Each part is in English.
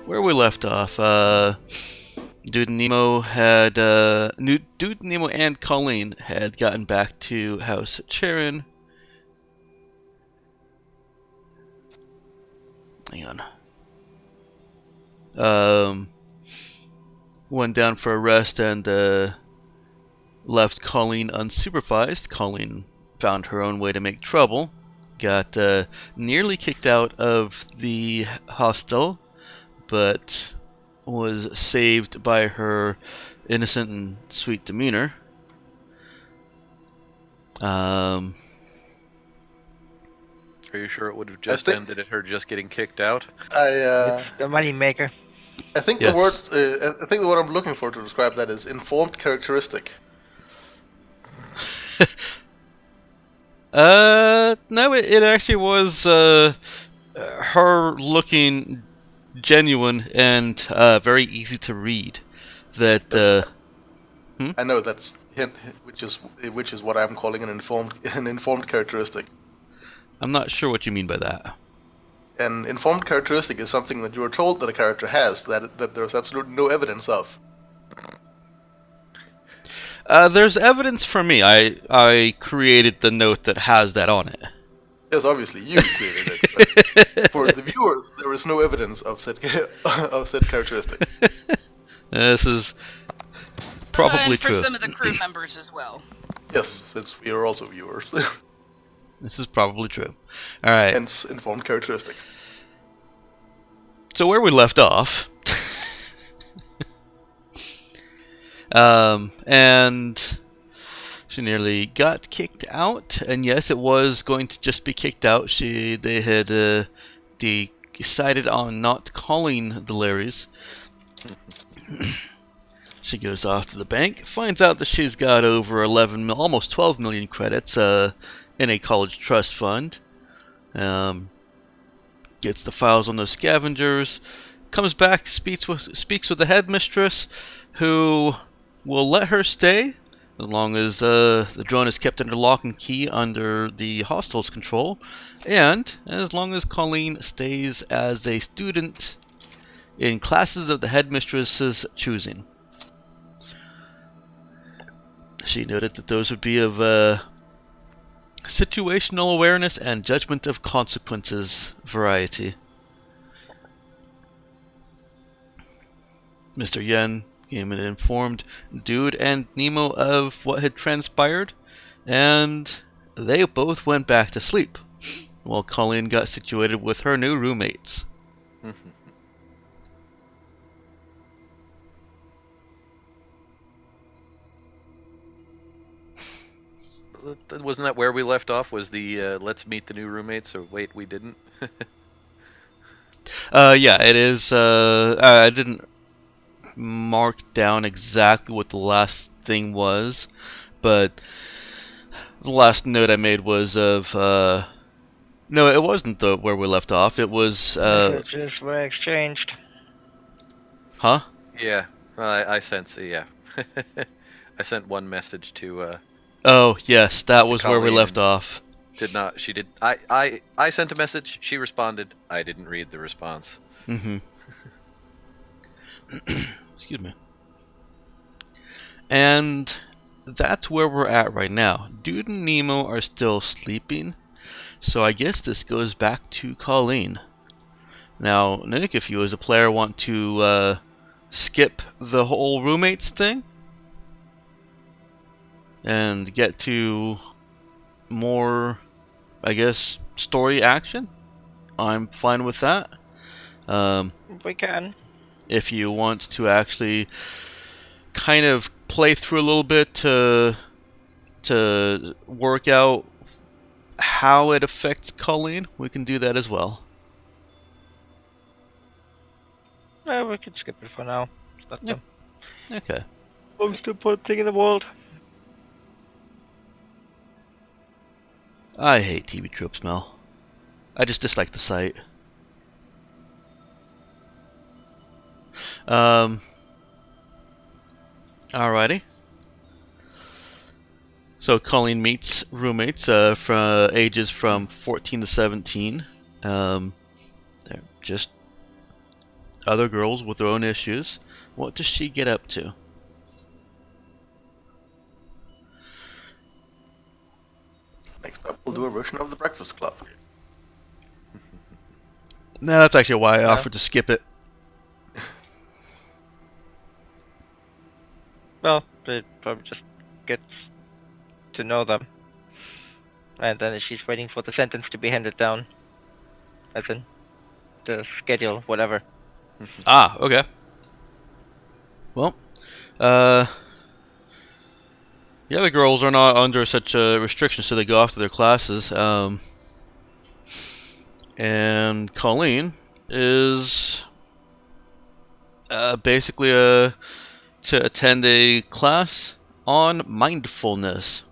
where we left off, Dude Nemo and Colleen had gotten back to House Charon. Hang on. Went down for a rest and left Colleen unsupervised. Colleen found her own way to make trouble. Got nearly kicked out of the hostel, but was saved by her innocent and sweet demeanor. Are you sure it would have just ended at her just getting kicked out? It's the money maker. I think Yes. the word I'm looking for to describe that is informed characteristic. No, it actually was her looking genuine and very easy to read. That I know that's which is what I'm calling an informed characteristic. I'm not sure what you mean by that. An informed characteristic is something that you are told that a character has that there's absolutely no evidence of. There's evidence for me. I created the note that has that on it. Yes, obviously you created it. But for the viewers, there is no evidence of said characteristic. This is probably and for true. some of the crew members as well. Yes, since we are also viewers. This is probably true. All right. Hence, informed characteristic. So where we left off, and she nearly got kicked out. And yes, it was going to just be kicked out. They had decided on not calling the Larrys. She goes off to the bank, finds out that she's got over almost 12 million credits in a college trust fund. Gets the files on those scavengers, comes back, speaks with the headmistress, who will let her stay as long as the drone is kept under lock and key under the hostel's control, and as long as Colleen stays as a student in classes of the headmistress's choosing. She noted that those would be of situational awareness and judgment of consequences variety. Mr. Yen came and informed Dude and Nemo of what had transpired, and they both went back to sleep, while Colleen got situated with her new roommates. Wasn't that where we left off? Was the let's meet the new roommates? Or wait, we didn't? Yeah, it is. I didn't mark down exactly what the last thing was, but the last note I made was of. No, it wasn't where we left off. It was. Messages were exchanged. Huh? Yeah, I sent. Yeah, I sent one message to. Oh yes, that was where we Colleen. left off. Did not. She did. I sent a message. She responded. I didn't read the response. Mm-hmm. Excuse me. And that's where we're at right now. Dude and Nemo are still sleeping, so I guess this goes back to Colleen. Now, Nick, if you as a player want to skip the whole roommates thing and get to more, I guess, story action, I'm fine with that. We can. If you want to actually kind of play through a little bit to work out how it affects Colleen, we can do that as well. Well, we can skip it for now. It's not Yep. the Okay. most important thing in the world. I hate TV tropes, Mel. I just dislike the site. Alrighty. So Colleen meets roommates from ages from 14 to 17. They're just other girls with their own issues. What does she get up to? Next up, we'll do a version of the Breakfast Club. No, that's actually why I Yeah. offered to skip it. Well, it probably just gets to know them. And then she's waiting for the sentence to be handed down. As in, the schedule, whatever. Ah, okay. Well, the other girls are not under such restrictions, so they go off to their classes. And Colleen is basically to attend a class on mindfulness.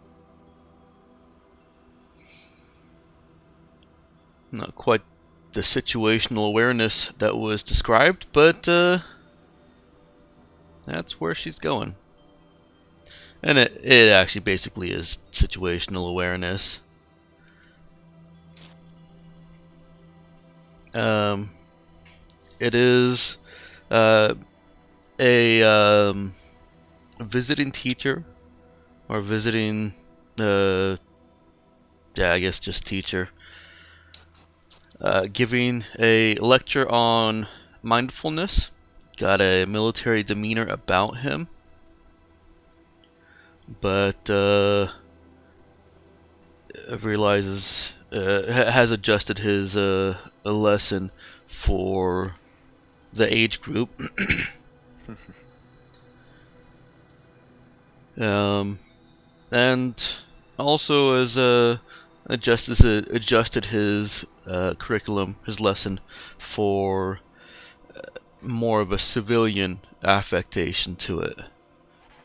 Not quite the situational awareness that was described, but that's where she's going. And it actually basically is situational awareness. It is a visiting teacher or visiting I guess just teacher giving a lecture on mindfulness. Got a military demeanor about him, but realizes has adjusted his a lesson for the age group. And also has adjusted his curriculum, his lesson for more of a civilian affectation to it.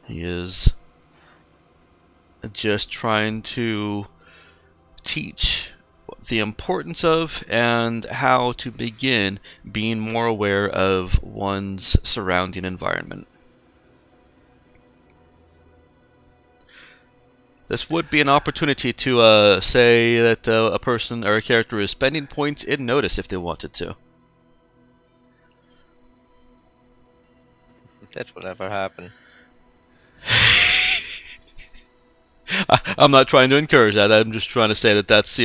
He is just trying to teach the importance of and how to begin being more aware of one's surrounding environment. This would be an opportunity to say that a person or a character is spending points in notice if they wanted to. That will never happen. I'm not trying to encourage that. I'm just trying to say that that's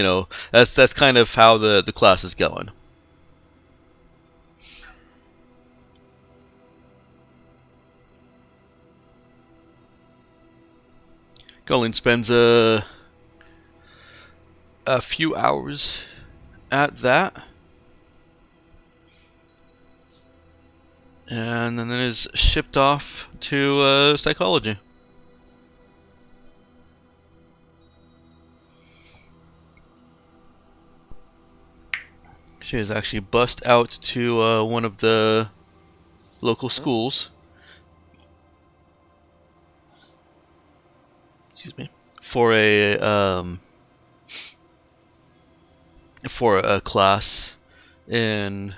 that's kind of how the class is going. Colleen spends a few hours at that, and then is shipped off to psychology. She is actually bussed out to one of the local schools. Excuse me. For a class in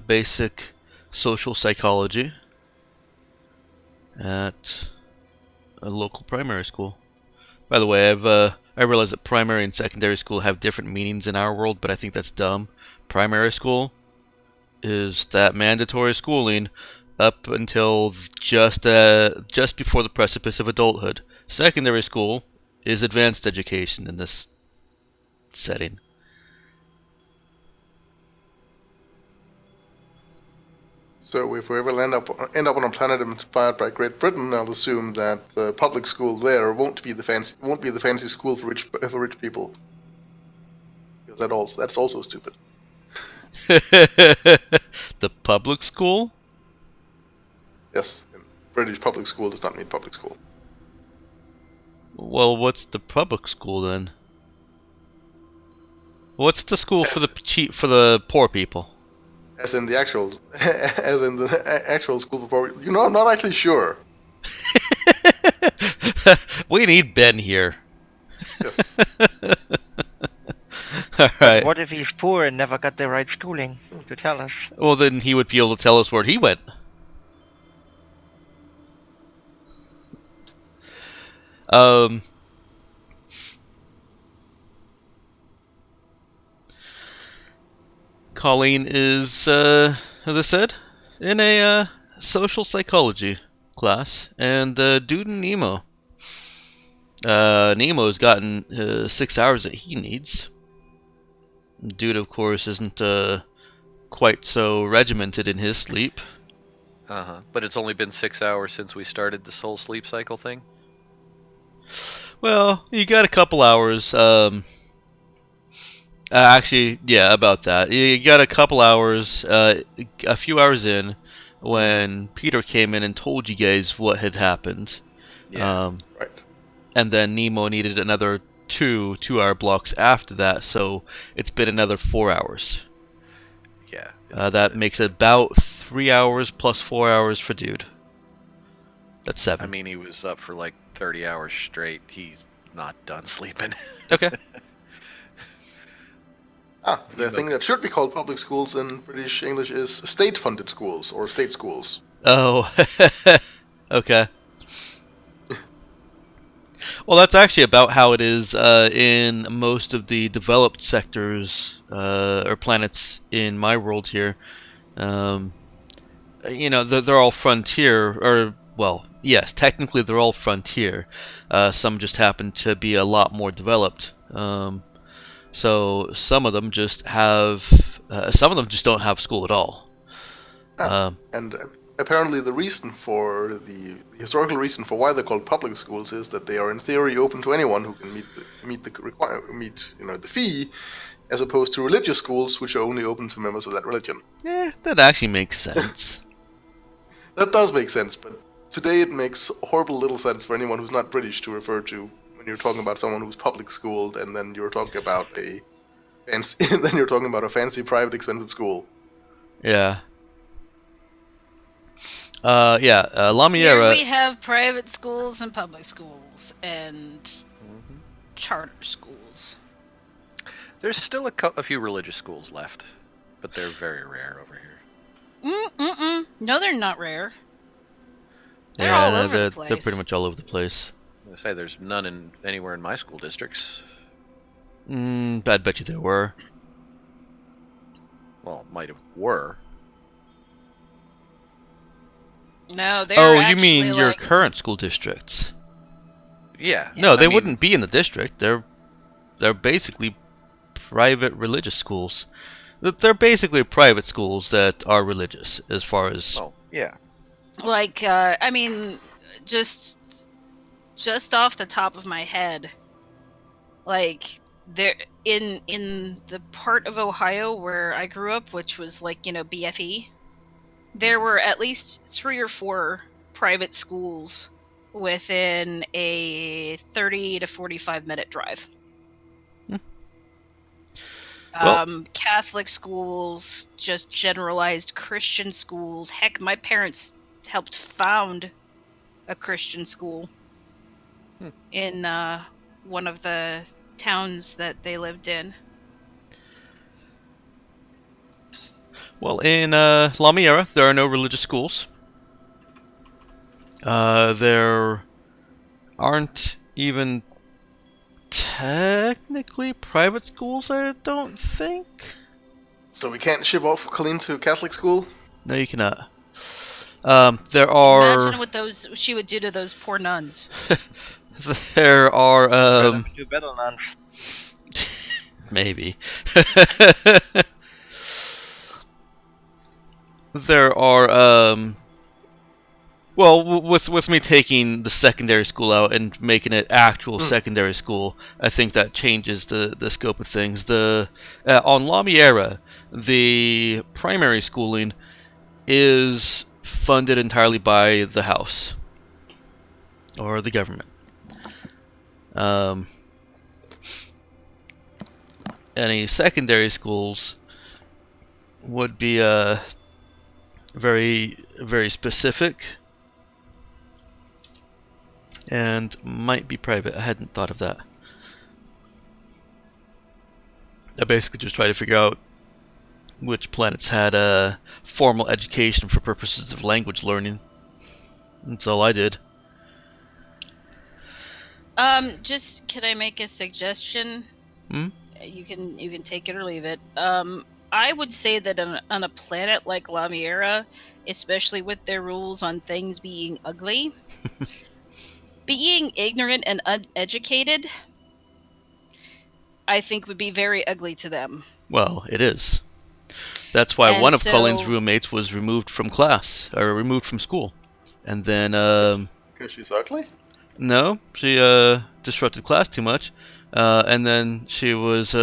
basic social psychology at a local primary school. By the way, I realize that primary and secondary school have different meanings in our world, but I think that's dumb. Primary school is that mandatory schooling up until just before the precipice of adulthood. Secondary school is advanced education in this setting. So if we ever end up on a planet inspired by Great Britain, I'll assume that the public school there won't be the fancy school for rich people. Because that's also stupid. The public school? Yes, British public school does not mean public school. Well, what's the public school then? What's the school for the poor people? As in the actual school for poor people. You know, I'm not actually sure. We need Ben here. Yes. Alright. What if he's poor and never got the right schooling to tell us? Well, then he would be able to tell us where he went. Colleen is, as I said, in a social psychology class, and Dude and Nemo. Nemo's gotten 6 hours that he needs. Dude, of course, isn't quite so regimented in his sleep. But it's only been 6 hours since we started the soul sleep cycle thing. Well, you got a couple hours. Actually, yeah, about that. You got a couple hours, a few hours in, when Peter came in and told you guys what had happened. Yeah. Right. And then Nemo needed another 2-hour blocks after that, so it's been another 4 hours. Yeah. That makes it about 3 hours plus 4 hours for Dude. That's 7. I mean, he was up for like 30 hours straight. He's not done sleeping. Okay. The thing that should be called public schools in British English is state-funded schools or state schools. Oh, okay. Well, that's actually about how it is in most of the developed sectors or planets in my world here. They're all frontier, or, well, yes, technically they're all frontier. Some just happen to be a lot more developed. So some of them just don't have school at all. And apparently the historical reason for why they're called public schools is that they are in theory open to anyone who can meet the fee, as opposed to religious schools, which are only open to members of that religion. Yeah, that actually makes sense. That does make sense, but today it makes horrible little sense for anyone who's not British to refer to when you're talking about someone who's public schooled, and then you're talking about a fancy private expensive school. Yeah. Here Lamiera. we have private schools and public schools and charter schools. There's still a few religious schools left, but they're very rare over here. No, they're not rare. They're all over the place. They're pretty much all over the place. I say there's none anywhere in my school districts. I'd bet you there were. Well, might have were. No, they're Oh, you actually mean your like, current school districts? Yeah. No, they wouldn't be in the district. They're basically private religious schools. They're basically private schools that are religious, as far as. Oh, yeah. like I mean, just off the top of my head, like there in the part of Ohio where I grew up, which was like, BFE, there were at least 3 or 4 private schools within a 30 to 45 minute drive. Catholic schools, just generalized Christian schools. Heck, my parents helped found a Christian school in one of the towns that they lived in. Well, in Lamiera, there are no religious schools. There aren't even technically private schools, I don't think. So we can't ship off Colleen to Catholic school? No, you cannot. There are. Imagine what she would do to those poor nuns. There are. Do better nuns. Maybe. There are. Well, with me taking the secondary school out and making it actual secondary school, I think that changes the scope of things. On Lamiera, the primary schooling is funded entirely by the house or the government. Any secondary schools would be very, very specific and might be private. I hadn't thought of that. I basically just try to figure out which planets had a formal education for purposes of language learning. That's all I did. Just can I make a suggestion? Hmm? You can take it or leave it. I would say that on a planet like Lamiera, especially with their rules on things being ugly, being ignorant and uneducated, I think would be very ugly to them. Well, it is. That's why And one of so- Colleen's roommates was removed from class, or removed from school. And then, Because she's ugly? no, she disrupted class too much. And then she was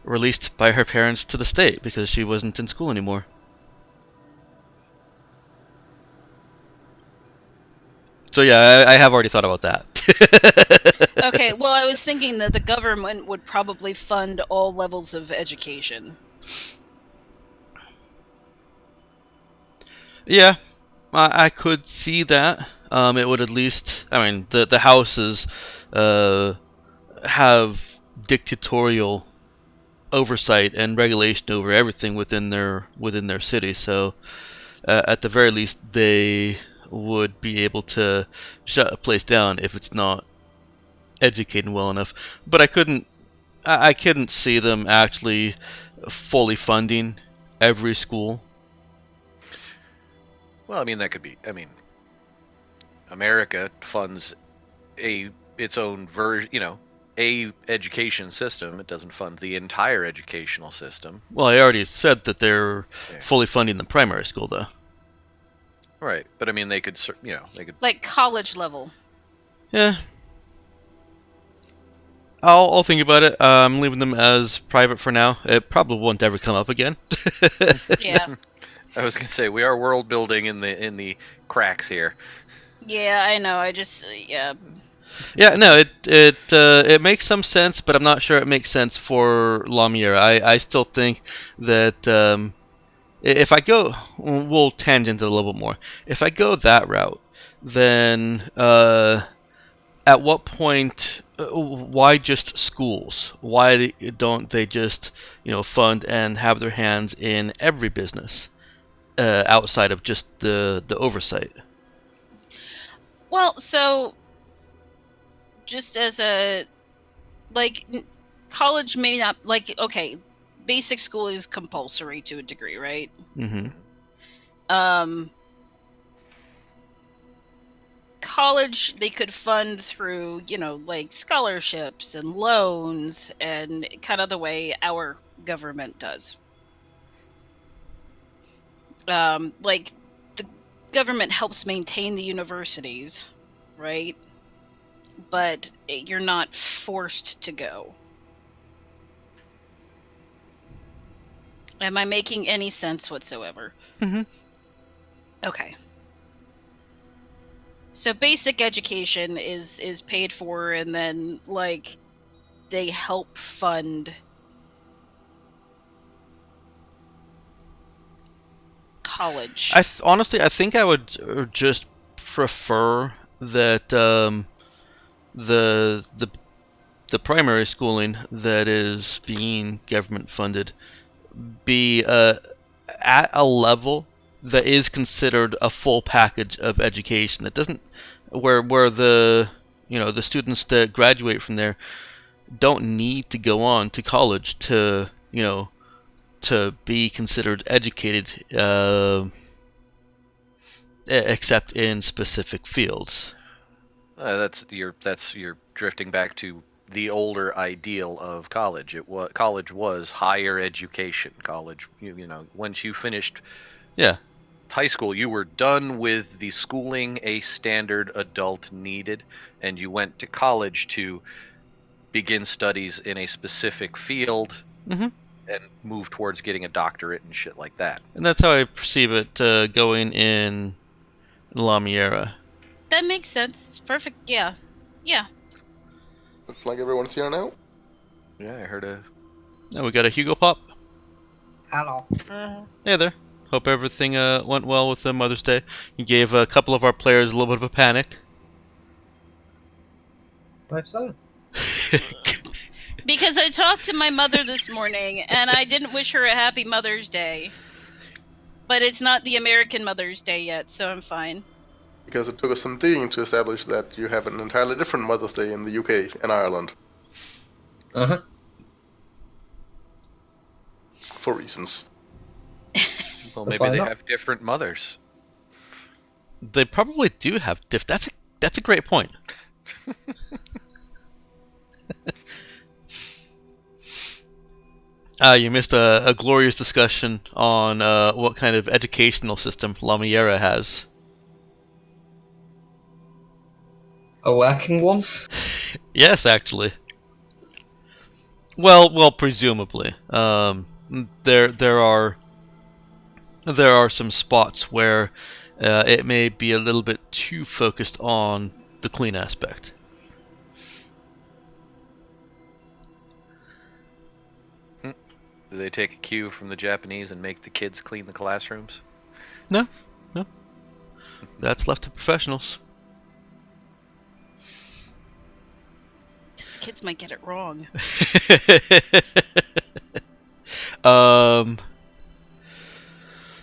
released by her parents to the state because she wasn't in school anymore. So yeah, I have already thought about that. Okay, well, I was thinking that the government would probably fund all levels of education. Yeah, I could see that. It would at least, I mean, the houses have dictatorial oversight and regulation over everything within their city. So at the very least, they would be able to shut a place down if it's not educated well enough. But I couldn't see them actually fully funding every school. Well, I mean, that could be. I mean, America funds its own version, a education system. It doesn't fund the entire educational system. Well, I already said that they're Yeah. fully funding the primary school, though. Right, but I mean, they could. Like college level. Yeah. I'll think about it. I'm leaving them as private for now. It probably won't ever come up again. Yeah. I was gonna say we are world building in the cracks here. Yeah, I know. I just, yeah. Yeah, no, it makes some sense, but I'm not sure it makes sense for Lamier. I still think that if I go, we'll tangent it a little bit more. If I go that route, then at what point? Why just schools? Why don't they just fund and have their hands in every business outside of just the oversight? Well, so just as a college may not okay, basic school is compulsory to a degree, right? Mm-hmm. College they could fund through scholarships and loans and kind of the way our government does. Like the government helps maintain the universities, right? But you're not forced to go. Am I making any sense whatsoever? Mm-hmm. Okay. So basic education is paid for, and then they help fund college. Honestly, I think I would just prefer that the primary schooling that is being government funded be at a level that is considered a full package of education. That doesn't where the the students that graduate from there don't need to go on to college to to be considered educated, except in specific fields. That's you're drifting back to the older ideal of college. College was higher education. College, once you finished high school, you were done with the schooling a standard adult needed, and you went to college to begin studies in a specific field. Mm-hmm. And move towards getting a doctorate and shit like that. And that's how I perceive it going in Lamiera. That makes sense. It's perfect. Yeah. Yeah. Looks like everyone's here now. Yeah, I heard a... Now we got a Hugo Pop. Hello. Hey there. Hope everything went well with the Mother's Day. You gave a couple of our players a little bit of a panic. Why so? Because I talked to my mother this morning, and I didn't wish her a happy Mother's Day. But it's not the American Mother's Day yet, so I'm fine. Because it took us some digging to establish that you have an entirely different Mother's Day in the UK and Ireland. Uh-huh. for reasons. Well, Let's maybe find they out. have different mothers. They probably do have that's a great point. You missed a glorious discussion on what kind of educational system Lamiera has. A working one? Yes, actually. Well, presumably. There are some spots where it may be a little bit too focused on the clean aspect. Do they take a cue from the Japanese and make the kids clean the classrooms? No. That's left to professionals. These kids might get it wrong.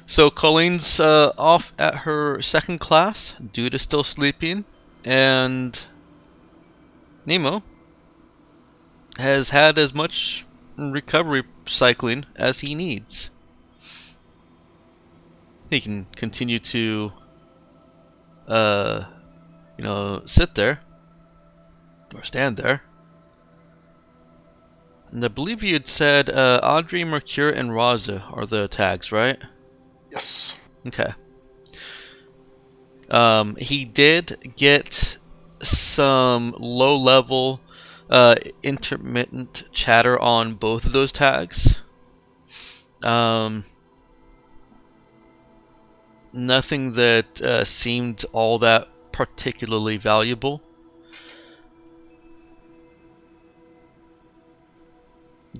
So Colleen's off at her second class due to still sleeping, and Nemo has had as much recovery cycling as he needs. He can continue to, sit there or stand there. And I believe you had said Audrey, Mercure, and Raza are the tags, right? Yes. Okay. He did get some low-level intermittent chatter on both of those tags. Nothing that seemed all that particularly valuable.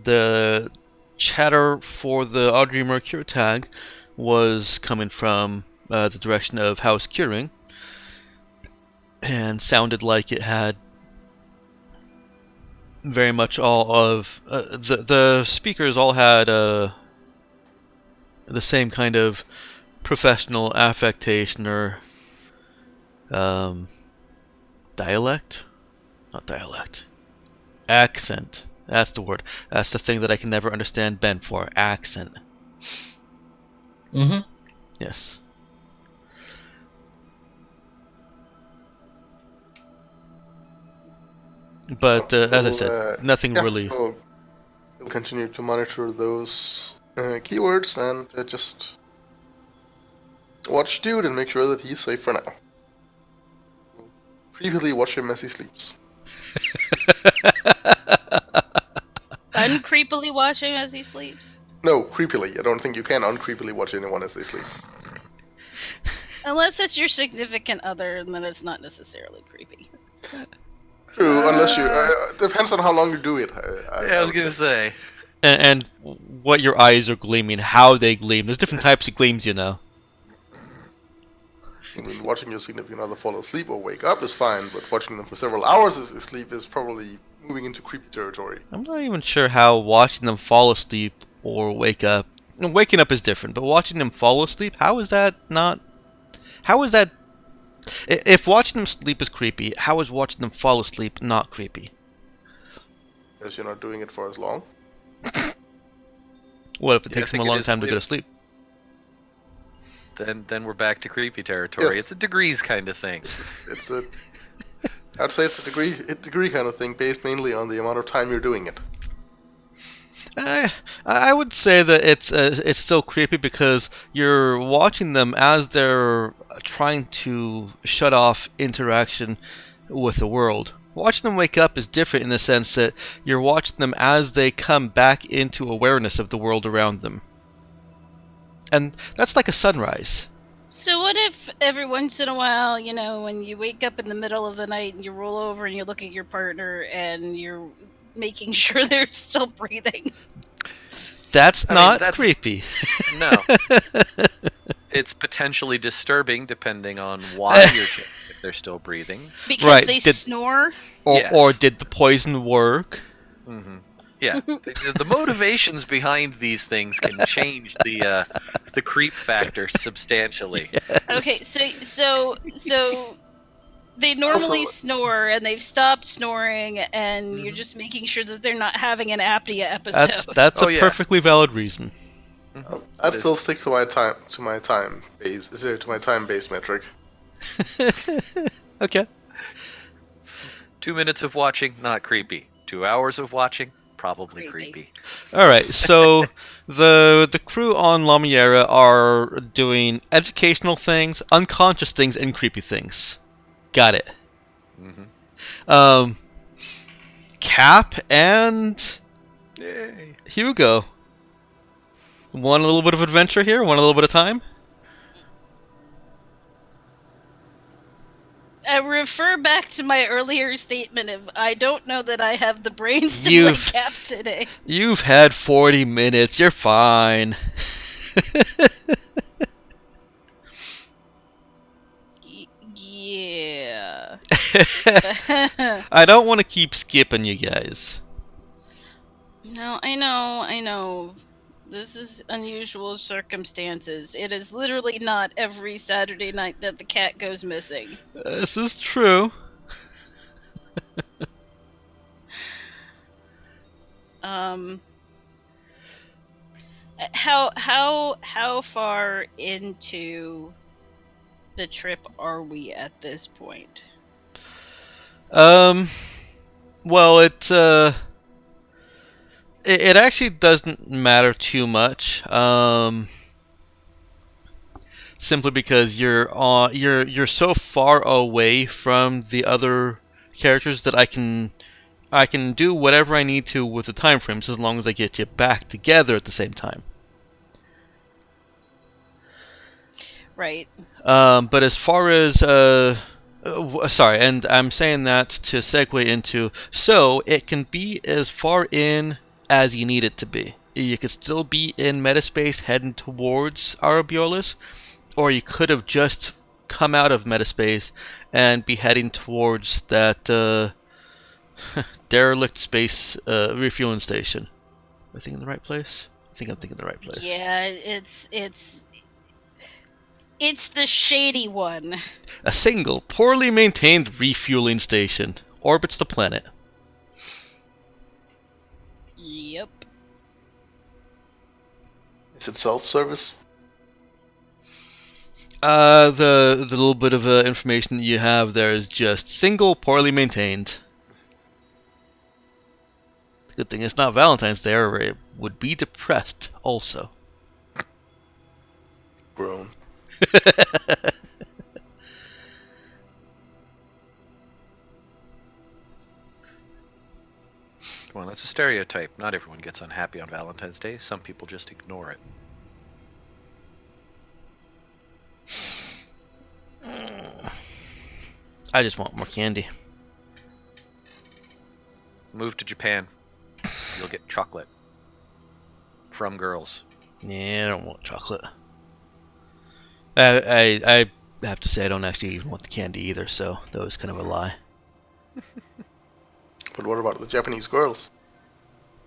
The chatter for the Audrey Mercure tag was coming from the direction of House Curing, and sounded like it had very much all of the speakers all had the same kind of professional affectation or dialect, not dialect, accent. That's the word. That's the thing that I can never understand Ben for. Accent. Mm-hmm. Yes. But as I said, nothing really. So we'll continue to monitor those keywords and just watch Dude and make sure that he's safe for now. We'll creepily watch him as he sleeps. Uncreepily watch him as he sleeps. No, creepily. I don't think you can uncreepily watch anyone as they sleep. Unless it's your significant other, and then it's not necessarily creepy. True, unless you... depends on how long you do it. I was gonna say. And what your eyes are gleaming, how they gleam. There's different types of gleams, you know. I mean, watching your significant other fall asleep or wake up is fine, but watching them for several hours asleep is probably moving into creepy territory. I'm not even sure how watching them fall asleep or wake up. Waking up is different, but watching them fall asleep, how is that not? How is that? If watching them sleep is creepy, how is watching them fall asleep not creepy? Because you're not doing it for as long. What if it You takes them think a it long is time to go to sleep? sleep? Then we're back to creepy territory. Yes. It's a degrees kind of thing. It's a... I'd say it's a degree kind of thing, based mainly on the amount of time you're doing it. I would say that it's still creepy because you're watching them as they're trying to shut off interaction with the world. Watching them wake up is different in the sense that you're watching them as they come back into awareness of the world around them. And that's like a sunrise. So what if every once in a while, you know, when you wake up in the middle of the night and you roll over and you look at your partner and you're making sure they're still breathing? That's not that's- creepy. No. It's potentially disturbing depending on why you're checking if they're still breathing. Because Right, they did- snore? Yes. Or did the poison work? Mm-hmm. Yeah, the motivations behind these things can change the creep factor substantially. Okay, so they normally Also- snore and they've stopped snoring and you're just making sure that they're not having an apnea episode. That's Oh, a yeah. perfectly valid reason. I'd still stick to my time-based metric. Okay. 2 minutes of watching, not creepy. 2 hours of watching, probably creepy. All right. So the crew on Lumiere are doing educational things, unconscious things, and creepy things. Got it. Mm-hmm. Cap and Yay. Hugo. Want a little bit of adventure here? Want a little bit of time? I refer back to my earlier statement of I don't know that I have the brains to play Cap today. You've had 40 minutes. You're fine. Yeah. I don't want to keep skipping you guys. No, I know. This is unusual circumstances. It is literally not every Saturday night that the cat goes missing. This is true. How far into the trip are we at this point? Well, it actually doesn't matter too much. Simply because you're so far away from the other characters that I can do whatever I need to with the time frames as long as I get you back together at the same time. Right. But as far as sorry, and I'm saying that to segue into, so it can be as far in as you need it to be. You could still be in metaspace heading towards Arabiolis, or you could have just come out of metaspace and be heading towards that derelict space refueling station. Am I thinking the right place? I think I'm thinking the right place. Yeah, it's the shady one. A single, poorly maintained refueling station orbits the planet. Yep. Is it self-service? The little bit of information that you have there is just single, poorly maintained. The good thing it's not Valentine's Day, or it would be depressed also. Grown. Well, that's a stereotype. Not everyone gets unhappy on Valentine's Day. Some people just ignore it. I just want more candy. Move to Japan. You'll get chocolate. From girls. Yeah, I don't want chocolate. I have to say I don't actually even want the candy either, so that was kind of a lie. But what about the Japanese girls?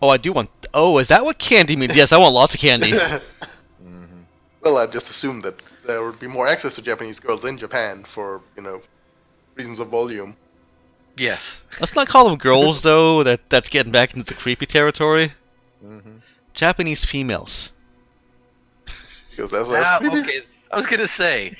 Oh, I do want... Oh, is that what candy means? Yes, I want lots of candy. Mm-hmm. Well, I just assumed that there would be more access to Japanese girls in Japan for, reasons of volume. Yes. Let's not call them girls, though. That's getting back into the creepy territory. Mm-hmm. Japanese females. Because that's creepy. Okay. I was gonna say,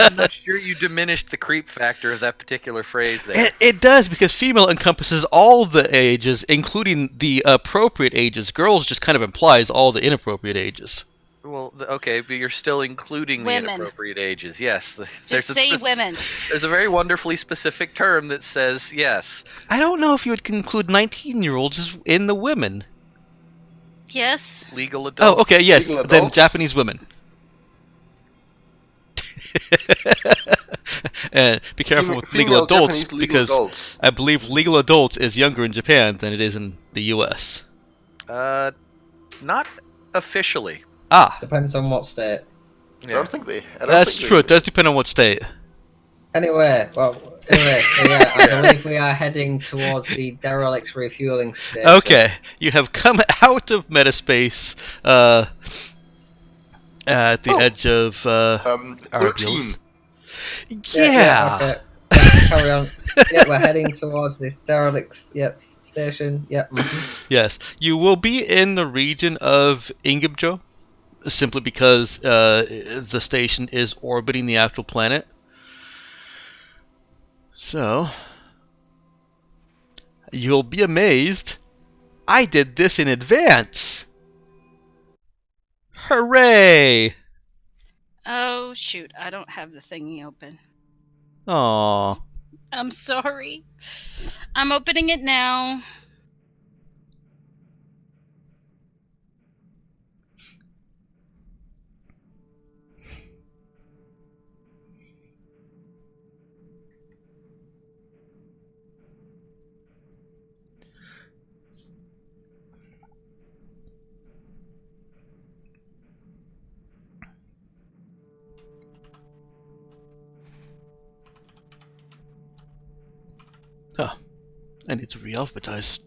I'm not sure you diminished the creep factor of that particular phrase there. It does, because female encompasses all the ages, including the appropriate ages. Girls just kind of implies all the inappropriate ages. Well, okay, but you're still including Women. the inappropriate ages. Yes. Just say women. There's a very wonderfully specific term that says yes. I don't know if you would include 19-year-olds in the women. Yes. Legal adults. Oh, okay, yes. Legal Then adults? Japanese women. And be careful with legal Female adults, Japanese legal because adults. I believe legal adults is younger in Japan than it is in the US. Not officially. Ah, Depends on what state. I don't think they. that's true. It does depend on what state. Anyway, so yeah, I believe we are heading towards the derelict refueling station. Okay, you have come out of metaspace at the edge of 13. Yeah. Okay. Carry on. Yeah, we're heading towards this derelict station. Yep. Yes, you will be in the region of Ingibjo. simply because the station is orbiting the actual planet. So, you'll be amazed. I did this in advance! Hooray! Oh, shoot. I don't have the thingy open. Aww. I'm sorry. I'm opening it now. Huh. I need to re-alphabetize.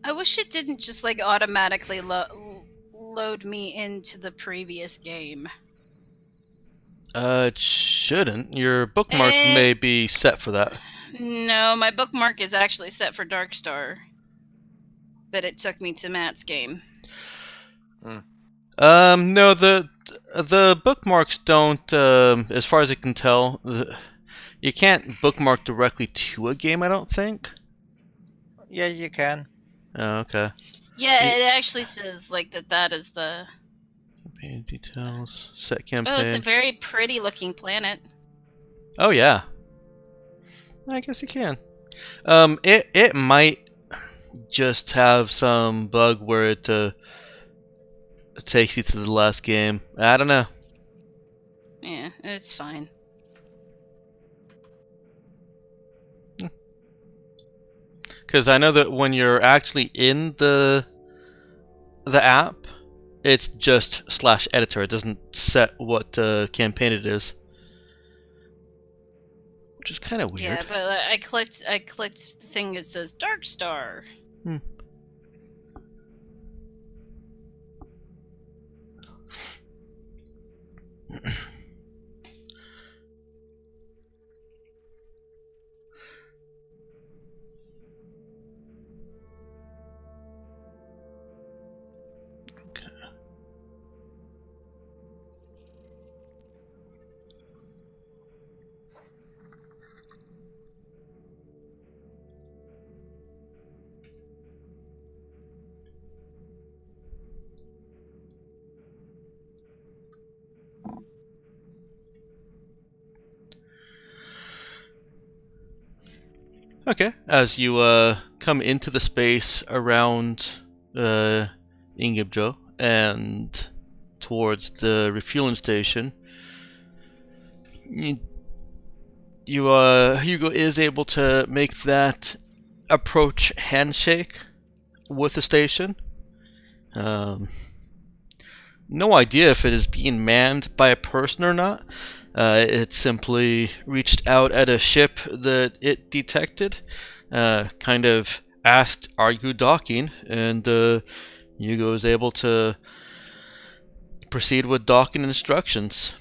I wish it didn't just like automatically load me into the previous game. It shouldn't. Your bookmark Eh. may be set for that. No, my bookmark is actually set for Darkstar. But it took me to Matt's game. No, the bookmarks don't, as far as I can tell, you can't bookmark directly to a game, I don't think. Yeah, you can. Oh, okay. Yeah, it actually says like that is the Campaign details, set Oh, it's a campaign. very pretty looking planet. Oh yeah. I guess you can. It might just have some bug where it takes you to the last game. I don't know. Yeah, it's fine. Because I know that when you're actually in the app, it's just /editor. It doesn't set what campaign it is, which is kind of weird. Yeah, but I clicked the thing that says Darkstar. Okay, as you come into the space around Ingibjo and towards the refueling station, Hugo is able to make that approach handshake with the station. No idea if it is being manned by a person or not. It simply reached out at a ship that it detected, kind of asked, "Are you docking?" And Hugo is able to proceed with docking instructions.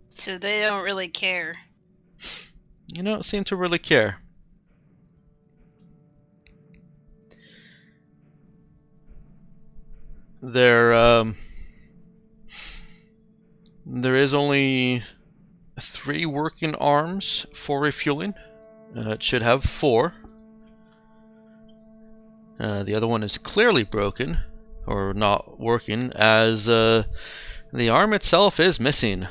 So they don't really care. You don't seem to really care. There is only 3 working arms for refueling. It should have 4. The other one is clearly broken, or not working, as the arm itself is missing.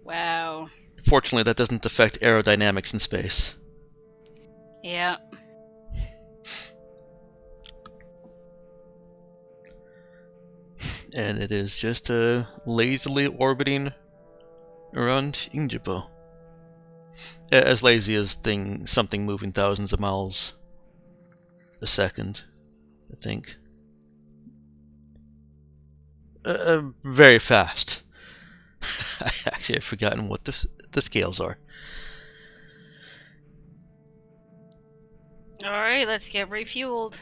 Wow. Fortunately, that doesn't affect aerodynamics in space. Yeah. And it is just lazily orbiting around Ingjipo. As lazy as something moving thousands of miles a second, I think. Very fast. Actually, I've forgotten what the scales are. Alright, let's get refueled.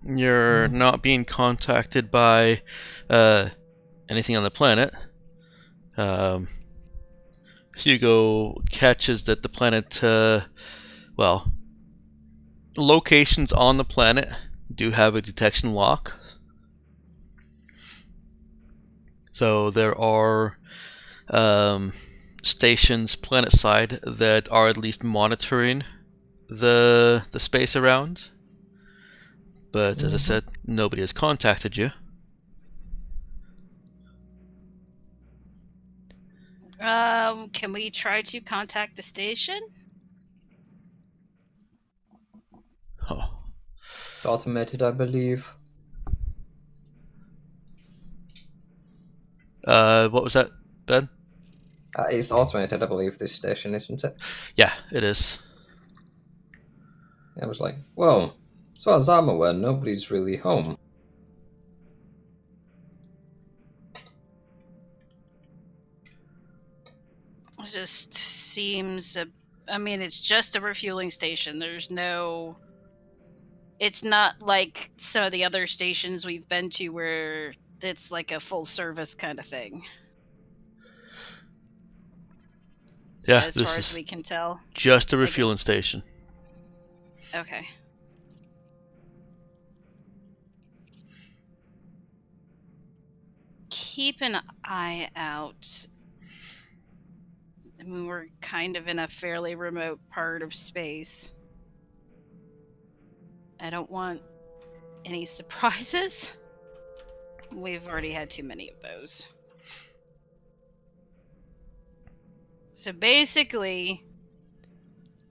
You're not being contacted by anything on the planet. Hugo catches that the planet, locations on the planet do have a detection lock. So there are stations planet-side that are at least monitoring the space around. But as I said, nobody has contacted you. Can we try to contact the station? Oh. Automated, I believe. What was that, Ben? It's automated, I believe, this station, isn't it? Yeah, it is. I was like, well, as far as I'm aware, nobody's really home. It just seems... I mean, it's just a refueling station. There's no... It's not like some of the other stations we've been to where it's like a full service kind of thing. Yeah, as far as we can tell. Just a refueling station. Okay. Keep an eye out. I mean, we're kind of in a fairly remote part of space. I don't want any surprises. We've already had too many of those. So basically,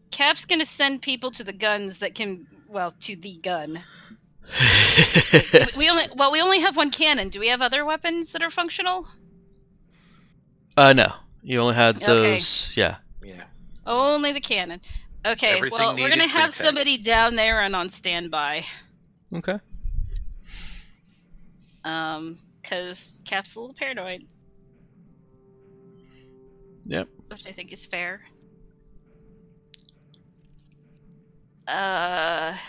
Cap's gonna send people to the guns that can, to the gun. we only have one cannon. Do we have other weapons that are functional? No. You only had those. Okay. Yeah. Only the cannon. Okay, Everything well, we're gonna needed have pre-packed. somebody down there and on standby. Okay. Cause Cap's a little paranoid. Yep. Which I think is fair. And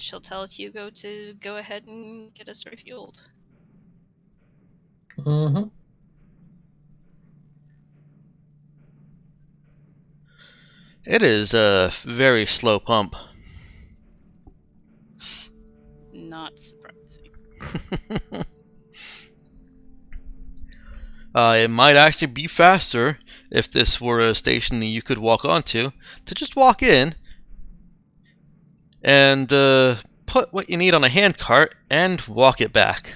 she'll tell Hugo to go ahead and get us refueled. Mm-hmm. It is a very slow pump. Not surprising. It might actually be faster if this were a station that you could walk onto, to just walk in and put what you need on a handcart and walk it back.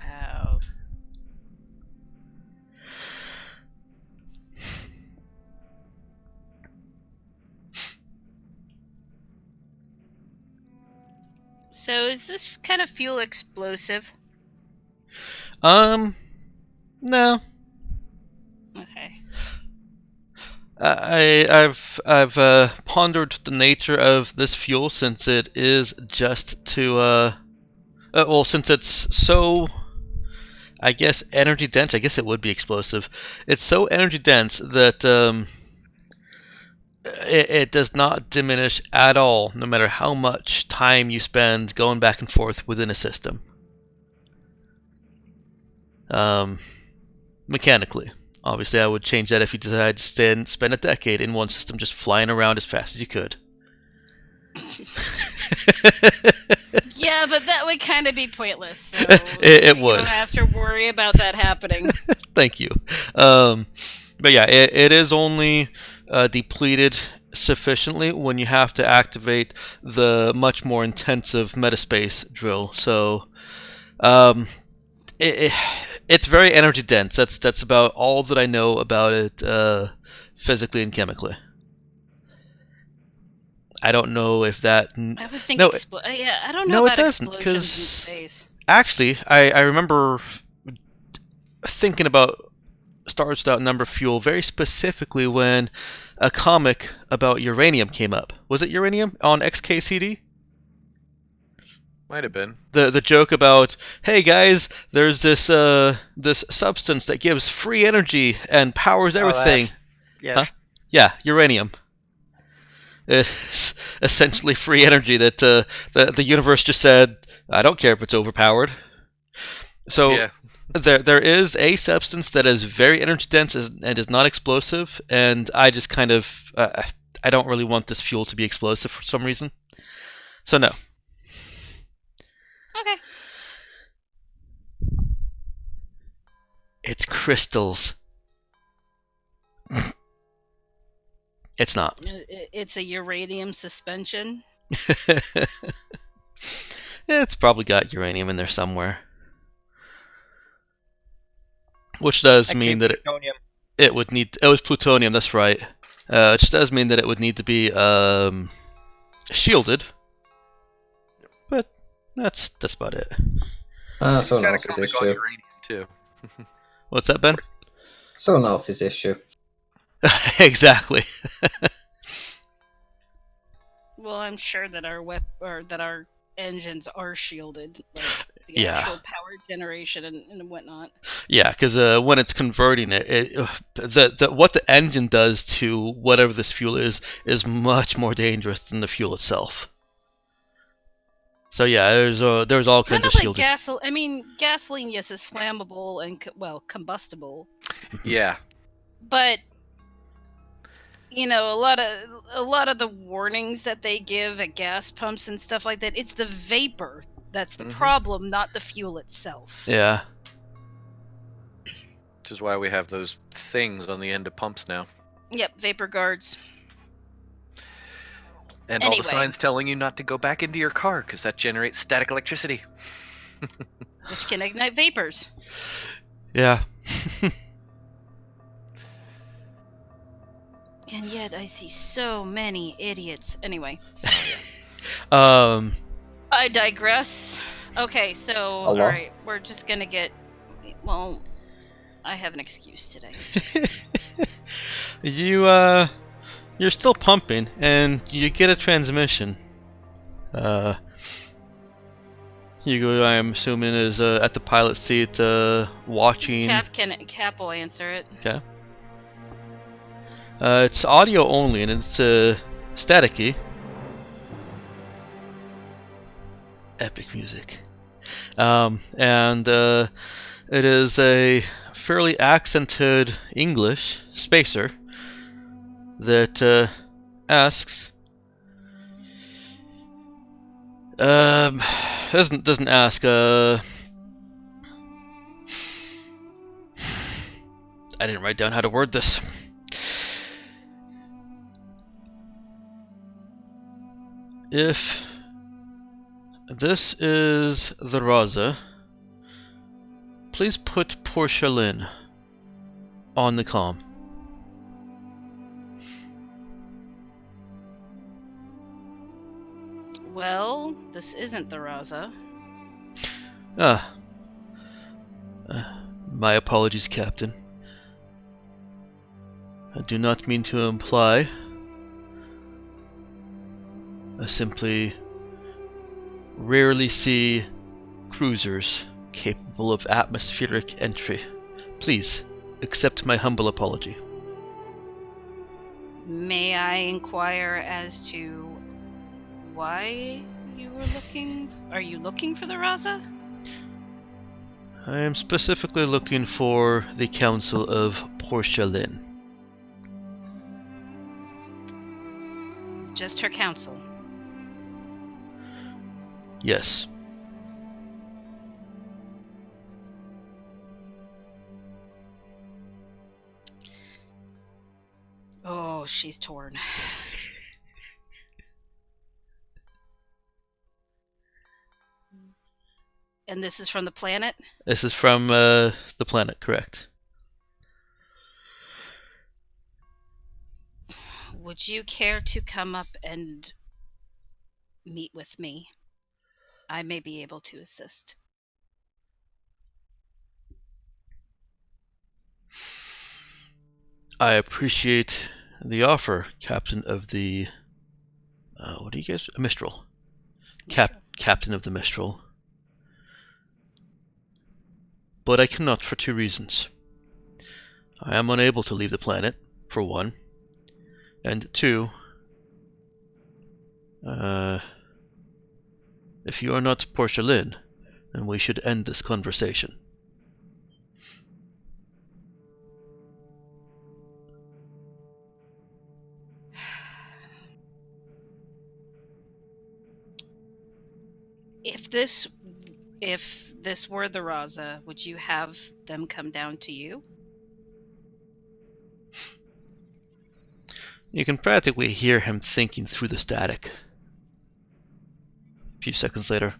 Wow. So is this kind of fuel explosive? No. Okay. I've pondered the nature of this fuel since it is just to since it's so, I guess, energy dense. I guess it would be explosive. It's so energy dense that it does not diminish at all, no matter how much time you spend going back and forth within a system. Mechanically. Obviously, I would change that if you decide to spend a decade in one system just flying around as fast as you could. Yeah, but that would kind of be pointless. So it you would. don't have to worry about that happening. Thank you. But yeah, it is only depleted sufficiently when you have to activate the much more intensive metaspace drill. So, it's very energy dense. That's about all that I know about it physically and chemically. I don't know if that. I would think. No, I don't know no, it about doesn't, explosions in 'cause space. actually, I remember thinking about Stars Without Number fuel very specifically when a comic about uranium came up. Was it uranium on XKCD? Might have been. The joke about, hey guys, there's this substance that gives free energy and powers everything. Yeah. Huh? Yeah, uranium. is essentially free energy that the universe just said, I don't care if it's overpowered. So Yeah. there is a substance that is very energy dense and is not explosive, and I just kind of I don't really want this fuel to be explosive for some reason. So no. Okay. It's crystals. It's not. It's a uranium suspension. It's probably got uranium in there somewhere. Which does mean that it would need... It was plutonium, that's right. Which does mean that it would need to be shielded. But that's about it. Someone Gotta else's call issue. uranium too. What's that, Ben? Someone else's issue. Exactly. Well, I'm sure that our engines are shielded, like the Yeah. actual power generation and whatnot. Yeah, because when it's converting it, what the engine does to whatever this fuel is much more dangerous than the fuel itself. So yeah, there's all kinds Kind of of like shielding. gasoline, yes, is flammable and combustible, Yeah. but a lot of the warnings that they give at gas pumps and stuff like that, it's the vapor that's the problem, not the fuel itself. Yeah. Which is why we have those things on the end of pumps now. Yep, vapor guards. And all the signs telling you not to go back into your car because that generates static electricity. Which can ignite vapors. Yeah. And yet I see so many idiots. Anyway. I digress. Okay, so alright, we're just gonna get... Well, I have an excuse today. So. You're still pumping, and you get a transmission. Hugo, I'm assuming, is at the pilot seat, watching... Cap will answer it. Okay. It's audio only, and it's staticky. Epic music. And it is a fairly accented English spacer that asks... doesn't ask, I didn't write down how to word this. If this is the Raza, please put Portia Lynn on the comm. Well, this isn't the Raza. My apologies, Captain. I do not mean to imply. I simply rarely see cruisers capable of atmospheric entry. Please, accept my humble apology. May I inquire as to why you were looking... Are you looking for the Raza? I am specifically looking for the Council of Portia Lynn. Just her council. Yes. Oh, she's torn. And this is from the planet? This is from the planet, correct. Would you care to come up and meet with me? I may be able to assist. I appreciate the offer, Captain of the... what do you guys... Mistral. Captain of the Mistral. But I cannot for two reasons. I am unable to leave the planet, for one. And two, If you are not Porcelain, then we should end this conversation. If this were the Raza, would you have them come down to you? You can practically hear him thinking through the static. A few seconds later,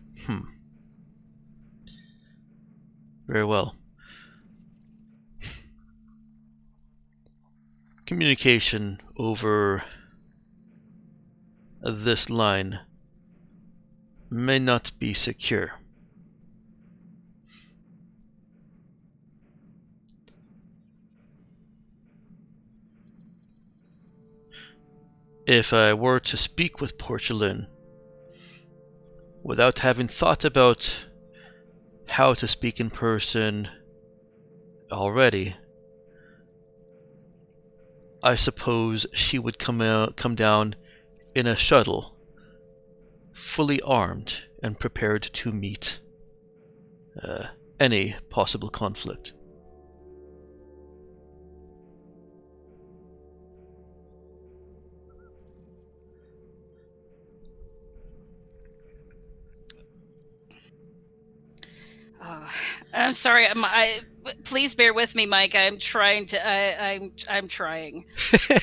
Very well. Communication over this line may not be secure. If I were to speak with Porcelain without having thought about how to speak in person already, I suppose she would come down in a shuttle, fully armed and prepared to meet any possible conflict. I'm sorry. Please bear with me, Mike. I'm trying to. I'm trying.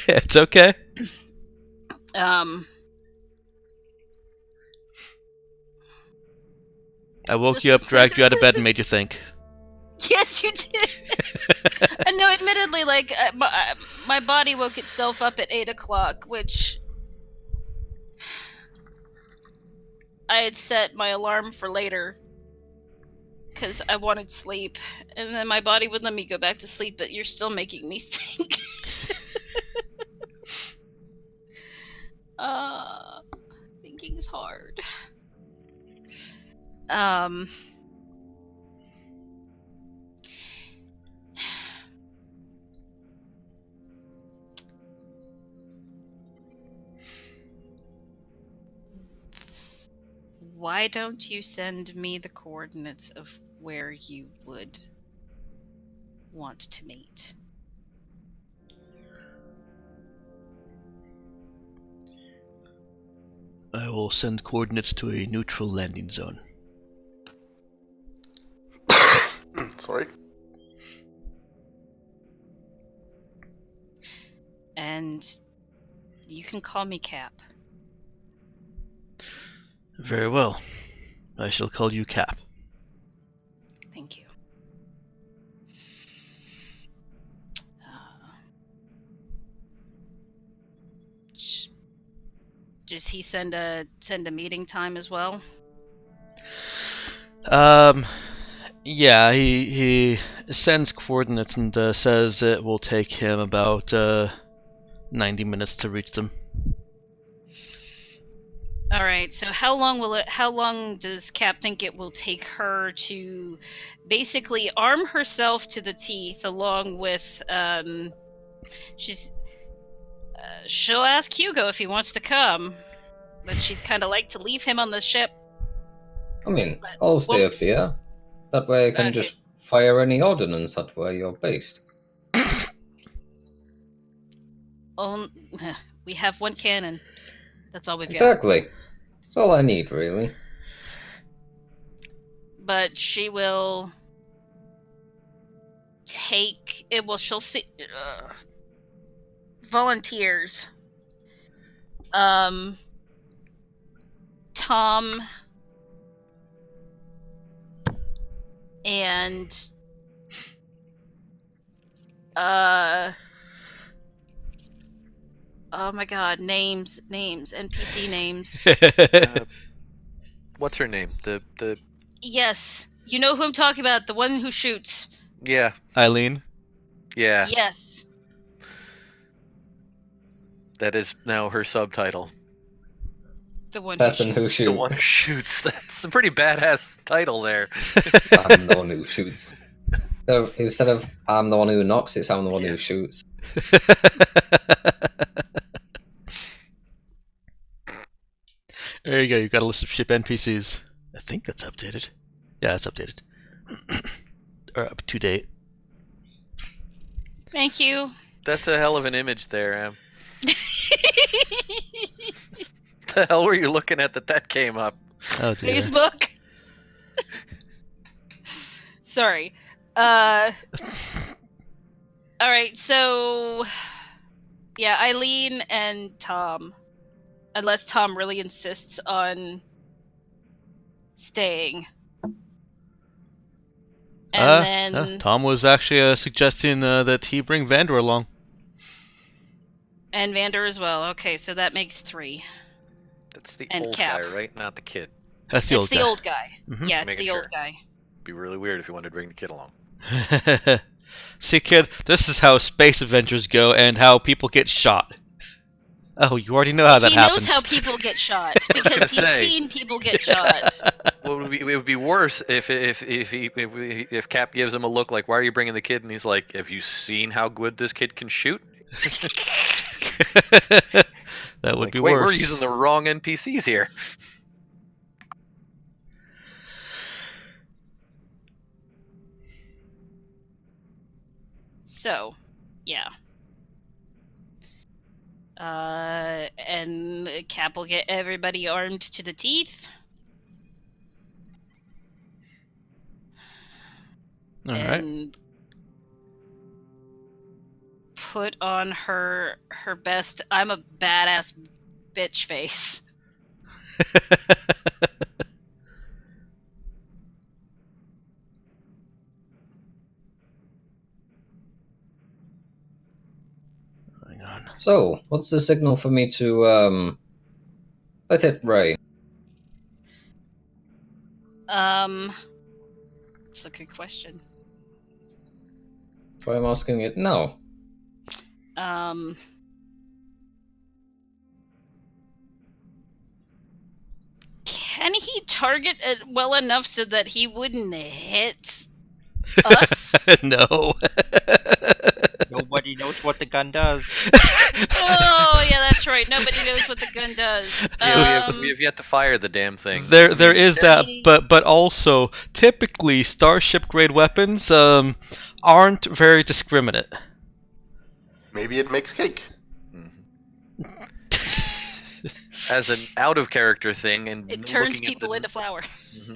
It's okay. I woke you up, dragged you out of bed, and made you think. Yes, you did. And no, admittedly, like my body woke itself up at 8 o'clock, which I had set my alarm for later because I wanted sleep, and then my body would let me go back to sleep. But you're still making me think. Thinking is hard. Why don't you send me the coordinates of where you would want to meet? I will send coordinates to a neutral landing zone. Sorry. And you can call me Cap. Very well. I shall call you Cap. Thank you. Does he send a meeting time as well? Yeah, he sends coordinates and says it will take him about 90 minutes to reach them. All right. So how long does Cap think it will take her to basically arm herself to the teeth, along with she'll ask Hugo if he wants to come, but she'd kind of like to leave him on the ship. I mean, I'll stay up here. That way I can just fire any ordnance at where you're based. We have one cannon. That's all we've got. Exactly. That's all I need, really. But she will take it. Well, she'll see volunteers. Tom and oh my god, names, NPC names. What's her name? The Yes, you know who I'm talking about. The one who shoots. Yeah. Eileen? Yeah. Yes. That is now her subtitle. The one Person who shoots. The one who shoots. That's a pretty badass title there. I'm the one who shoots. So instead of I'm the one who knocks, it's I'm the one who shoots. you go. You got a list of ship NPCs. I think that's updated. Yeah, it's updated. Or up to date. Thank you. That's a hell of an image there, Em. The hell were you looking at that came up? Oh dear. Facebook. Sorry. All right. So, yeah, Eileen and Tom. Unless Tom really insists on staying. And then Tom was actually suggesting that he bring Vander along. And Vander as well. Okay, so that makes 3. That's the And old Cap. guy, right? Not the kid. That's the It's old the guy. old guy. Mhm. Yeah, it's Making the old sure. guy. Be really weird if you wanted to bring the kid along. See, kid, this is how space adventures go and how people get shot. Oh, you already know how that happens. He knows how people get shot because he's say. seen people get shot. Well, it would be worse if Cap gives him a look like, "Why are you bringing the kid?" And he's like, "Have you seen how good this kid can shoot?" That would Like, be wait, worse. we're using the wrong NPCs here. So, yeah. And Cap will get everybody armed to the teeth. All right. And put on her best I'm a badass bitch face. Hang on. So, what's the signal for me to let it rain? It's a good question. That's why I'm asking it now. Can he target it well enough so that he wouldn't hit us? No. Nobody knows what the gun does. Oh, yeah, that's right. Nobody knows what the gun does. We have yet to fire the damn thing. There is that, but also typically starship grade weapons aren't very discriminate. Maybe it makes cake. As an out of character thing, and It turns people into flour.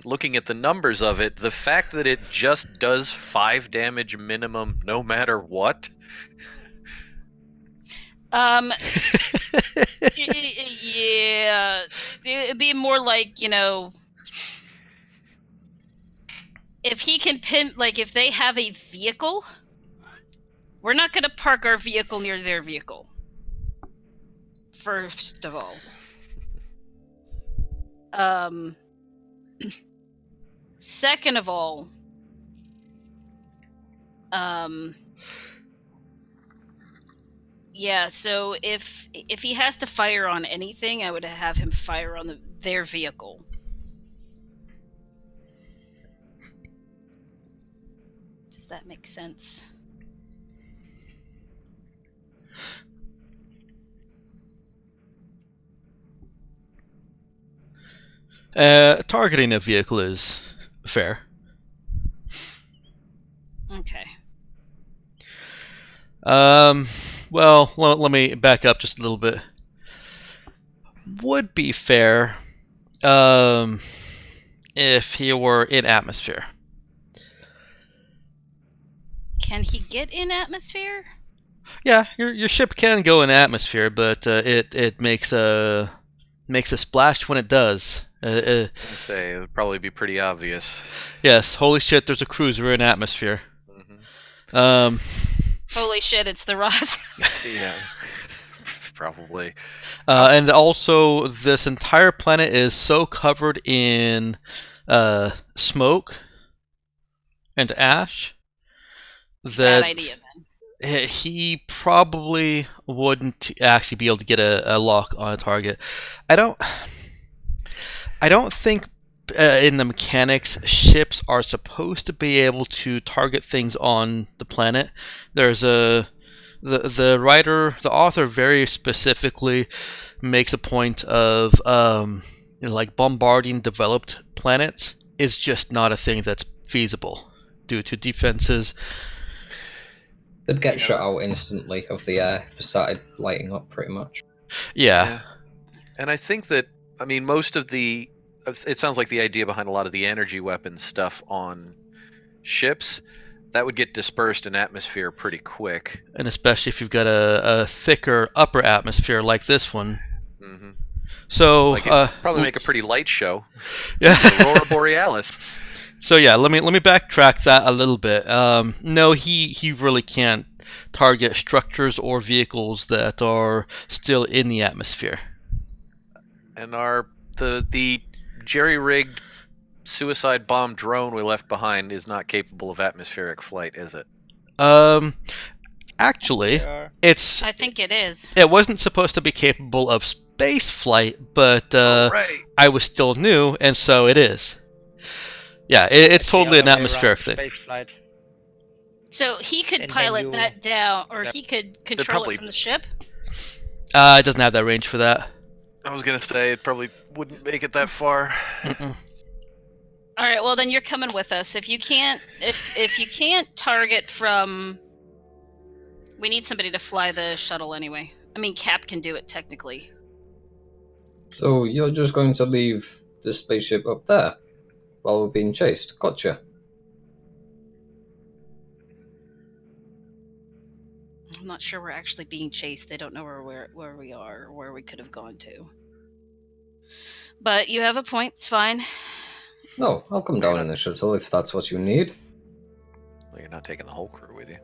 Looking at the numbers of it, the fact that it just does 5 damage minimum no matter what. Yeah, it'd be more like, if he can pin, like, if they have a vehicle, we're not going to park our vehicle near their vehicle. First of all. Second of all, yeah, so if he has to fire on anything, I would have him fire on their vehicle. Does that make sense? Targeting a vehicle is fair. Okay. Well, let me back up just a little bit. Would be fair, if he were in atmosphere. Can he get in atmosphere? Yeah, your ship can go in atmosphere, but it makes a splash when it does. I'd say it would probably be pretty obvious. Yes, holy shit, there's a cruiser in atmosphere. Mm-hmm. Holy shit, it's the Raza. Yeah, probably. And also, this entire planet is so covered in smoke and ash that Bad idea, then. he probably wouldn't actually be able to get a lock on a target. I don't think in the mechanics ships are supposed to be able to target things on the planet. There's the author very specifically makes a point of like bombarding developed planets is just not a thing that's feasible due to defenses. They'd get shut out instantly of the air if they started lighting up, pretty much. Yeah. And I think that, I mean, most of the, it sounds like the idea behind a lot of the energy weapons stuff on ships, that would get dispersed in atmosphere pretty quick. And especially if you've got a thicker upper atmosphere like this one. Mm-hmm. So like it'd probably make a pretty light show. Yeah. Aurora Borealis. So yeah, let me backtrack that a little bit. No, he really can't target structures or vehicles that are still in the atmosphere. And the jerry-rigged suicide bomb drone we left behind is not capable of atmospheric flight, is it? Actually, I think it is. It wasn't supposed to be capable of space flight, but right. I was still new, and so it is. Yeah, it's totally an atmospheric thing. Space flight. So he could And pilot then that down, or he could control it from the ship? It doesn't have that range for that. I was gonna say it probably wouldn't make it that far. Mm-mm. All right, well then you're coming with us. If you can't target from, we need somebody to fly the shuttle anyway. I mean, Cap can do it technically. So you're just going to leave the spaceship up there while we're being chased? Gotcha. I'm not sure we're actually being chased. They don't know where we are or where we could have gone to. But you have a point. It's fine. No, I'll come down in the shuttle if that's what you need. Well, you're not taking the whole crew with you.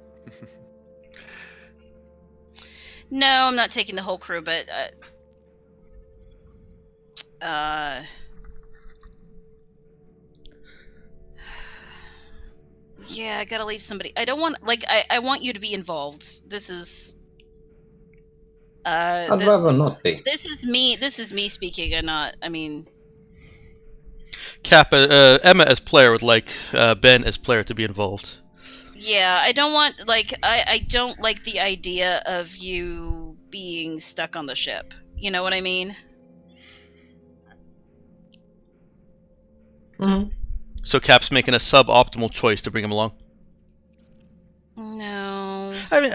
No, I'm not taking the whole crew, but yeah, I gotta leave somebody. I don't want, like, I want you to be involved. This is I'd rather not be. This is me speaking, and not, I mean, Cap, Emma as player would like Ben as player to be involved. yeah, I don't want, like, I don't like the idea of you being stuck on the ship. You know what I mean? Mm-hmm. So Cap's making a suboptimal choice to bring him along. No. I mean,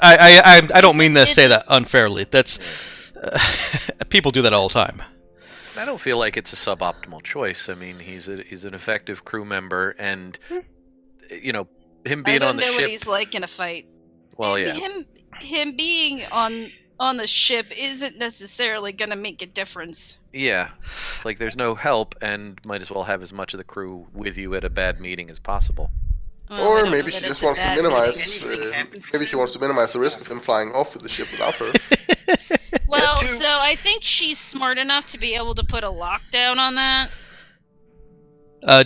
I don't mean to say that unfairly. That's people do that all the time. I don't feel like it's a suboptimal choice. I mean, he's an effective crew member, and you know, him being on the ship. I don't know what he's like in a fight. Well, yeah. Him being on the ship isn't necessarily going to make a difference. Yeah, like there's no help, and might as well have as much of the crew with you at a bad meeting as possible. Well, Or maybe she just wants to minimize. Maybe she wants to minimize the risk of him flying off with the ship without her. Well, so I think she's smart enough to be able to put a lockdown on that.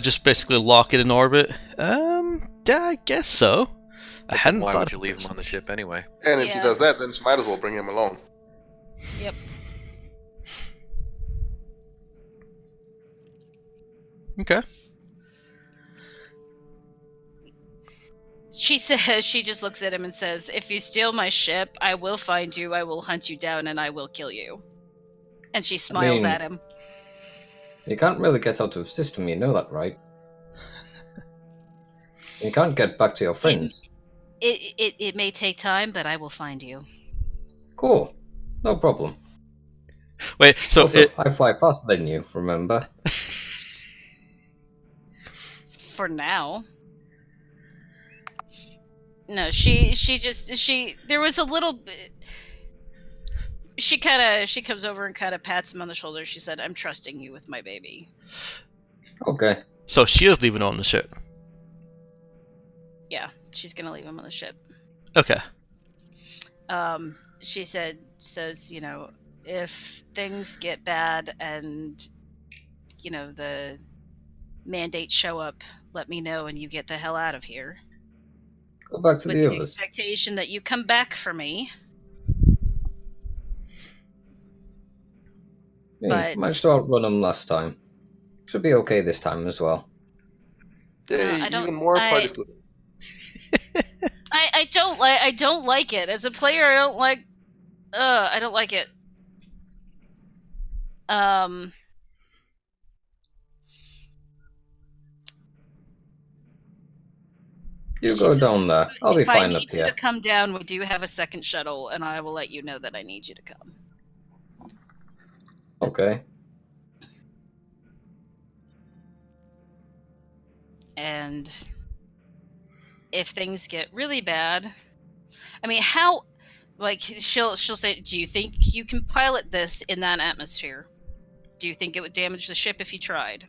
Just basically lock it in orbit. Yeah, I guess so. I hadn't Why thought would you of leave this. him on the ship anyway? And if she Yeah. does that, then she might as well bring him along. Yep. Okay. She says, she just looks at him and says, "If you steal my ship, I will find you, I will hunt you down, and I will kill you." And she smiles at him. You can't really get out of the system, you know that, right? You can't get back to your friends. It may take time, but I will find you. Cool. No problem. Wait, so Also, I fly faster than you, remember? For now. No, she there was a little bit. She comes over and kind of pats him on the shoulder. She said, "I'm trusting you with my baby." Okay. So she is leaving on the ship. Yeah, she's gonna leave him on the ship. Okay. She says, you know, if things get bad and, you know, the mandates show up, let me know and you get the hell out of here. Go back to With the the others. expectation that you come back for me. Yeah, But- managed to outrun them last time. Should be okay this time as well. Yay, I don't- even more I- parties. I don't like it. As a player, I don't like it. You go down there. I'll be If I fine up need you here. to come down, we do have a second shuttle, and I will let you know that I need you to come. Okay. And if things get really bad, I mean, how? Like she'll say, "Do you think you can pilot this in that atmosphere? Do you think it would damage the ship if you tried?"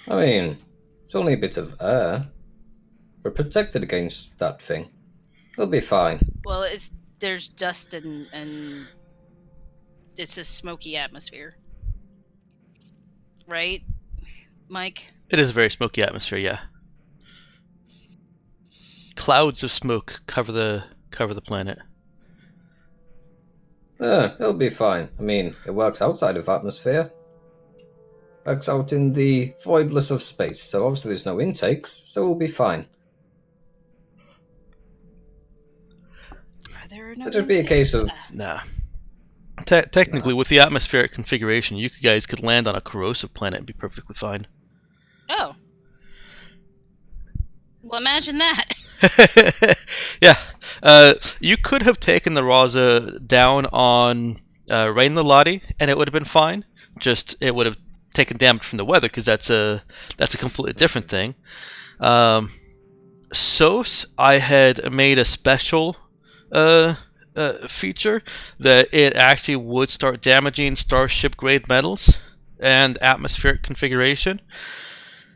I mean, it's only a bit of air. We're protected against that thing. We'll be fine. Well, there's dust and it's a smoky atmosphere, right, Mike? It is a very smoky atmosphere, yeah. Clouds of smoke cover the planet. It'll be fine. I mean, it works outside of atmosphere. Works out in the voidless of space, so obviously there's no intakes, so we'll be fine. There are no. It'll just be a case of Nah. Technically, with the atmospheric configuration, you guys could land on a corrosive planet and be perfectly fine. Oh. Well, imagine that. Yeah. You could have taken the Raza down on Rain the Lottie, and it would have been fine. Just it would have taken damage from the weather, because that's a completely different thing. SOS, I had made a special feature that it actually would start damaging starship grade metals and atmospheric configuration.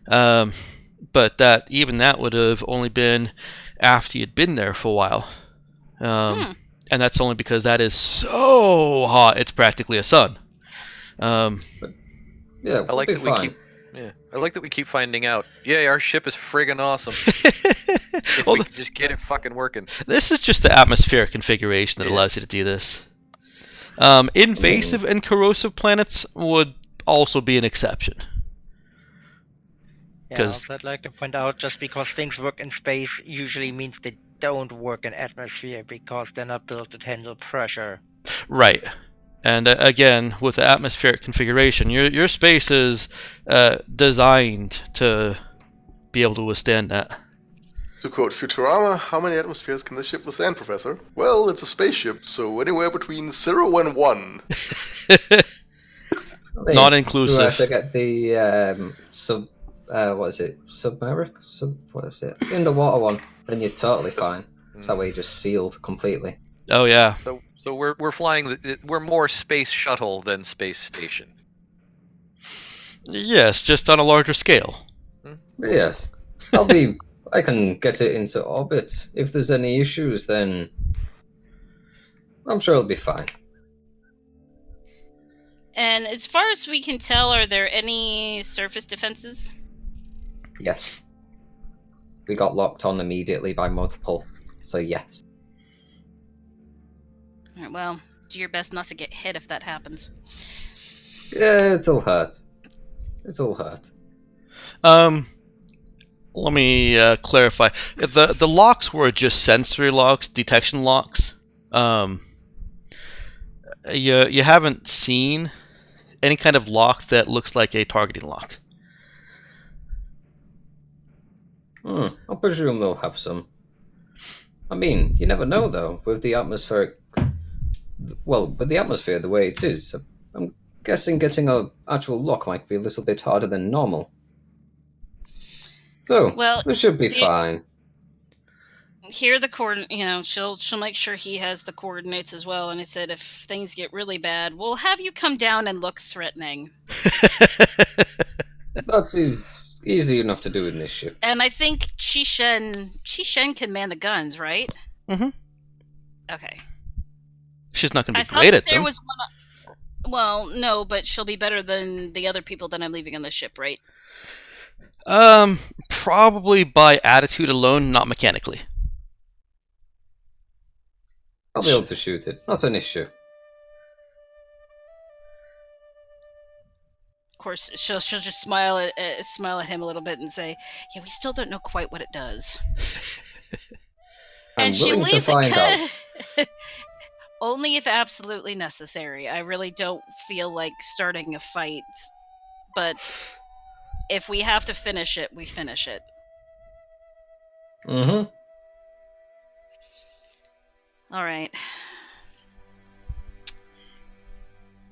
But that would have only been after you'd been there for a while. And that's only because that is so hot it's practically a sun. yeah, we'll I like be that fine. I like that we keep finding out. Yeah, our ship is friggin' awesome. If Well, we could just get it fucking working. this is just the atmospheric configuration that Yeah. allows you to do this. Invasive and corrosive planets would also be an exception. Yeah, 'Cause- also I'd like to point out, just because things work in space usually means they don't work in atmosphere, because they're not built to handle pressure. Right. And again, with the atmospheric configuration, your space is designed to be able to withstand that. To quote Futurama, how many atmospheres can the ship withstand, Professor? Well, it's a spaceship, so anywhere between 0 and 1. I mean, Not if we were inclusive. to get the what is it? Submaric? What is it? The underwater one. Then you're totally fine. It's that way you're just sealed completely. Oh yeah. So we're flying. We're more space shuttle than space station. Yes, just on a larger scale. But yes, I can get it into orbit. If there's any issues, then I'm sure it'll be fine. And as far as we can tell, are there any surface defenses? Yes. We got locked on immediately by multiple, so yes. All right, well, do your best not to get hit if that happens. Yeah, it's all hurt. It's all hurt. Let me clarify. The locks were just sensory locks, detection locks. You haven't seen any kind of lock that looks like a targeting lock. I presume they'll have some. I mean, you never know though, with the atmospheric. Well, with the atmosphere the way it is, I'm guessing getting an actual lock might be a little bit harder than normal. So, Well, we should be fine. Here are the she'll make sure he has the coordinates as well. And I said, if things get really bad, we'll have you come down and look threatening. That is easy enough to do in this ship. And I think Chi-Shen can man the guns, right? Mm-hmm. Okay. She's not going to I be thought great that at there them. was one. Well, no, but she'll be better than the other people that I'm leaving on the ship, right? Probably by attitude alone, not mechanically. I'll be able to shoot it. Not an issue. Of course, she'll just smile at him a little bit and say, "Yeah, we still don't know quite what it does." I'm And she willing to leaves find out. only if absolutely necessary. I really don't feel like starting a fight, but if we have to finish it, we finish it. Mm-hmm. All right.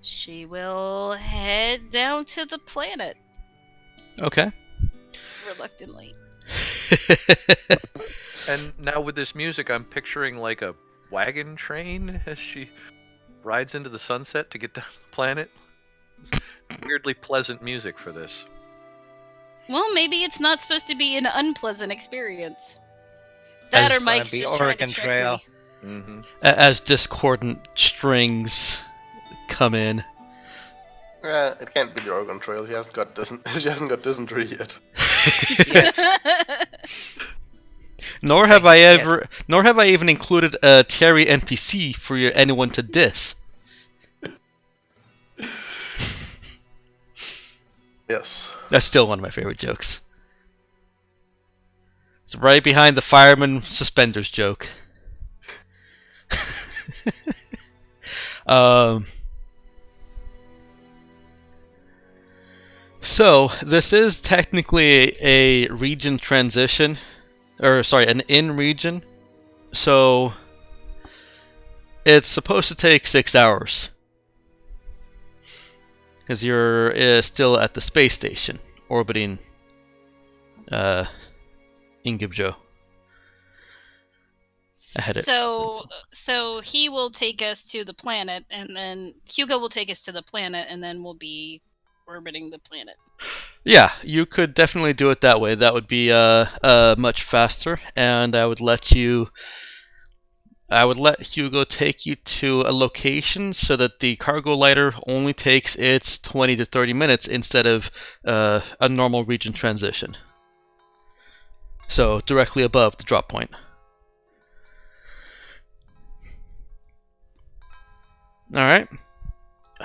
She will head down to the planet Okay. reluctantly. And now with this music, I'm picturing like a wagon train as she rides into the sunset to get down to the planet. It's weirdly pleasant music for this. Well, maybe it's not supposed to be an unpleasant experience. That or It's gonna Mike's be just trying to Oregon trick Trail. me. Mm-hmm. As discordant strings come in. It can't be the Oregon Trail. She hasn't got dysentery yet. Nor have I even included a Terry NPC for anyone to diss. Yes. That's still one of my favorite jokes. It's right behind the fireman suspenders joke. So this is technically a region transition, or sorry, an in-region. So it's supposed to take 6 hours, because you're still at the space station orbiting Ingibjo. Ahead it. So he will take us to the planet, and then Hugo will take us to the planet, and then we'll be orbiting the planet. Yeah, you could definitely do it that way. That would be much faster, and I would let Hugo take you to a location so that the cargo lighter only takes its 20 to 30 minutes instead of a normal region transition. So directly above the drop point. Alright.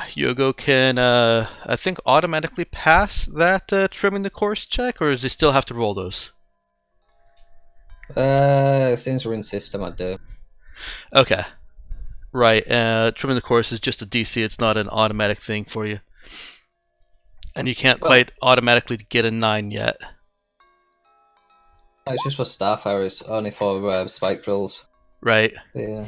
Hugo can, I think, automatically pass that trimming the course check, or does he still have to roll those? Since we're in system, I do. Okay. Right, trimming the course is just a DC, it's not an automatic thing for you. And you can't quite automatically get a 9 yet. It's just for staff hours, only for spike drills. Right. Yeah.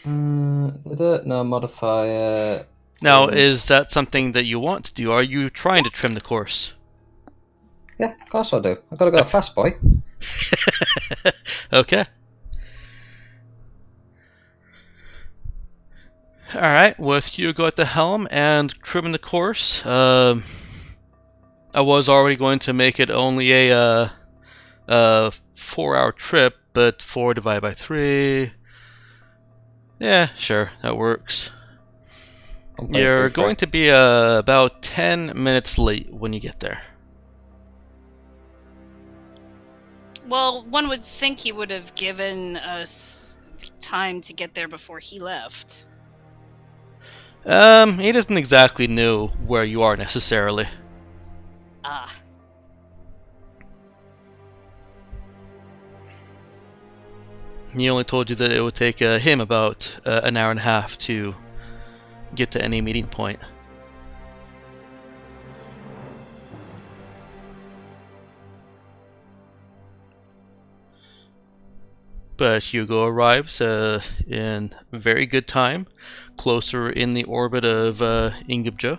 No modifier. Now, is that something that you want to do? Are you trying to trim the course? Yeah, of course I do. I've got to go fast, boy. Okay. Alright, with Hugo at the helm and trimming the course, I was already going to make it only a 4-hour trip, but 4 divided by 3... Yeah, sure, that works. You're going to be about 10 minutes late when you get there. Well, one would think he would have given us time to get there before he left. He doesn't exactly know where you are necessarily. Ah. He only told you that it would take him about an hour and a half to get to any meeting point. But Hugo arrives in very good time, closer in the orbit of Ingibjo.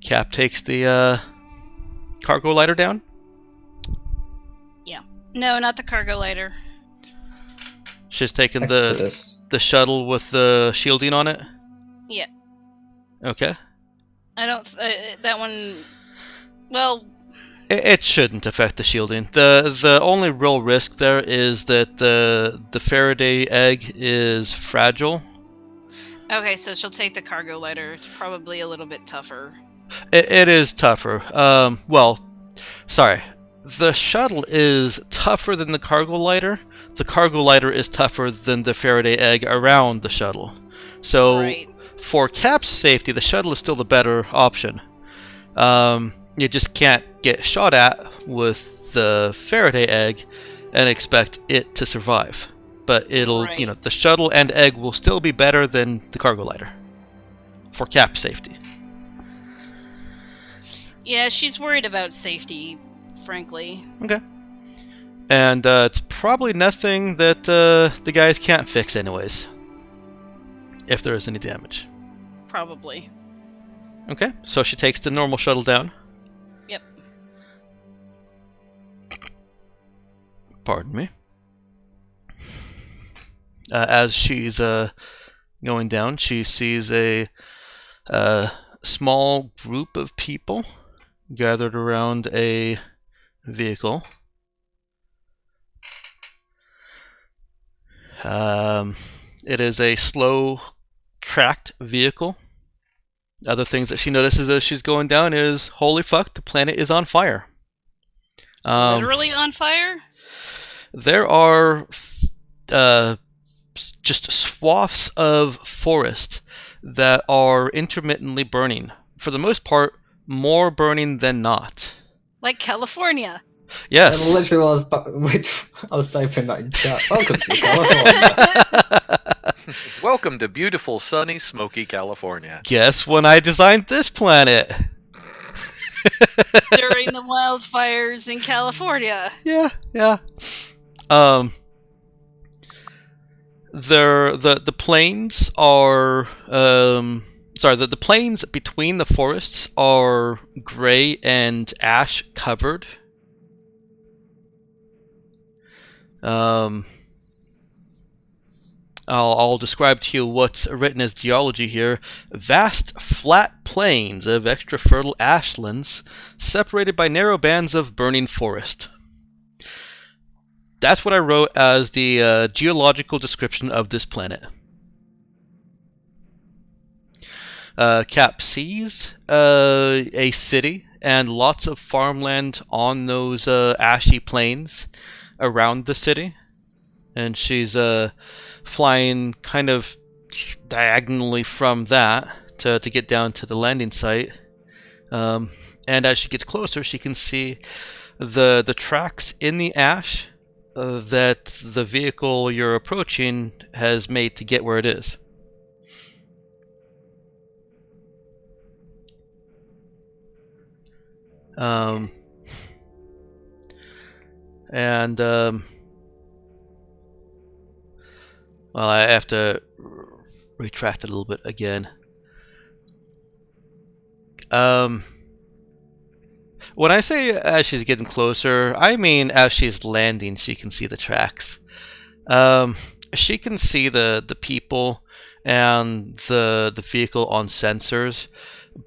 Cap takes the cargo lighter down? Yeah. No, not the cargo lighter. She's taken the shuttle with the shielding on it? Yeah. Okay. I don't... that one... Well... It shouldn't affect the shielding. The only real risk there is that the Faraday egg is fragile. Okay, so she'll take the cargo lighter. It's probably a little bit tougher. It is tougher. Well, sorry. The shuttle is tougher than the cargo lighter. The cargo lighter is tougher than the Faraday egg around the shuttle. So, right. For Cap's safety, the shuttle is still the better option. You just can't get shot at with the Faraday egg, and expect it to survive. But it'll, Right. the shuttle and egg will still be better than the cargo lighter for Cap's safety. Yeah, she's worried about safety, frankly. Okay. And it's probably nothing that the guys can't fix anyways, if there is any damage. Probably. Okay, so she takes the normal shuttle down. Yep. Pardon me. As she's going down, she sees a small group of people gathered around a vehicle. It is a slow-tracked vehicle. Other things that she notices as she's going down is, holy fuck, the planet is on fire. Literally on fire? There are just swaths of forest that are intermittently burning. For the most part, more burning than not. Like California. Yes. And literally, I was typing that in chat. Welcome to California. Welcome to beautiful, sunny, smoky California. Guess when I designed this planet? During the wildfires in California. Yeah. The plains are the plains between the forests are gray and ash covered. I'll describe to you what's written as geology here. Vast, flat plains of extra fertile ashlands separated by narrow bands of burning forest. That's what I wrote as the geological description of this planet. Cap sees a city and lots of farmland on those ashy plains around the city. And she's flying kind of diagonally from that to get down to the landing site. And as she gets closer, she can see the tracks in the ash that the vehicle you're approaching has made to get where it is. Well, I have to retract it a little bit again. When I say as she's getting closer, I mean as she's landing, she can see the tracks. She can see the people and the vehicle on sensors,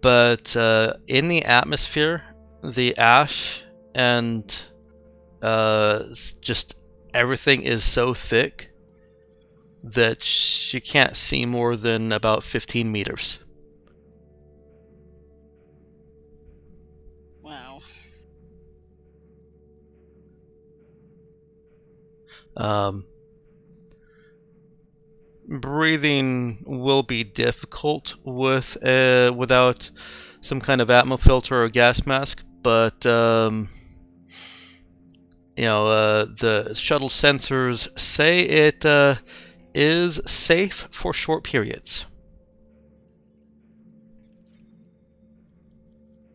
but in the atmosphere, the ash and just everything is so thick that she can't see more than about 15 meters. Wow. Breathing will be difficult without some kind of atmo filter or gas mask, but the shuttle sensors say it is safe for short periods.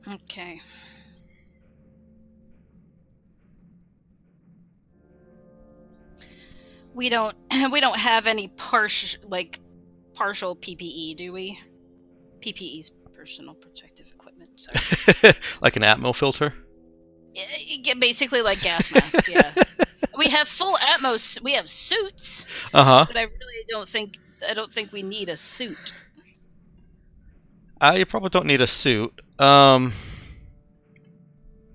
Okay. We don't have any partial PPE, do we? PPE's personal protective equipment. Sorry. Like an atmo filter? Yeah, basically like gas masks, yeah. We have full Atmos. We have suits. Uh-huh. But I really don't think we need a suit. You probably don't need a suit. One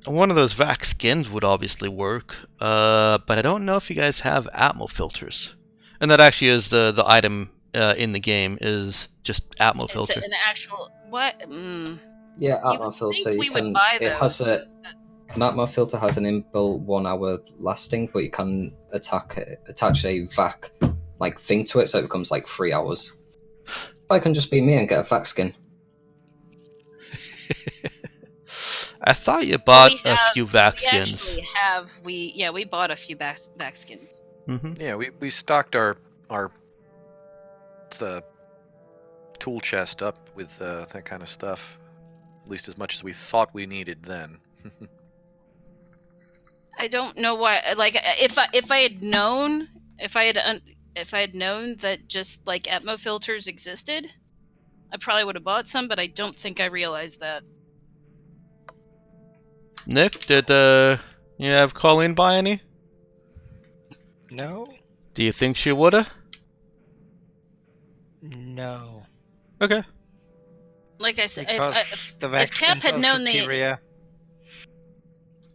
of those vac skins would obviously work, but I don't know if you guys have atmo filters. And that actually is the item in the game, is just atmo filter. It's an actual what? Yeah, You atmo would filter. think we would buy those. An atmo filter has an inbuilt 1 hour lasting, but you can attach a vac thing to it, so it becomes 3 hours. I can just be me and get a vac skin. I thought you bought We a have- few vac We skins. actually have. We bought a few back skins. Mm-hmm. Yeah, we stocked our tool chest up with that kind of stuff, at least as much as we thought we needed then. I don't know why. Like, if I had known, if I had known that just like Atmo filters existed, I probably would have bought some. But I don't think I realized that. Nick, did you have Colleen buy any? No. Do you think she woulda? No. Okay. Like I said, Because the if Cap vaccines had are known superior.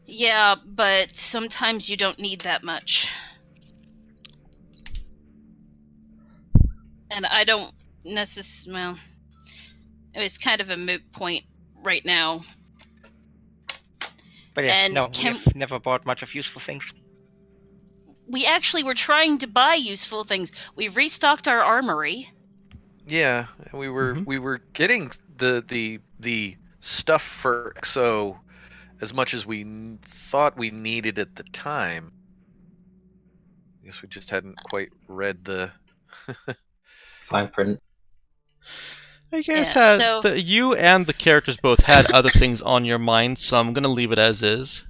yeah, but sometimes you don't need that much. And I don't necessarily. Well, it's kind of a moot point right now. But yeah, And no, can- we have never bought much of useful things. We actually were trying to buy useful things. We restocked our armory. Yeah, we were getting the stuff for EXO as much as we thought we needed at the time. I guess we just hadn't quite read the. Fine print. You guys Yeah, had so- you and the characters both had other things on your mind, so I'm gonna leave it as is.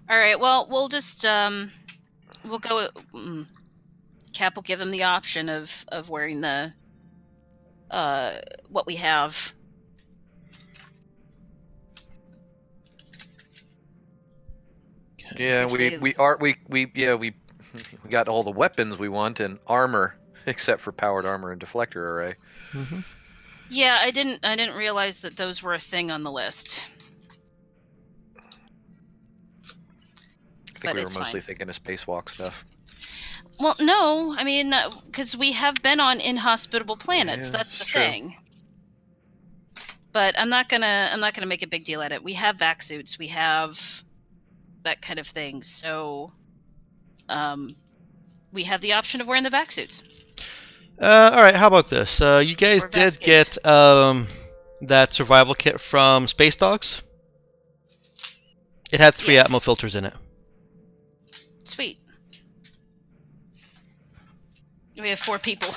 All right. Well, we'll just we'll go. Cap will give him the option of wearing the what we have. Yeah, Which we got all the weapons we want and armor, except for powered armor and deflector array. Mm-hmm. Yeah, I didn't realize that those were a thing on the list. I think But we were it's mostly fine. thinking of spacewalk stuff. Well, no, I mean, because we have been on inhospitable planets. Yeah, that's the it's true. thing. But I'm not gonna make a big deal at it. We have vac suits. We have that kind of thing. So, we have the option of wearing the vac suits. All right. How about this? You guys Or did baskets. get that survival kit from Space Dogs. It had 3 Yes. Atmo filters in it. Sweet. We have 4 people.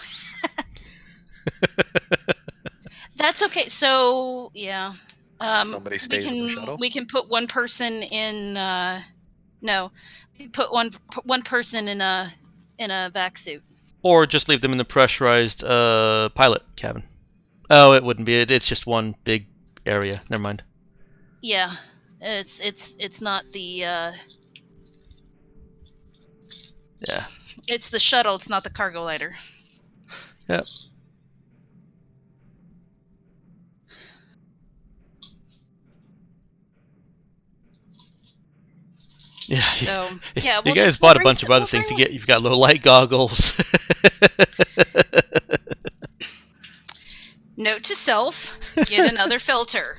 That's okay. So yeah, Somebody stays in the shuttle? We can put one person in. No, we can put one person in a vac suit. Or just leave them in the pressurized pilot cabin. Oh, it wouldn't be. It's just one big area. Never mind. Yeah, it's not the. Yeah. It's the shuttle. It's not the cargo lighter. Yep. Yeah. So yeah, You guys we'll bought a bring bunch of other things. You've got low light goggles. Note to self: get another filter.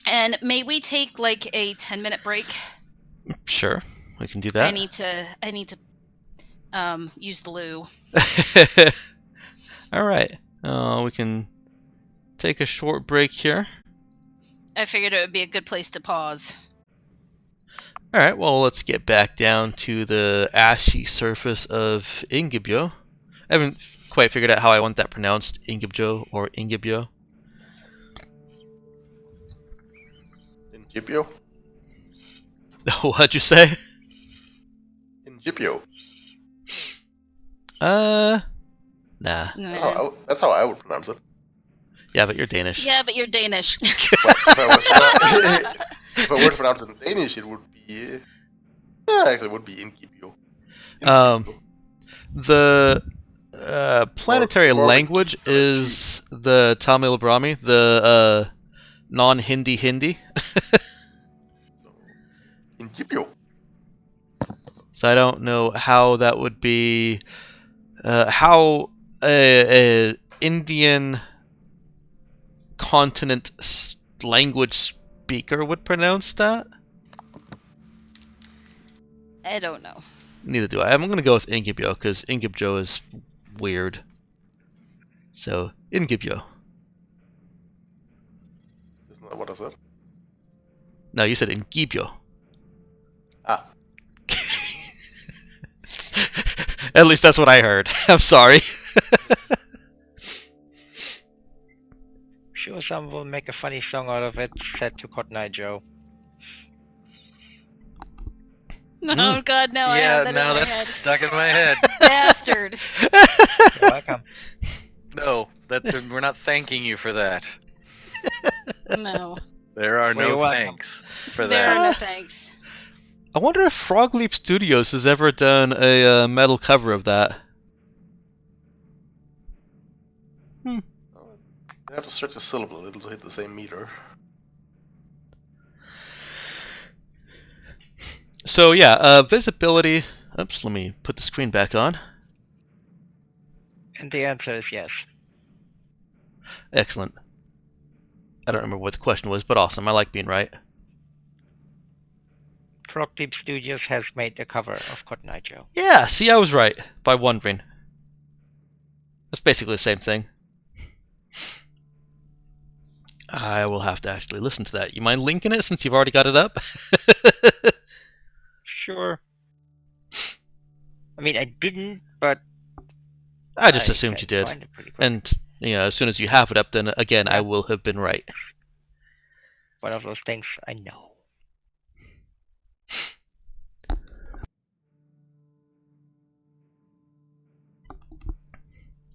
And may we take like a 10-minute break? Sure, we can do that. I need to use the loo. All right. We can take a short break here. I figured it would be a good place to pause. All right. Well, let's get back down to the ashy surface of Ingibyo. I haven't quite figured out how I want that pronounced, Ingibjo or Ingibyo. Ingipio? What'd you say? Ingipio. Nah. Nah. That's how I would pronounce it. Yeah, but you're Danish. Yeah, but you're Danish. But if I were to pronounce it in Danish, it would be. Actually, it would be Ingipio. The planetary More language is the Tamil Brahmi, the non-Hindi Hindi. Ingipio. So I don't know how that would be. How a Indian continent language speaker would pronounce that. I don't know. Neither do I. I'm going to go with Ingibyo, because Ingibyo is weird. So, Ingibyo. Isn't that what I said? No, you said Ingibyo. Ah. At least that's what I heard. I'm sorry. Sure, some will make a funny song out of it, set to Cotton Eye Joe. Oh God, now I have that in now my that's head. stuck in my head. Bastard. You're welcome. No, we're not thanking you for that. No. There are Well, you're no welcome. thanks for There that. are no thanks. I wonder if Frog Leap Studios has ever done a metal cover of that. You have to stretch a syllable a little to hit the same meter. So yeah, visibility. Oops, let me put the screen back on. And the answer is yes. Excellent. I don't remember what the question was, but awesome. I like being right. Frog Leap Studios has made a cover of Cotton Eye Joe. Yeah, see, I was right by wondering. That's basically the same thing. I will have to actually listen to that. You mind linking it since you've already got it up? Sure. I mean, I didn't, but I just assumed you did. find it pretty quick. And as soon as you have it up, then again, I will have been right. One of those things I know.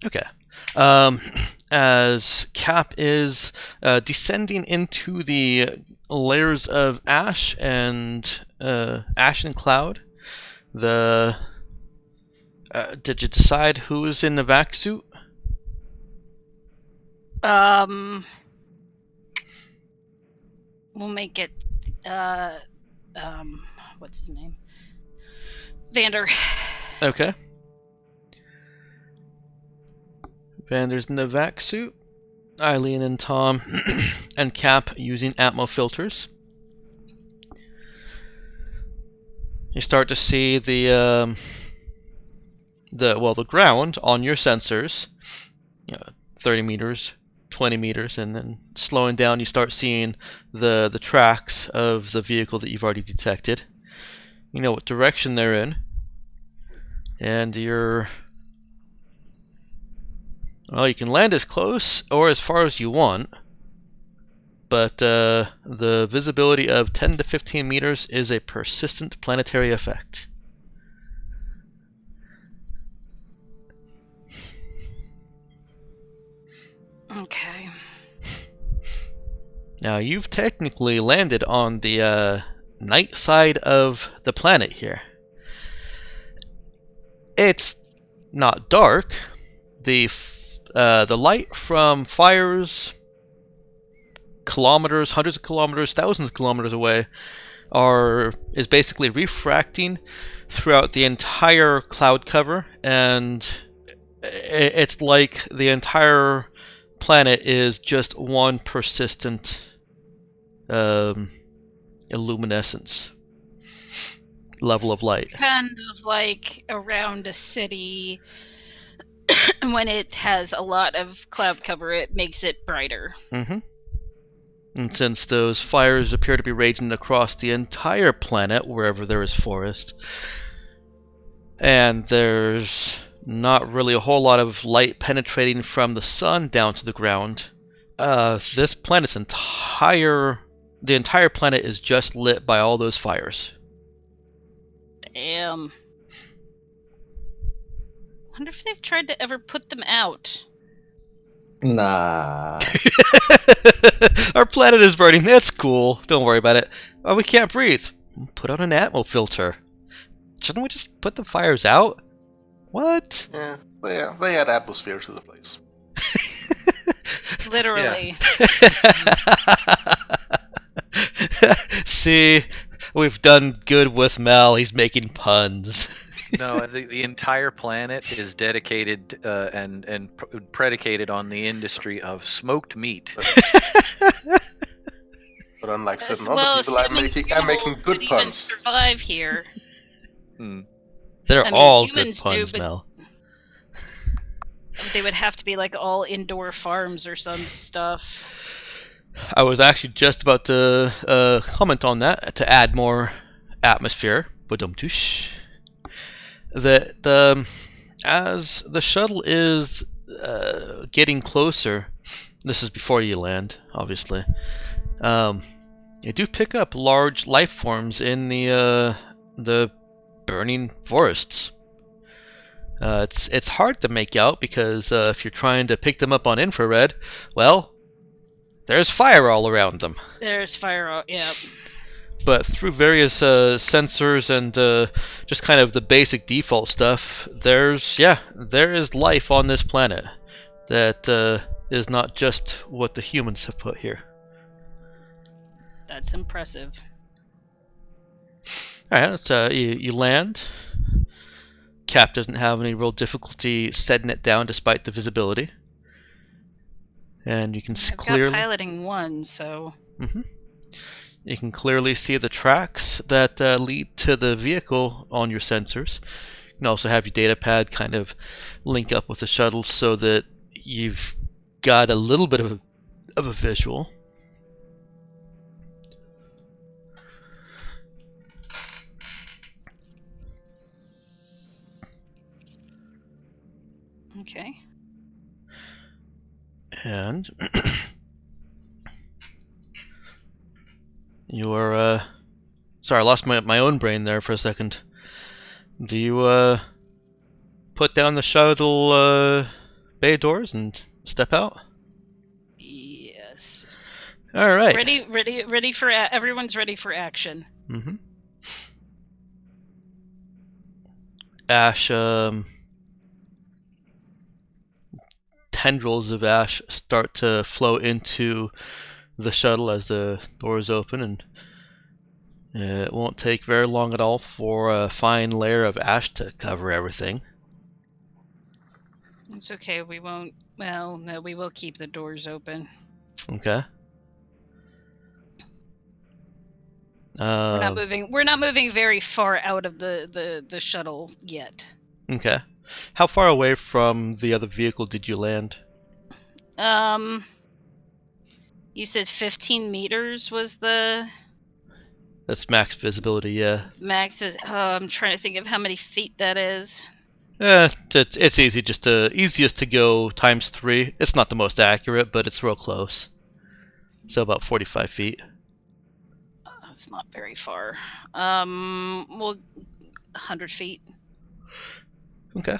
Okay. As Cap is descending into the layers of ash and cloud, did you decide who is in the vac suit? We'll make it. What's his name? Vander. Okay. Vander's in the vac suit. Eileen and Tom and Cap using Atmo filters. You start to see the ground on your sensors, 30 meters, 20 meters, and then slowing down, you start seeing the tracks of the vehicle that you've already detected. You know what direction they're in, and you can land as close or as far as you want, but the visibility of 10 to 15 meters is a persistent planetary effect. Okay. Now, you've technically landed on the night side of the planet here. It's not dark. The light from fires kilometers, hundreds of kilometers, thousands of kilometers away is basically refracting throughout the entire cloud cover, and it's like the entire planet is just one persistent illuminescence level of light. Kind of like around a city. When it has a lot of cloud cover, it makes it brighter. Mm-hmm. And since those fires appear to be raging across the entire planet, wherever there is forest, and there's not really a whole lot of light penetrating from the sun down to the ground, the entire planet is just lit by all those fires. Damn. Wonder if they've tried to ever put them out. Nah. Our planet is burning. That's cool. Don't worry about it. Oh, we can't breathe. Put on an Atmo filter. Shouldn't we just put the fires out? What? Yeah, they add atmosphere to the place. Literally. See, we've done good with Mel. He's making puns. No, the entire planet is dedicated and predicated on the industry of smoked meat. But unlike certain Well, other people, I'm assuming making animals good could even puns. survive here. They're I mean, all good humans do, puns, but Mel. they would have to be like all indoor farms or some stuff. I was actually just about to comment on that to add more atmosphere. Badum-tush. The as the shuttle is getting closer, this is before you land, obviously. You do pick up large life forms in the burning forests. It's hard to make out because if you're trying to pick them up on infrared, well, there's fire all around them. There's fire, yeah. But through various sensors and just kind of the basic default stuff, there is life on this planet that is not just what the humans have put here. That's impressive. Alright, so you land. Cap doesn't have any real difficulty setting it down despite the visibility. And you can I've clearly... got piloting 1, so... You can clearly see the tracks that lead to the vehicle on your sensors. You can also have your data pad kind of link up with the shuttle so that you've got a little bit of a visual. Okay. And you are sorry, I lost my own brain there for a second. Do you put down the shuttle bay doors and step out? Yes. All right. Ready for everyone's ready for action. Ash, tendrils of ash start to flow into the shuttle as the doors open, and it won't take very long at all for a fine layer of ash to cover everything. It's okay. We won't. Well, no, we will keep the doors open. Okay. We're not moving. We're not moving very far out of the shuttle yet. Okay. How far away from the other vehicle did you land? You said 15 meters was the That's max visibility, yeah. max. I'm trying to think of how many feet that is. It's easy, easiest to go times 3. It's not the most accurate, but it's real close. So about 45 feet. It's not very far. Well, 100 feet. Okay.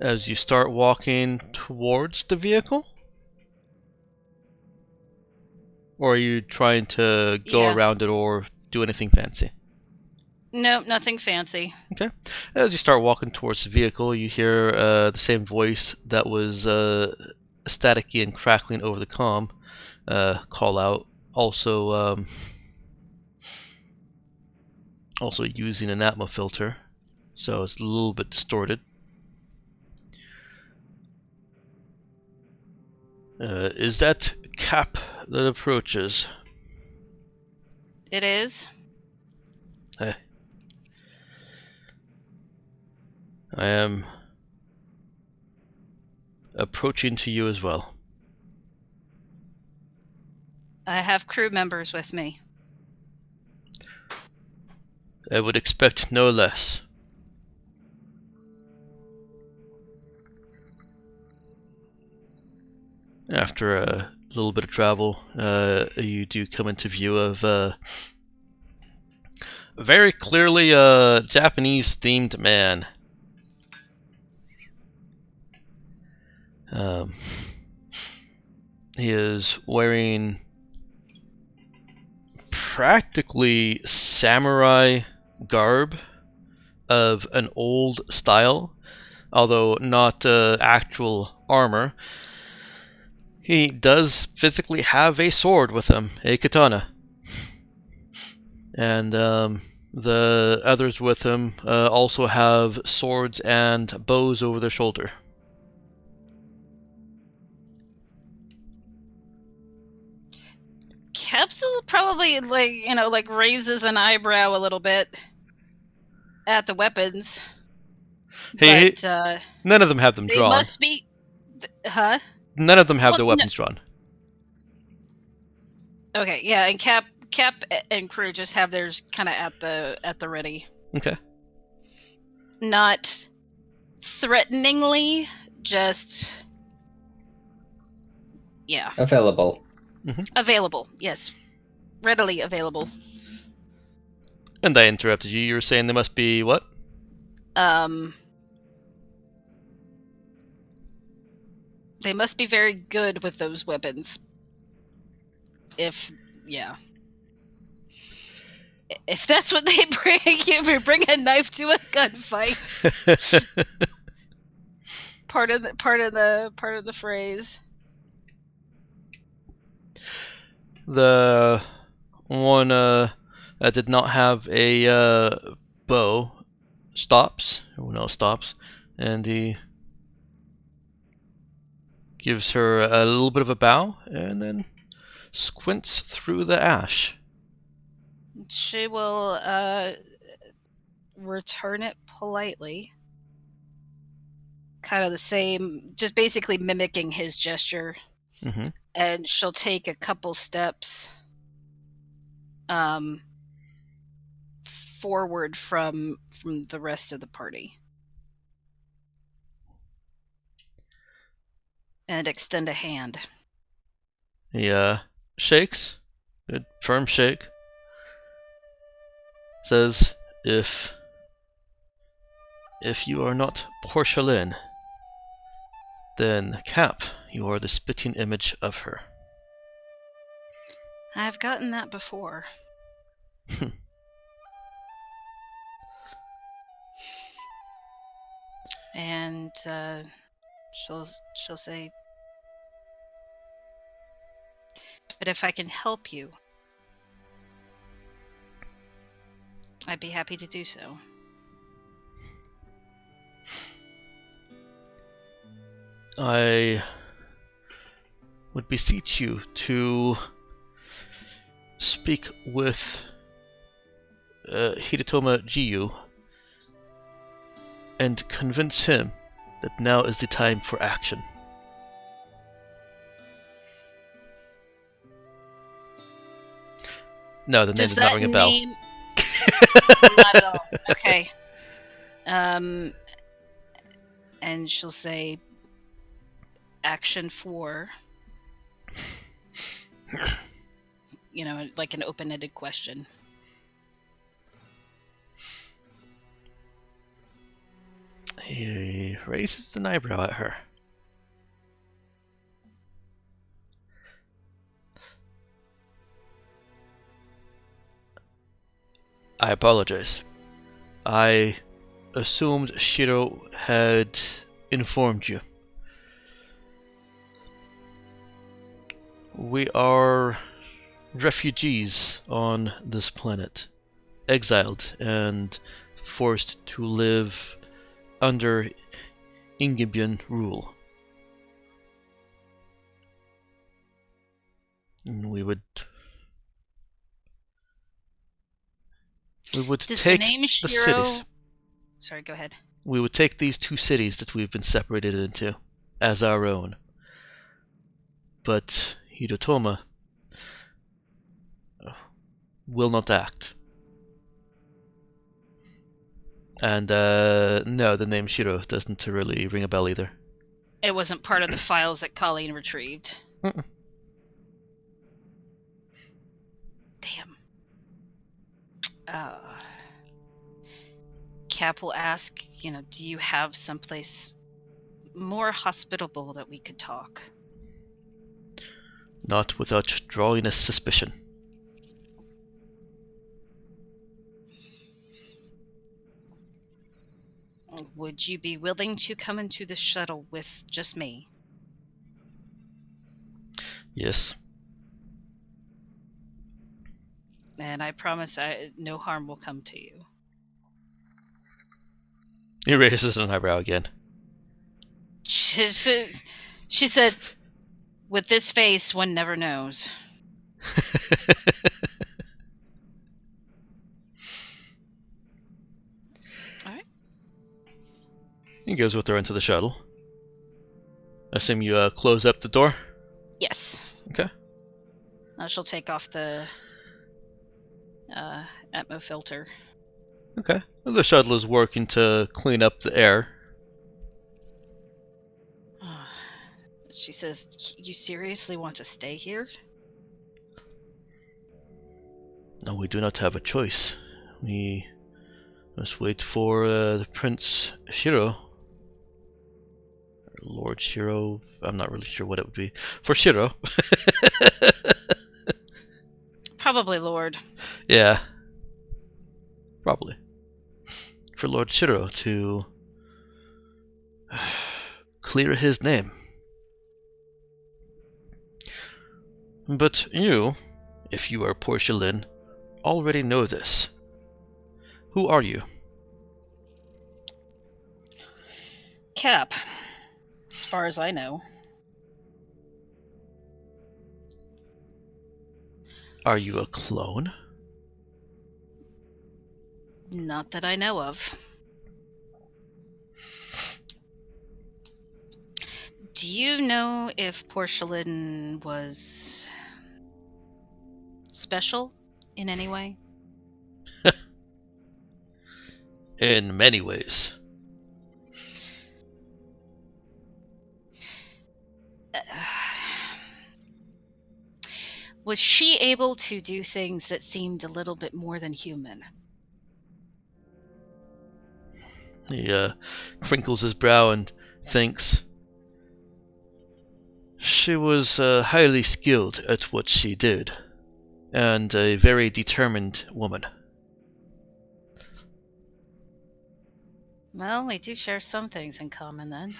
As you start walking towards the vehicle? Or are you trying to go around it or do anything fancy? No, nothing fancy. Okay. As you start walking towards the vehicle, you hear the same voice that was staticky and crackling over the comm call out. Also using an atmo filter, so it's a little bit distorted. Is that Cap that approaches? It is. Hey. I am approaching to you as well. I have crew members with me. I would expect no less. After a little bit of travel, you do come into view of very clearly a Japanese-themed man. He is wearing practically samurai garb of an old style, although not actual armor. He does physically have a sword with him, a katana. And the others with him also have swords and bows over their shoulder. Caps probably like raises an eyebrow a little bit at the weapons. Hey, But none of them have them they drawn. must be, huh? None of them have Well, their weapons drawn. Okay, yeah, and Cap and crew just have theirs kind of at the ready. Okay. Not threateningly, just Available. available. Yes, readily available. And I interrupted you. You were saying they must be what? They must be very good with those weapons. If that's what they bring, you bring a knife to a gunfight. part of the phrase. The one that did not have a bow stops. Everyone else stops, and he gives her a little bit of a bow, and then squints through the ash. She will return it politely. Kind of the same, just basically mimicking his gesture. Mm-hmm. And she'll take a couple steps forward from the rest of the party. And extend a hand. He shakes, good firm shake. Says, if you are not Porcelain, then Cap, you are the spitting image of her. I've gotten that before. And she'll say, but if I can help you, I'd be happy to do so. I would beseech you to speak with Hidetoma Jiyu and convince him that now is the time for action. No, the name does not ring a bell. Not at all. Okay. And she'll say, action 4. Like an open-ended question. He raises an eyebrow at her. I apologize. I assumed Shiro had informed you. We are refugees on this planet, exiled and forced to live under Ingibian rule. And we would Does take the name the Shiro... cities. Sorry, go ahead. We would take these 2 cities that we've been separated into as our own. But Hidetoma will not act. And no, the name Shiro doesn't really ring a bell either. It wasn't part of the files that Colleen retrieved. Mm-mm. Damn. Cap will ask, do you have someplace more hospitable that we could talk? Not without drawing a suspicion. Would you be willing to come into the shuttle with just me? Yes. And I promise no harm will come to you. He raises an eyebrow again. She said, with this face, one never knows. Alright. He goes with her into the shuttle. I assume you close up the door? Yes. Okay. She'll take off the atmo filter. Okay. Well, the shuttle is working to clean up the air. She says, "You seriously want to stay here?" No, we do not have a choice. We must wait for the Prince Shiro. Or Lord Shiro. I'm not really sure what it would be. For Shiro. Probably Lord. Yeah. Probably. For Lord Shiro to clear his name. But you, if you are Porcelain, already know this. Who are you? Cap. As far as I know. Are you a clone? Not that I know of. Do you know if Porcelain was special in any way? In many ways. Was she able to do things that seemed a little bit more than human? He crinkles his brow and thinks. She was highly skilled at what she did, and a very determined woman. Well, we do share some things in common then.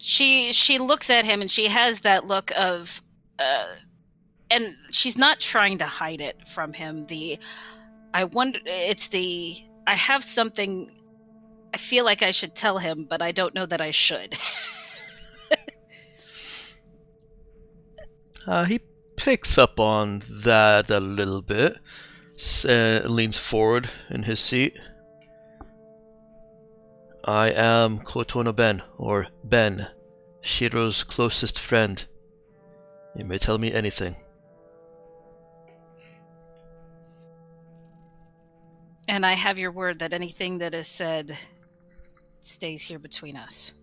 She looks at him and she has that look of and she's not trying to hide it from him. I have something I feel like I should tell him, but I don't know that I should. He picks up on that a little bit, leans forward in his seat. I am Kotono Ben, or Ben, Shiro's closest friend. You may tell me anything. And I have your word that anything that is said stays here between us.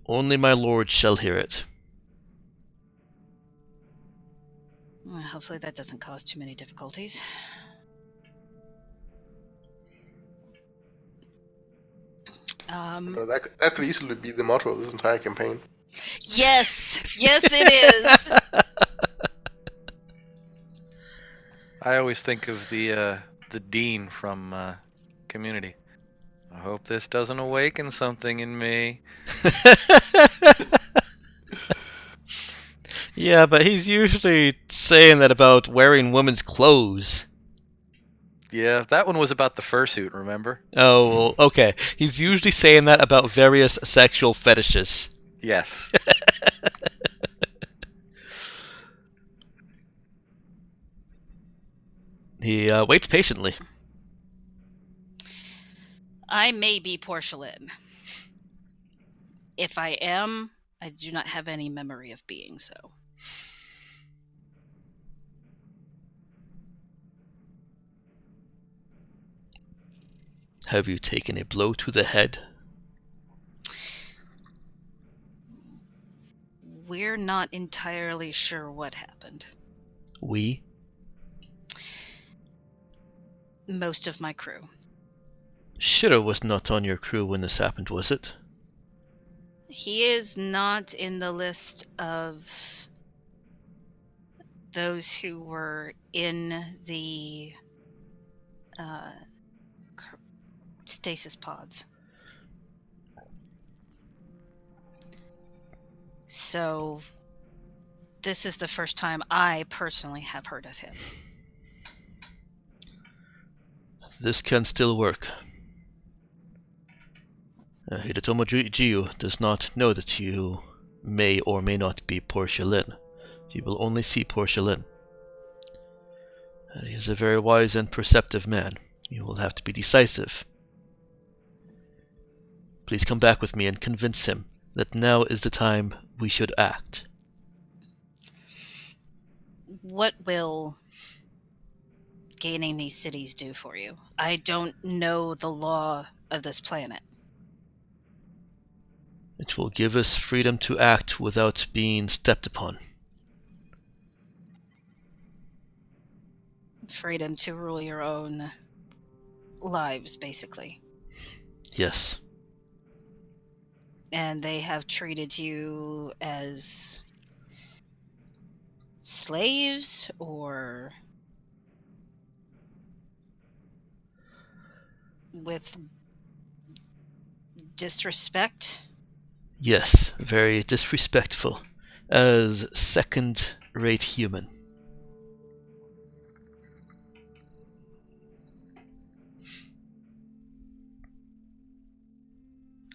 Only my lord shall hear it. Well, hopefully that doesn't cause too many difficulties. That could easily be the motto of this entire campaign. Yes, it is. I always think of the dean from Community. I hope this doesn't awaken something in me. Yeah, but he's usually saying that about wearing women's clothes. Yeah, that one was about the fursuit, remember? Oh, well, okay. He's usually saying that about various sexual fetishes. Yes. He waits patiently. I may be Porcelain. If I am, I do not have any memory of being so. Have you taken a blow to the head? We're not entirely sure what happened. We? Most of my crew. Shiro was not on your crew when this happened, was it? He is not in the list of those who were in the stasis pods. So this is the first time I personally have heard of him. this can still work. Hidetomo Jiu does not know that you may or may not be Portia Lin. He will only see Portia Lin. He is a very wise and perceptive man. You will have to be decisive. Please come back with me and convince him that now is the time we should act. What will gaining these cities do for you? I don't know the law of this planet. It will give us freedom to act without being stepped upon. Freedom to rule your own lives, basically. Yes. And they have treated you as slaves or with disrespect? Yes, very disrespectful. As second-rate human.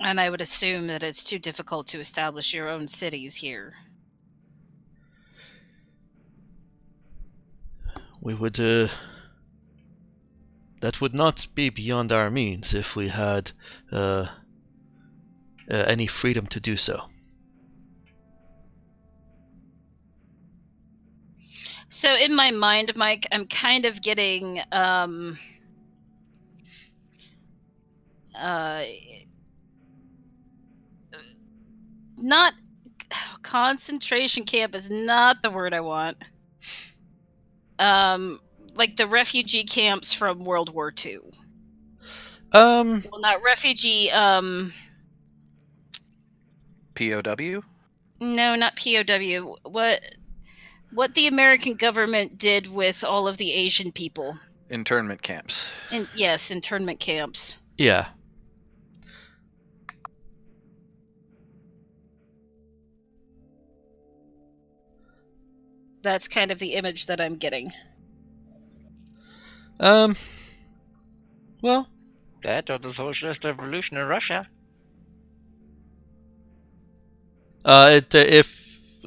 And I would assume that it's too difficult to establish your own cities here. We would, that would not be beyond our means if we had, any freedom to do so. So in my mind, Mike, I'm kind of getting, not concentration camp is not the word I want. Like the refugee camps from World War II. Well, not refugee. POW? No, not POW. What the American government did with all of the Asian people? Internment camps. Yes, internment camps. Yeah. That's kind of the image that I'm getting. Well. That or the Socialist Revolution in Russia.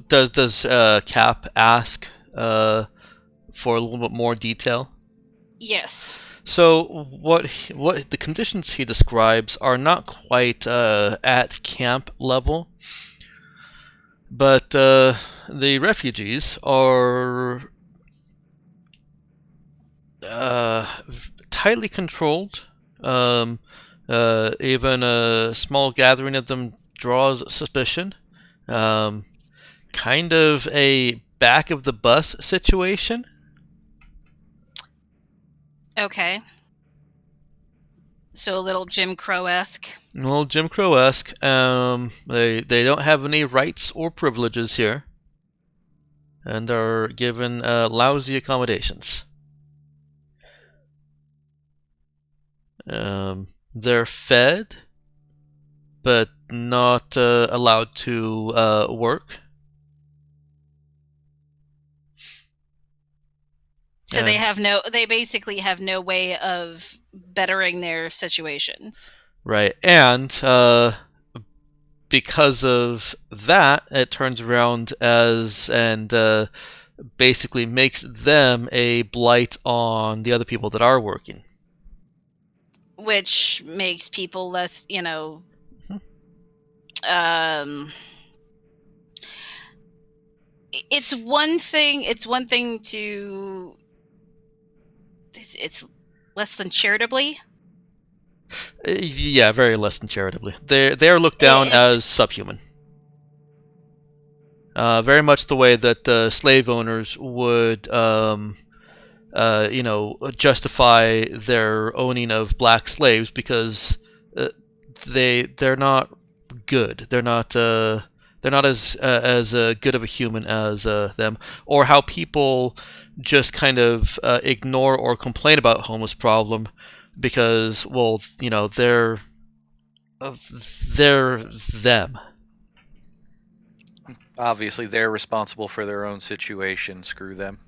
Does Cap ask for a little bit more detail? Yes. So what the conditions he describes are not quite at camp level, but the refugees are tightly controlled. Even a small gathering of them draws suspicion. Kind of a back of the bus situation. Okay. So a little Jim Crow-esque. A little Jim Crow-esque. They don't have any rights or privileges here, and are given lousy accommodations. They're fed, but not allowed to work. So they basically have no way of bettering their situations. Right, and because of that, it turns around and basically makes them a blight on the other people that are working. Which makes people less, it's one thing to it's less than charitably. Yeah, very less than charitably. They are looked down as subhuman. Very much the way that slave owners would, justify their owning of black slaves because they're not good. They're not as good of a human as them, or how people just kind of ignore or complain about homeless problem because, well, they're them. Obviously, they're responsible for their own situation. Screw them.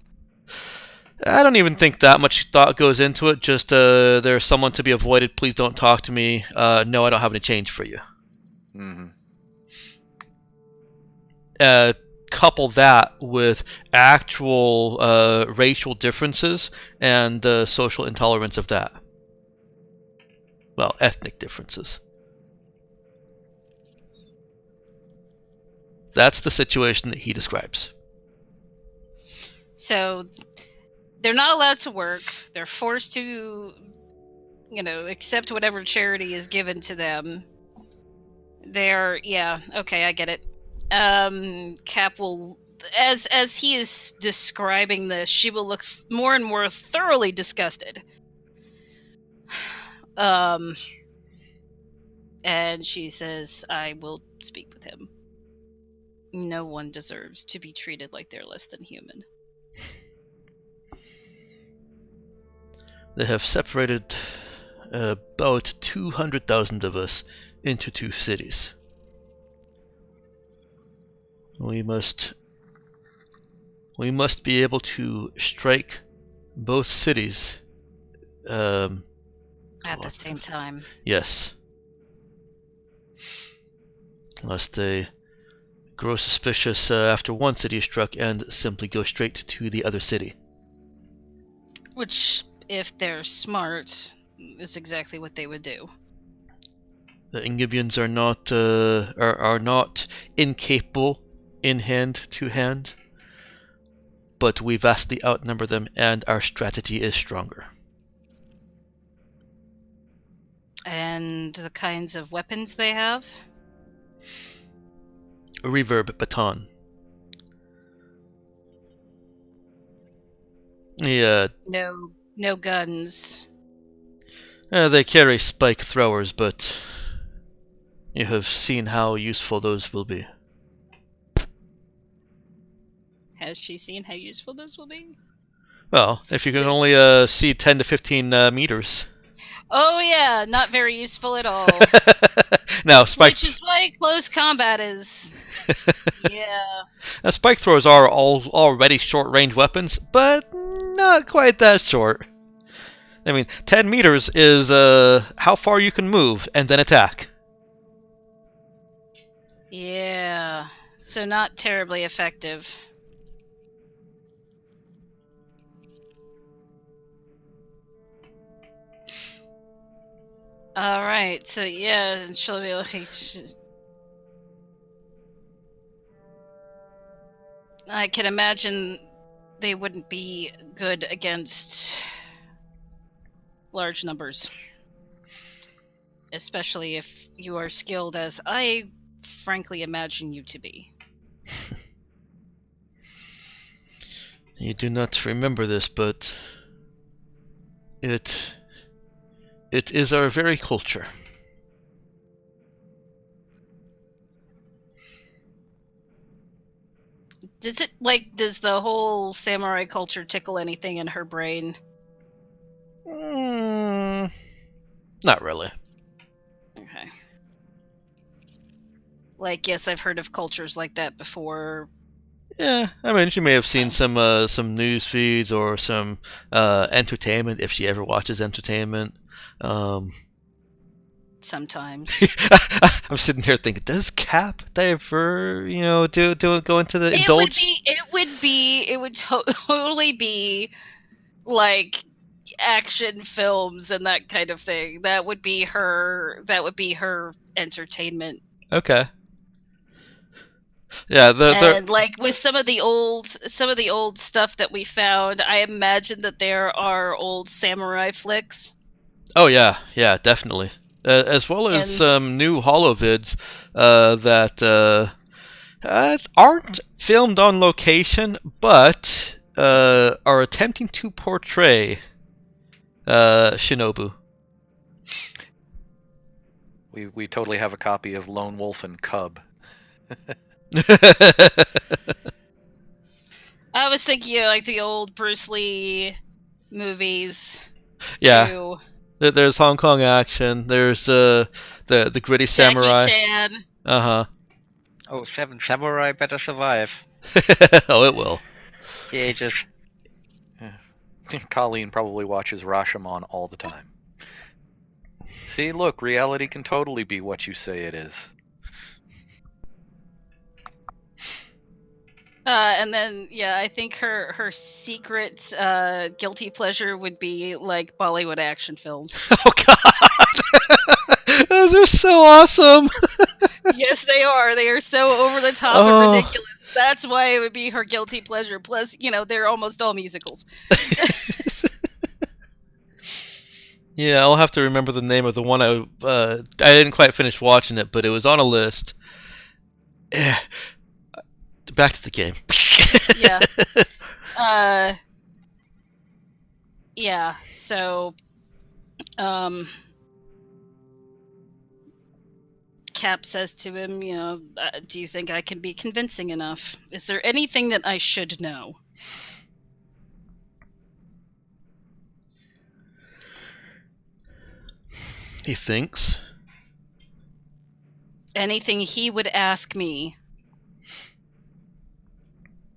I don't even think that much thought goes into it. Just there's someone to be avoided. Please don't talk to me. No, I don't have any change for you. Mm-hmm. Couple that with actual racial differences and social intolerance of that. Well, ethnic differences. That's the situation that he describes. So they're not allowed to work. They're forced to, accept whatever charity is given to them. Okay, I get it. Cap will, as he is describing this, she will look more and more thoroughly disgusted. And she says, I will speak with him. No one deserves to be treated like they're less than human. They have separated about 200,000 of us into 2 cities. We must be able to strike both cities at the same time. Yes. Lest they grow suspicious after one city is struck and simply go straight to the other city. Which, if they're smart, is exactly what they would do. The Ingibians are not incapable in hand to hand, but we vastly outnumber them, and our strategy is stronger. And the kinds of weapons they have? A reverb baton. Yeah. No guns. They carry spike throwers, but you have seen how useful those will be. Has she seen how useful those will be? Well, if you can only see 10 to 15 meters. Oh yeah, not very useful at all. Now, spike. Which is why close combat is. Yeah. Now, spike throwers are already short-range weapons, but not quite that short. I mean, 10 meters is how far you can move and then attack. Yeah. So not terribly effective. Alright, so yeah, she'll be like... I can imagine they wouldn't be good against large numbers. Especially if you are skilled as I frankly imagine you to be. You do not remember this, but it is our very culture. Does the whole samurai culture tickle anything in her brain? Not really. Okay. Yes, I've heard of cultures like that before. Yeah, I mean, she may have seen some news feeds or some entertainment if she ever watches entertainment. Sometimes. I'm sitting here thinking, does Cap ever, go into the indulge? It would totally be like action films and that kind of thing. That would be her entertainment. Okay. Yeah, and with some of the old stuff that we found, I imagine that there are old samurai flicks. Oh yeah, definitely. As well as some new holovids that aren't filmed on location, but are attempting to portray Shinobu. We totally have a copy of Lone Wolf and Cub. I was thinking like the old Bruce Lee movies. Yeah. Too. There's Hong Kong action. There's the gritty samurai. Jackie Chan. Uh-huh. Oh, Seven Samurai better survive. Oh, it will. The ages. Colleen probably watches Rashomon all the time. See, look, reality can totally be what you say it is. And then, yeah, I think her secret guilty pleasure would be like Bollywood action films. Oh God, those are so awesome. Yes, they are. They are so over the top Oh. and ridiculous. That's why it would be her guilty pleasure. Plus, they're almost all musicals. Yeah, I'll have to remember the name of the one I didn't quite finish watching it, but it was on a list. Back to the game. Yeah. Yeah. So, Cap says to him, do you think I can be convincing enough? Is there anything that I should know? He thinks. Anything he would ask me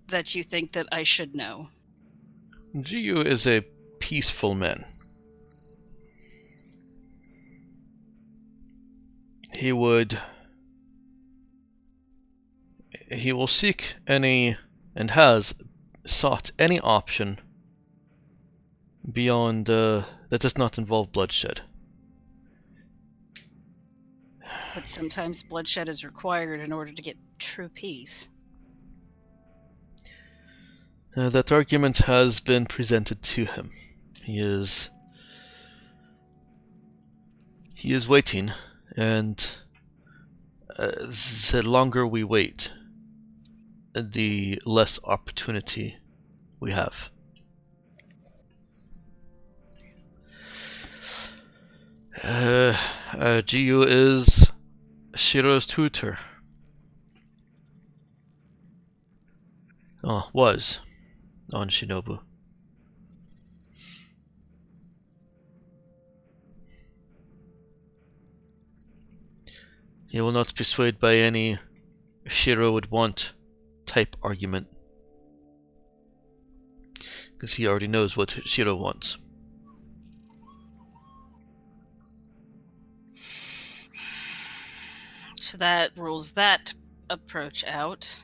that you think that I should know? Jiyu is a peaceful man. He will seek any, and has sought any option beyond that does not involve bloodshed. But sometimes bloodshed is required in order to get true peace. That argument has been presented to him. He is waiting, and the longer we wait, the less opportunity we have. Jiyu is Shiro's tutor. Oh, was on Shinobu. He will not be swayed by any Shiro would want type argument, because he already knows what Shiro wants. So that rules that approach out.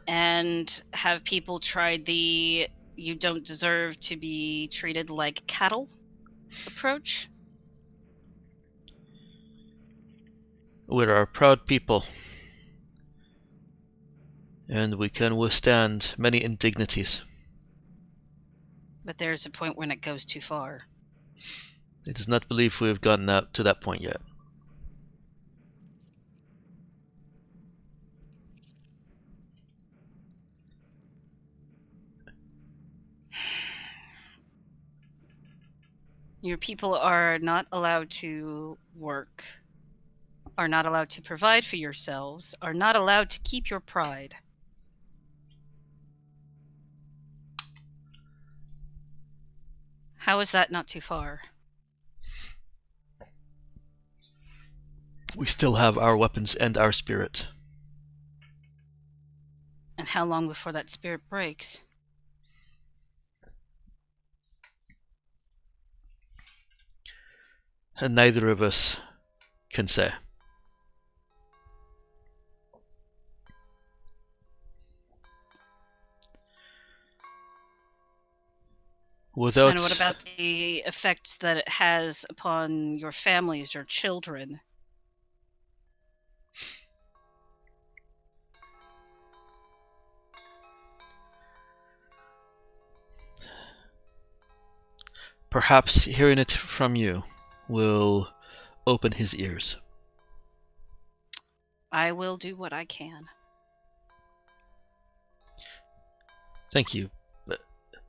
And have people tried the you don't deserve to be treated like cattle approach? We are a proud people, and we can withstand many indignities. But there's a point when it goes too far. It does not believe we have gotten to that point yet. Your people are not allowed to work, are not allowed to provide for yourselves, are not allowed to keep your pride. How is that not too far? We still have our weapons and our spirit. And how long before that spirit breaks? And neither of us can say. Without... And what about the effects that it has upon your families or children? Perhaps hearing it from you will open his ears. I will do what I can. Thank you,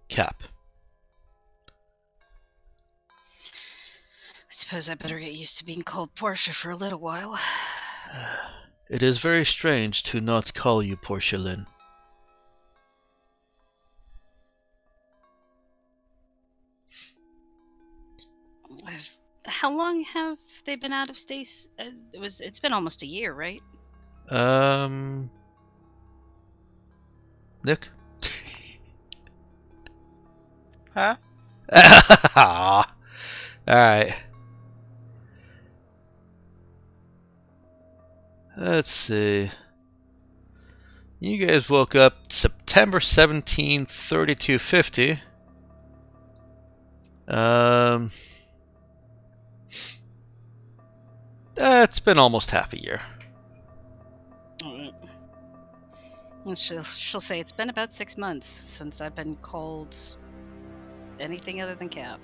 Cap. I suppose I better get used to being called Portia for a little while. It is very strange to not call you Portia Lynn. How long have they been out of Stace? It's been almost a year, right? Nick? Huh? Alright. Let's see. You guys woke up September 17, 3250. It's been almost half a year. Alright. And she'll say it's been about 6 months since I've been called anything other than Cap.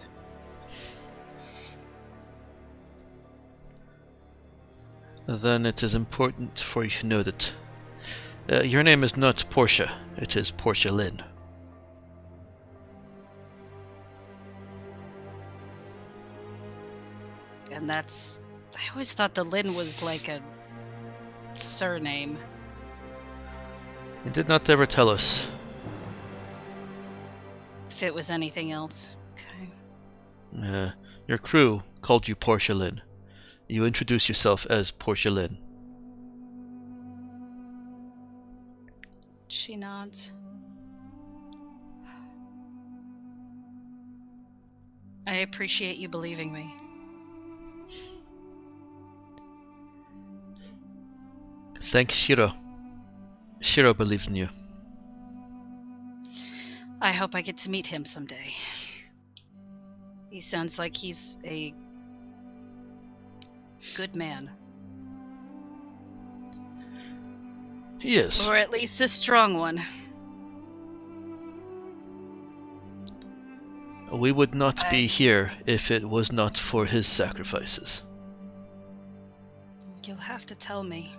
Then it is important for you to know that your name is not Portia, it is Portia Lynn. And that's... I always thought the Lynn was like a surname. You did not ever tell us. If it was anything else. Okay. Your crew called you Portia Lynn. You introduce yourself as Portia Lynn. She nods. I appreciate you believing me. Thank Shiro. Shiro believes in you. I hope I get to meet him someday. He sounds like he's a good man. He is. Or at least a strong one. We would not be here if it was not for his sacrifices. You'll have to tell me.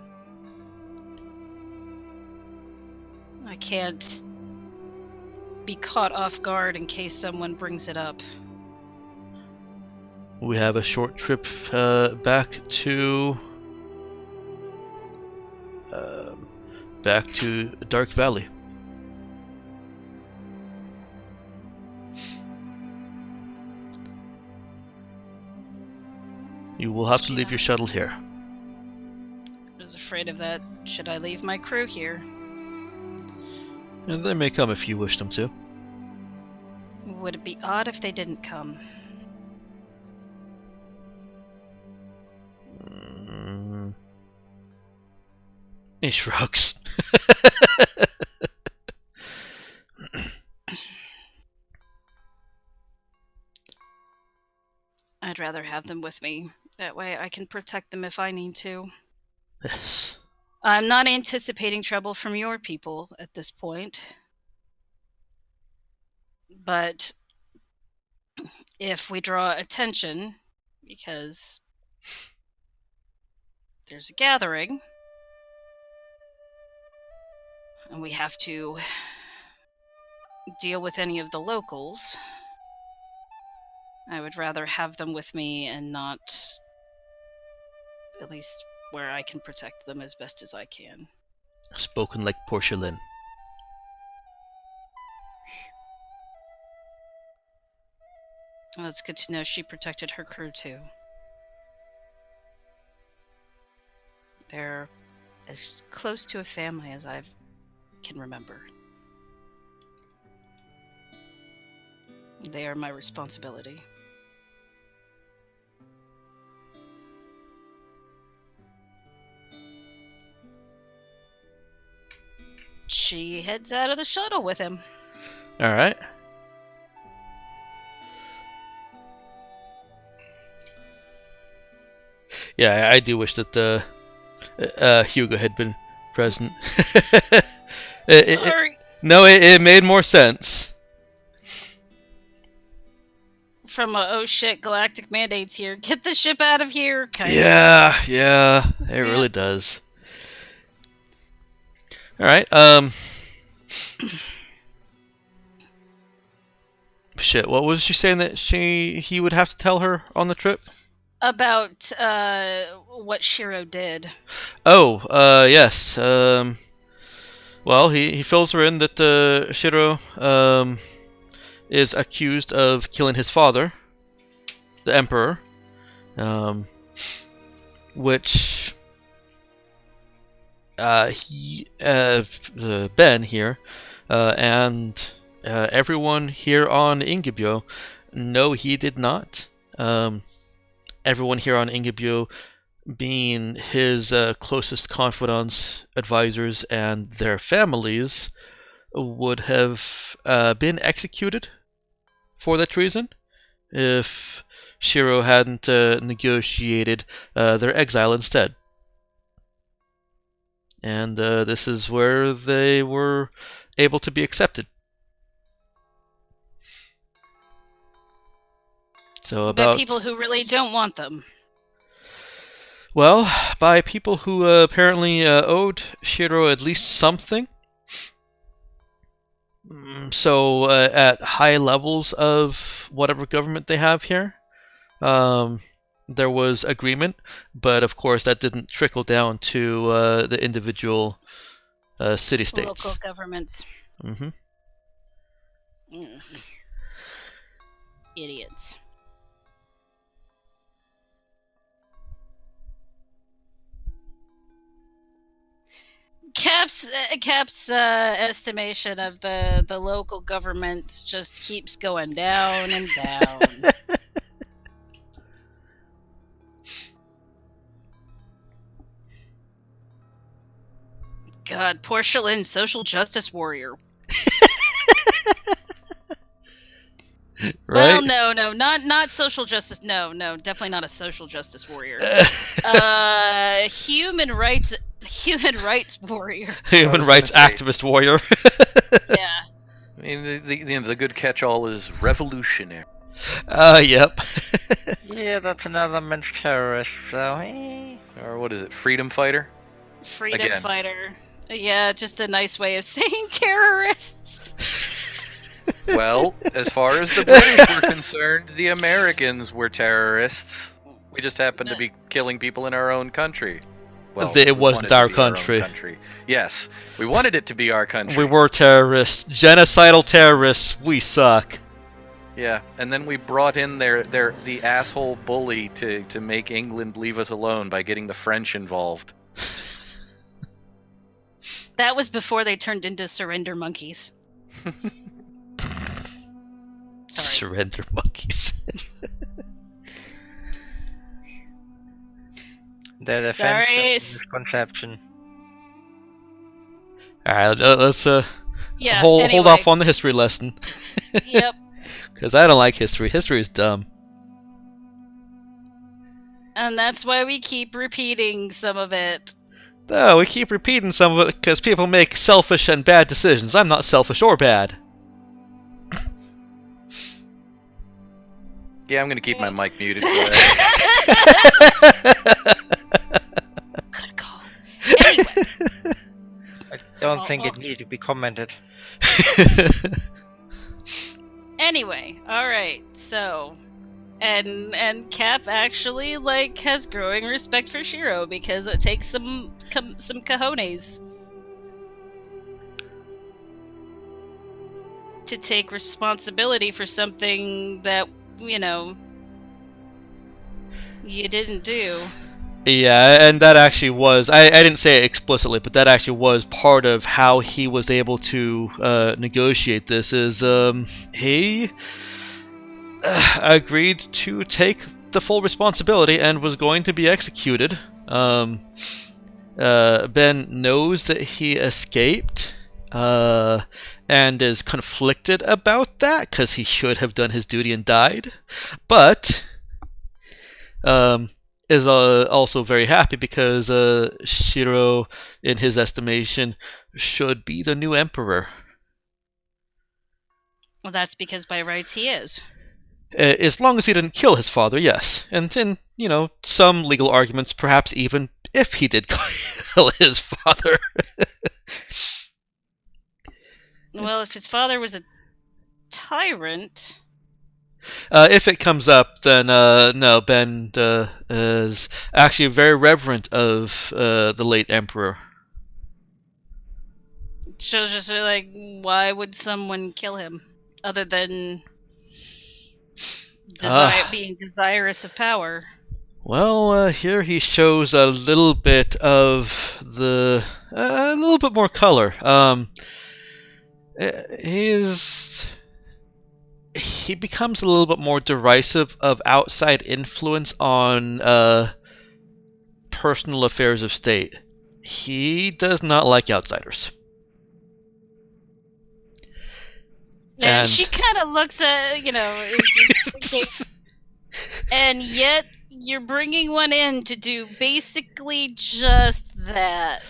I can't be caught off guard in case someone brings it up. We have a short trip back to Dark Valley. You will have to leave your shuttle here. I was afraid of that. Should I leave my crew here? And they may come if you wish them to. Would it be odd if they didn't come? He shrugs. I'd rather have them with me. That way I can protect them if I need to. Yes. I'm not anticipating trouble from your people at this point. But if we draw attention, because there's a gathering, and we have to deal with any of the locals, I would rather have them with me and not, at least where I can protect them as best as I can. Spoken like Portia Lynn. Well, it's good to know she protected her crew too. They're as close to a family as I can remember. They are my responsibility. She heads out of the shuttle with him. Alright. Yeah, I do wish that Hugo had been present. Sorry. It made more sense. From oh shit, galactic mandates here. Get the ship out of here. Kind Yeah, it really does. Alright, shit, what was she saying that he would have to tell her on the trip? About what Shiro did. Oh, yes. Well, he fills her in that Shiro is accused of killing his father, the Emperor, which Ben here and everyone here on Ingibio, no, he did not. Everyone here on Ingibio, being his closest confidants, advisors, and their families, would have been executed for that treason if Shiro hadn't negotiated their exile instead. And this is where they were able to be accepted. So about By people who really don't want them. Well, by people who apparently owed Shiro at least something. So at high levels of whatever government they have here, there was agreement, but of course that didn't trickle down to the individual city-states. Local governments. Mm-hmm. Idiots. Cap's estimation of the local government just keeps going down and down. God, porcelain social justice warrior. Right? Well, no, not social justice. No, definitely not a social justice warrior. Human rights warrior. Human rights activist warrior. Yeah. I mean, the good catch-all is revolutionary. Yep. Yeah, that's another man's terrorist, so Or what is it, freedom fighter? Freedom Again. fighter. Yeah, just a nice way of saying terrorists. Well, as far as the British were concerned, the Americans were terrorists. We just happened to be killing people in our own country. Well, It we wasn't wanted it our to be own country. Yes, we wanted it to be our country. We were terrorists. Genocidal terrorists. We suck. Yeah, and then we brought in the asshole bully to make England leave us alone by getting the French involved. That was before they turned into surrender monkeys. Sorry. Surrender monkeys. the defense Sorry. of misconception. Alright, let's Yeah. hold anyway. off on the history lesson. Yep. Because I don't like history. History is dumb. And that's why we keep repeating some of it. No, we keep repeating some of it because people make selfish and bad decisions. I'm not selfish or bad. Yeah, I'm gonna keep my mic muted. Good call. Anyway. I don't think it needed to be commented. Anyway, alright, so and Cap actually has growing respect for Shiro because it takes some cojones to take responsibility for something that, you didn't do. Yeah, and that actually was, I didn't say it explicitly, but that actually was part of how he was able to negotiate this, is he agreed to take the full responsibility and was going to be executed. Ben knows that he escaped and is conflicted about that because he should have done his duty and died, but is also very happy because Shiro, in his estimation, should be the new emperor. Well, that's because by rights he is. As long as he didn't kill his father, yes. And in, some legal arguments, perhaps even if he did kill his father. Well, if his father was a tyrant... If it comes up, then no, Ben is actually very reverent of the late emperor. So just why would someone kill him other than being desirous of power? Well, here he shows a little bit of a little bit more color. he becomes a little bit more derisive of outside influence on personal affairs of state. He does not like outsiders. And she kind of looks at, and yet you're bringing one in to do basically just that.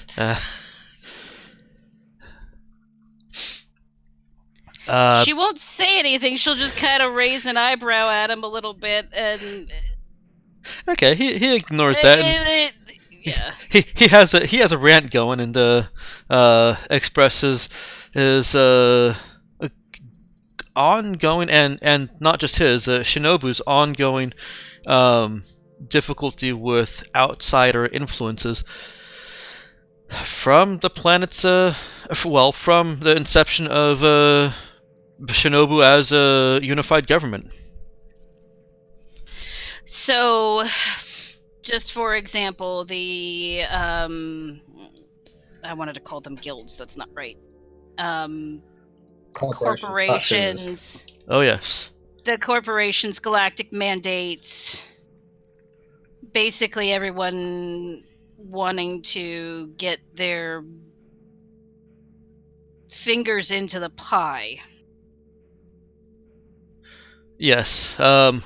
She won't say anything. She'll just kind of raise an eyebrow at him a little bit, and okay, he ignores that. Yeah. He has a rant going and expresses his ongoing and not just his Shinobu's ongoing difficulty with outsider influences from the planet's from the inception of Shinobu as a unified government. So, just for example, the I wanted to call them guilds. That's not right. Corporations. Oh yes. The corporations' galactic mandates. Basically, everyone wanting to get their fingers into the pie. Yes. And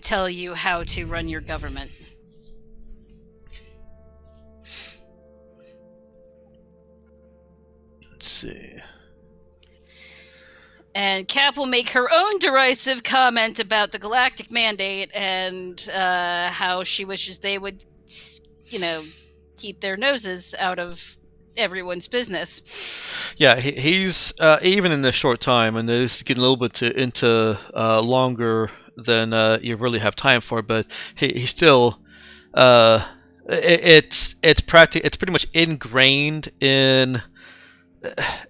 tell you how to run your government. Let's see. And Cap will make her own derisive comment about the galactic mandate and how she wishes they would, keep their noses out of everyone's business. Yeah, he's even in this short time, and this is getting a little bit into longer than you really have time for, but he's still it's pretty much ingrained in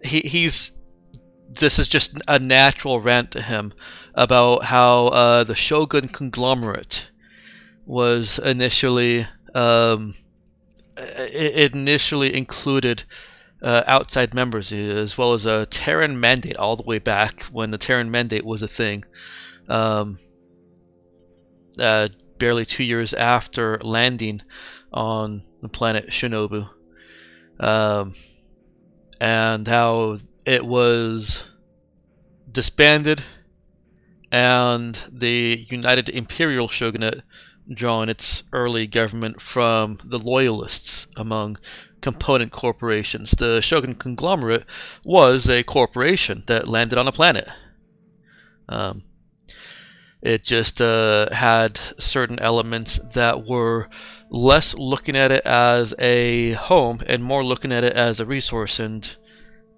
he's this is just a natural rant to him about how the Shogun conglomerate was initially it initially included outside members as well as a Terran mandate all the way back when the Terran mandate was a thing. Barely 2 years after landing on the planet Shinobu, and how it was disbanded and the United Imperial Shogunate drawing its early government from the loyalists among component corporations. The Shogun conglomerate was a corporation that landed on a planet. It just had certain elements that were less looking at it as a home and more looking at it as a resource, and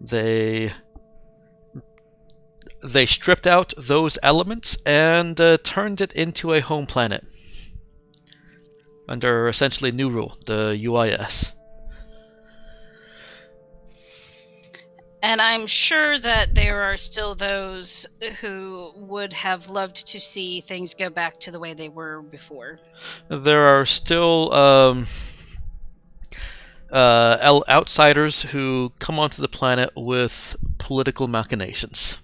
they stripped out those elements and turned it into a home planet under essentially new rule, the UIS. And I'm sure that there are still those who would have loved to see things go back to the way they were before. There are still outsiders who come onto the planet with political machinations.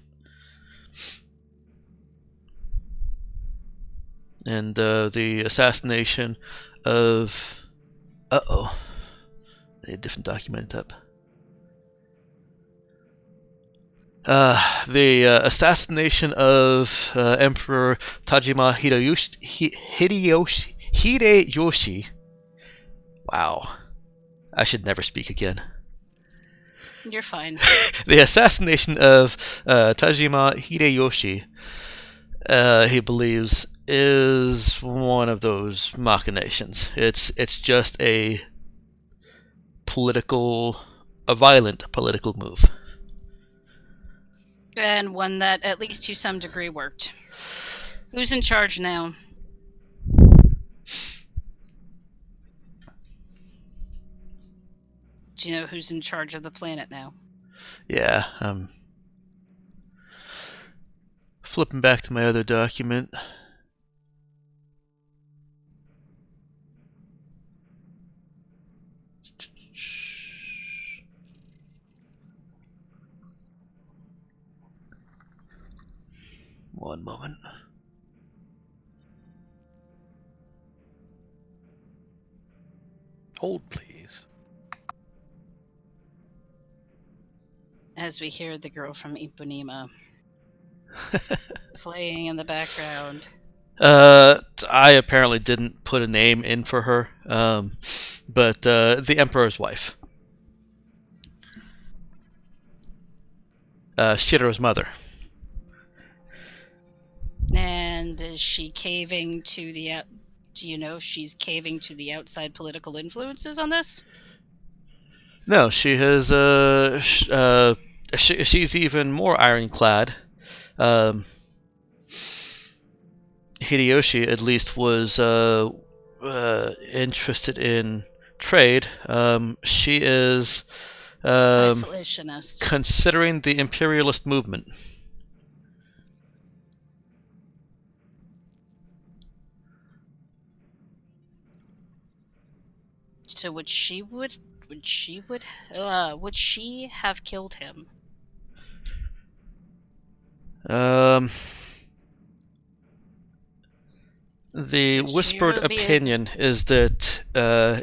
And the assassination of... Uh-oh. A different document up. The assassination of Emperor Tajima Hideyoshi. Wow. I should never speak again. You're fine. The assassination of Tajima Hideyoshi, he believes, is one of those machinations. It's just a violent political move. And one that, at least to some degree, worked. Who's in charge now? Do you know who's in charge of the planet now? Yeah, flipping back to my other document. One moment. Hold, please. As we hear the girl from Ipanema playing in the background. I apparently didn't put a name in for her, but the Emperor's wife. Shiro's mother. And is she caving to the... Do you know if she's caving to the outside political influences on this? No, she has. She's even more ironclad. Hideyoshi, at least, was interested in trade. She is Isolationist. considering the imperialist movement. So would she have killed him? The Would she whispered be- opinion is that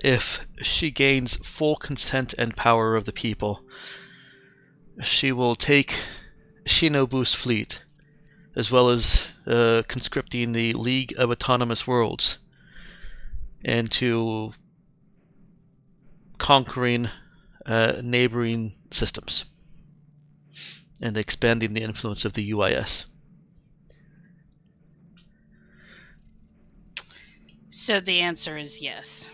if she gains full consent and power of the people, she will take Shinobu's fleet, as well as conscripting the League of Autonomous Worlds, into conquering neighboring systems and expanding the influence of the UIS. So the answer is yes.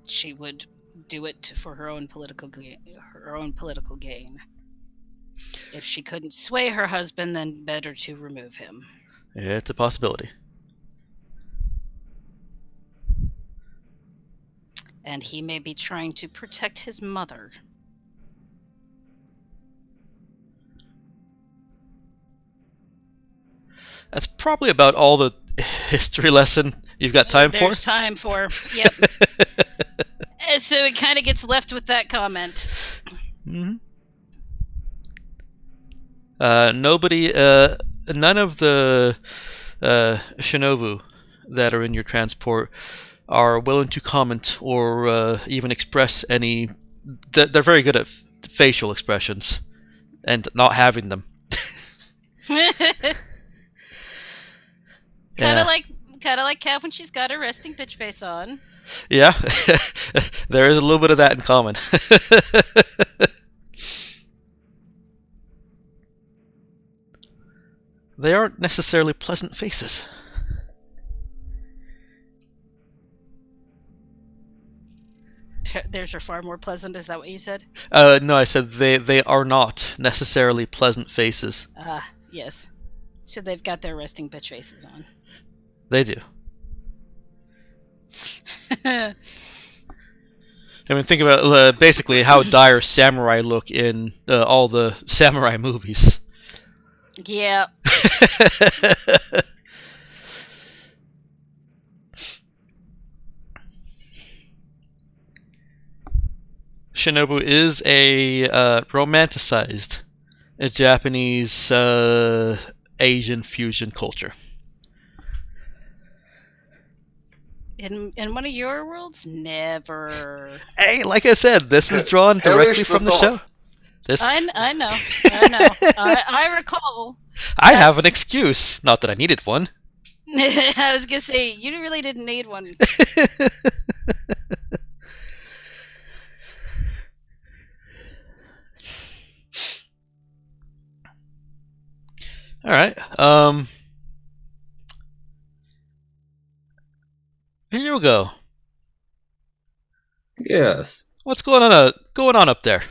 She would do it for her own political gain. If she couldn't sway her husband, then better to remove him. It's a possibility. And he may be trying to protect his mother. That's probably about all the history lesson you've got time for. There's time for. Yep. So it kind of gets left with that comment. Mm-hmm. Nobody, none of the shinobu that are in your transport are willing to comment or even express any. They're very good at facial expressions and not having them. Kind of like Cap when she's got her resting bitch face on. Yeah, there is a little bit of that in common. They aren't necessarily pleasant faces. Theirs are far more pleasant, is that what you said? No, I said they are not necessarily pleasant faces. Ah, yes. So they've got their resting bitch faces on. They do. I mean, think about basically how dire samurai look in all the samurai movies. Yeah. Shinobu is a romanticized Japanese Asian fusion culture. In one of your worlds, never. Hey, like I said, this is drawn directly Perish the from the show. thought. This I know. I recall. I have an excuse. Not that I needed one. I was gonna say you really didn't need one. All right. Here we go. Yes. What's going on up there?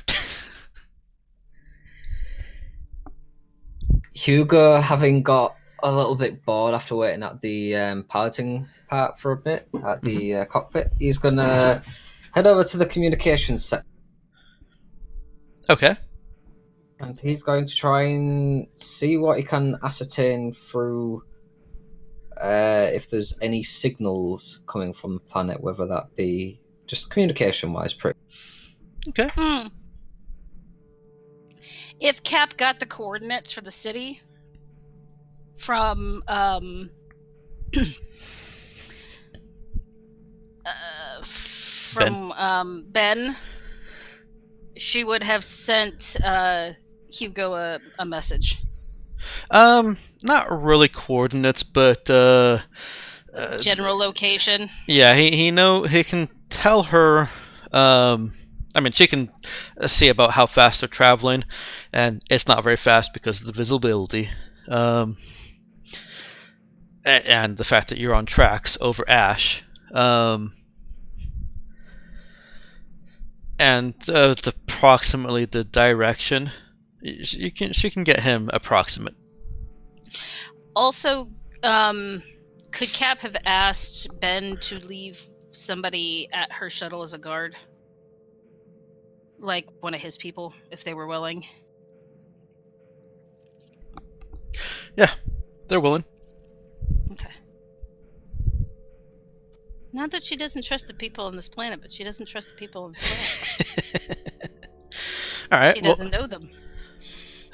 Hugo, having got a little bit bored after waiting at the piloting part for a bit at the cockpit, he's gonna head over to the communications set, Okay. and he's going to try and see what he can ascertain through if there's any signals coming from the planet, whether that be just communication-wise. Okay. If Cap got the coordinates for the city, from Ben, she would have sent Hugo a message. Not really coordinates, but General location. yeah, he can tell her. I mean, she can see about how fast they're traveling, and it's not very fast because of the visibility. And the fact that you're on tracks over ash. And approximately the direction. She can get him approximate. Also, could Cap have asked Ben to leave somebody at her shuttle as a guard? Like one of his people, if they were willing. Yeah, they're willing. Okay. Not that she doesn't trust the people on this planet, but she doesn't trust the people on this planet. All right. She doesn't know them.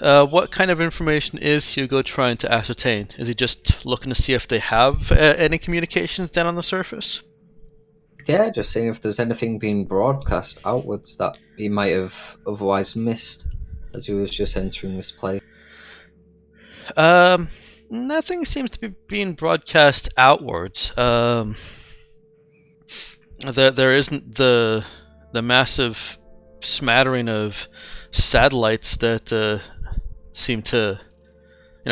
What kind of information is Hugo trying to ascertain? Is he just looking to see if they have any communications down on the surface? Yeah, just seeing if there's anything being broadcast outwards that he might have otherwise missed as he was just entering this place. Nothing seems to be being broadcast outwards. There isn't the massive smattering of satellites that seem to,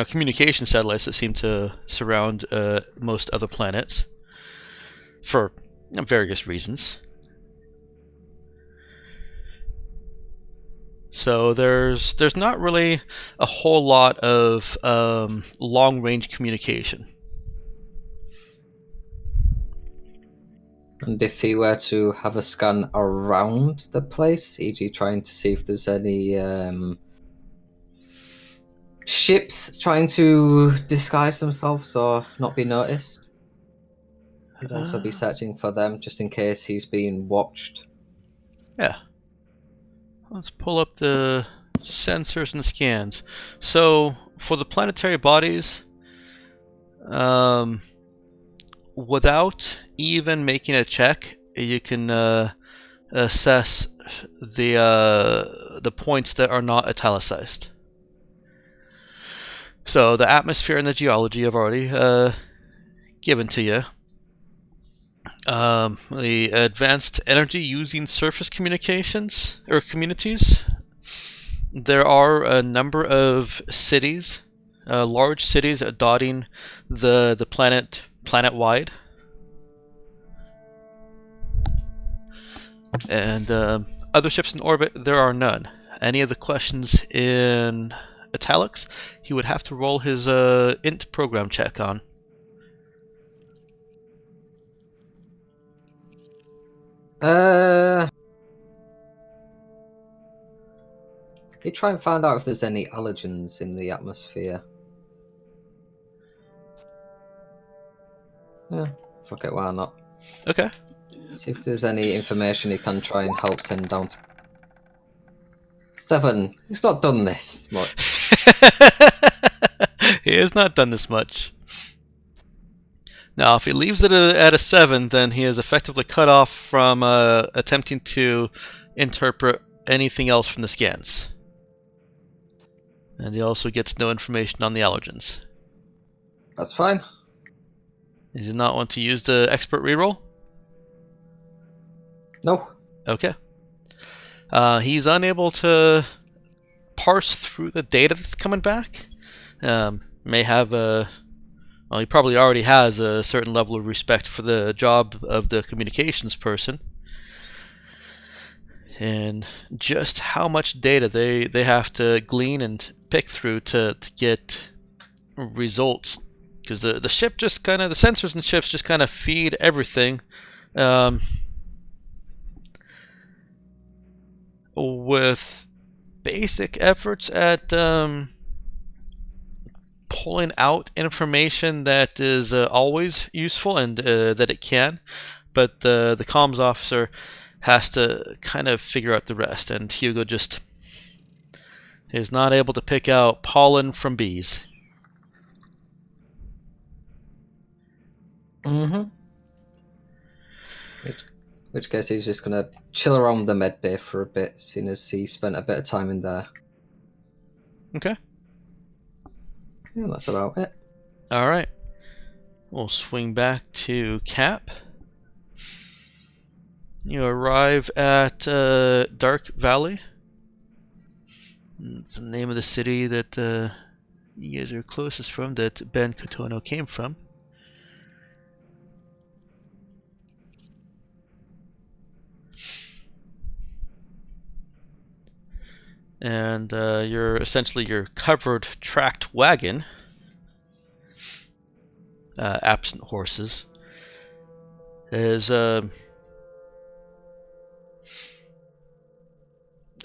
communication satellites that seem to surround most other planets for various reasons. So there's not really a whole lot of long-range communication. And if he were to have a scan around the place, e.g. trying to see if there's any ships trying to disguise themselves or not be noticed, he'd also be searching for them just in case he's being watched. Yeah. Let's pull up the sensors and scans. So for the planetary bodies, without even making a check, you can assess the points that are not italicized. So the atmosphere and the geology I've already given to you. The advanced energy using surface communications or communities. There are a number of cities, large cities dotting the planet wide. And other ships in orbit, there are none. Any of the questions in italics, he would have to roll his int program check on. You try and find out if there's any allergens in the atmosphere. Yeah, fuck it, why not? Okay. See if there's any information he can try and help send down to 7. He's not done this much. He has not done this much. Now, if he leaves it at a 7, then he is effectively cut off from attempting to interpret anything else from the scans. And he also gets no information on the allergens. That's fine. Does he not want to use the expert reroll? No. Okay. He's unable to parse through the data that's coming back. May have he probably already has a certain level of respect for the job of the communications person. And just how much data they have to glean and pick through to get results. Because the ship just kind of, the sensors and ships just kind of feed everything. With basic efforts at pulling out information that is always useful and that it can, but the comms officer has to kind of figure out the rest, and Hugo just is not able to pick out pollen from bees. Mm-hmm. Which case he's just gonna chill around the med bay for a bit, seeing as he spent a bit of time in there. Okay. Yeah, that's about it. All right. We'll swing back to Cap. You arrive at Dark Valley. It's the name of the city that you guys are closest from, that Ben Kotono came from. And your covered tracked wagon, absent horses, is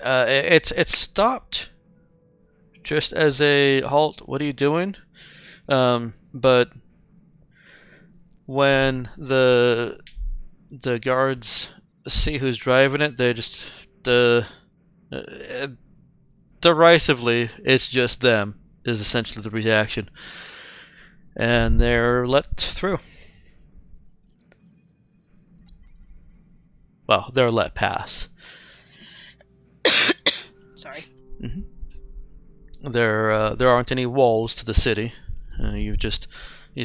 it's stopped just as a halt. What are you doing? But when the guards see who's driving it, they just derisively, it's just them, is essentially the reaction, and they're let through. Well, they're let pass. Sorry. There aren't any walls to the city. You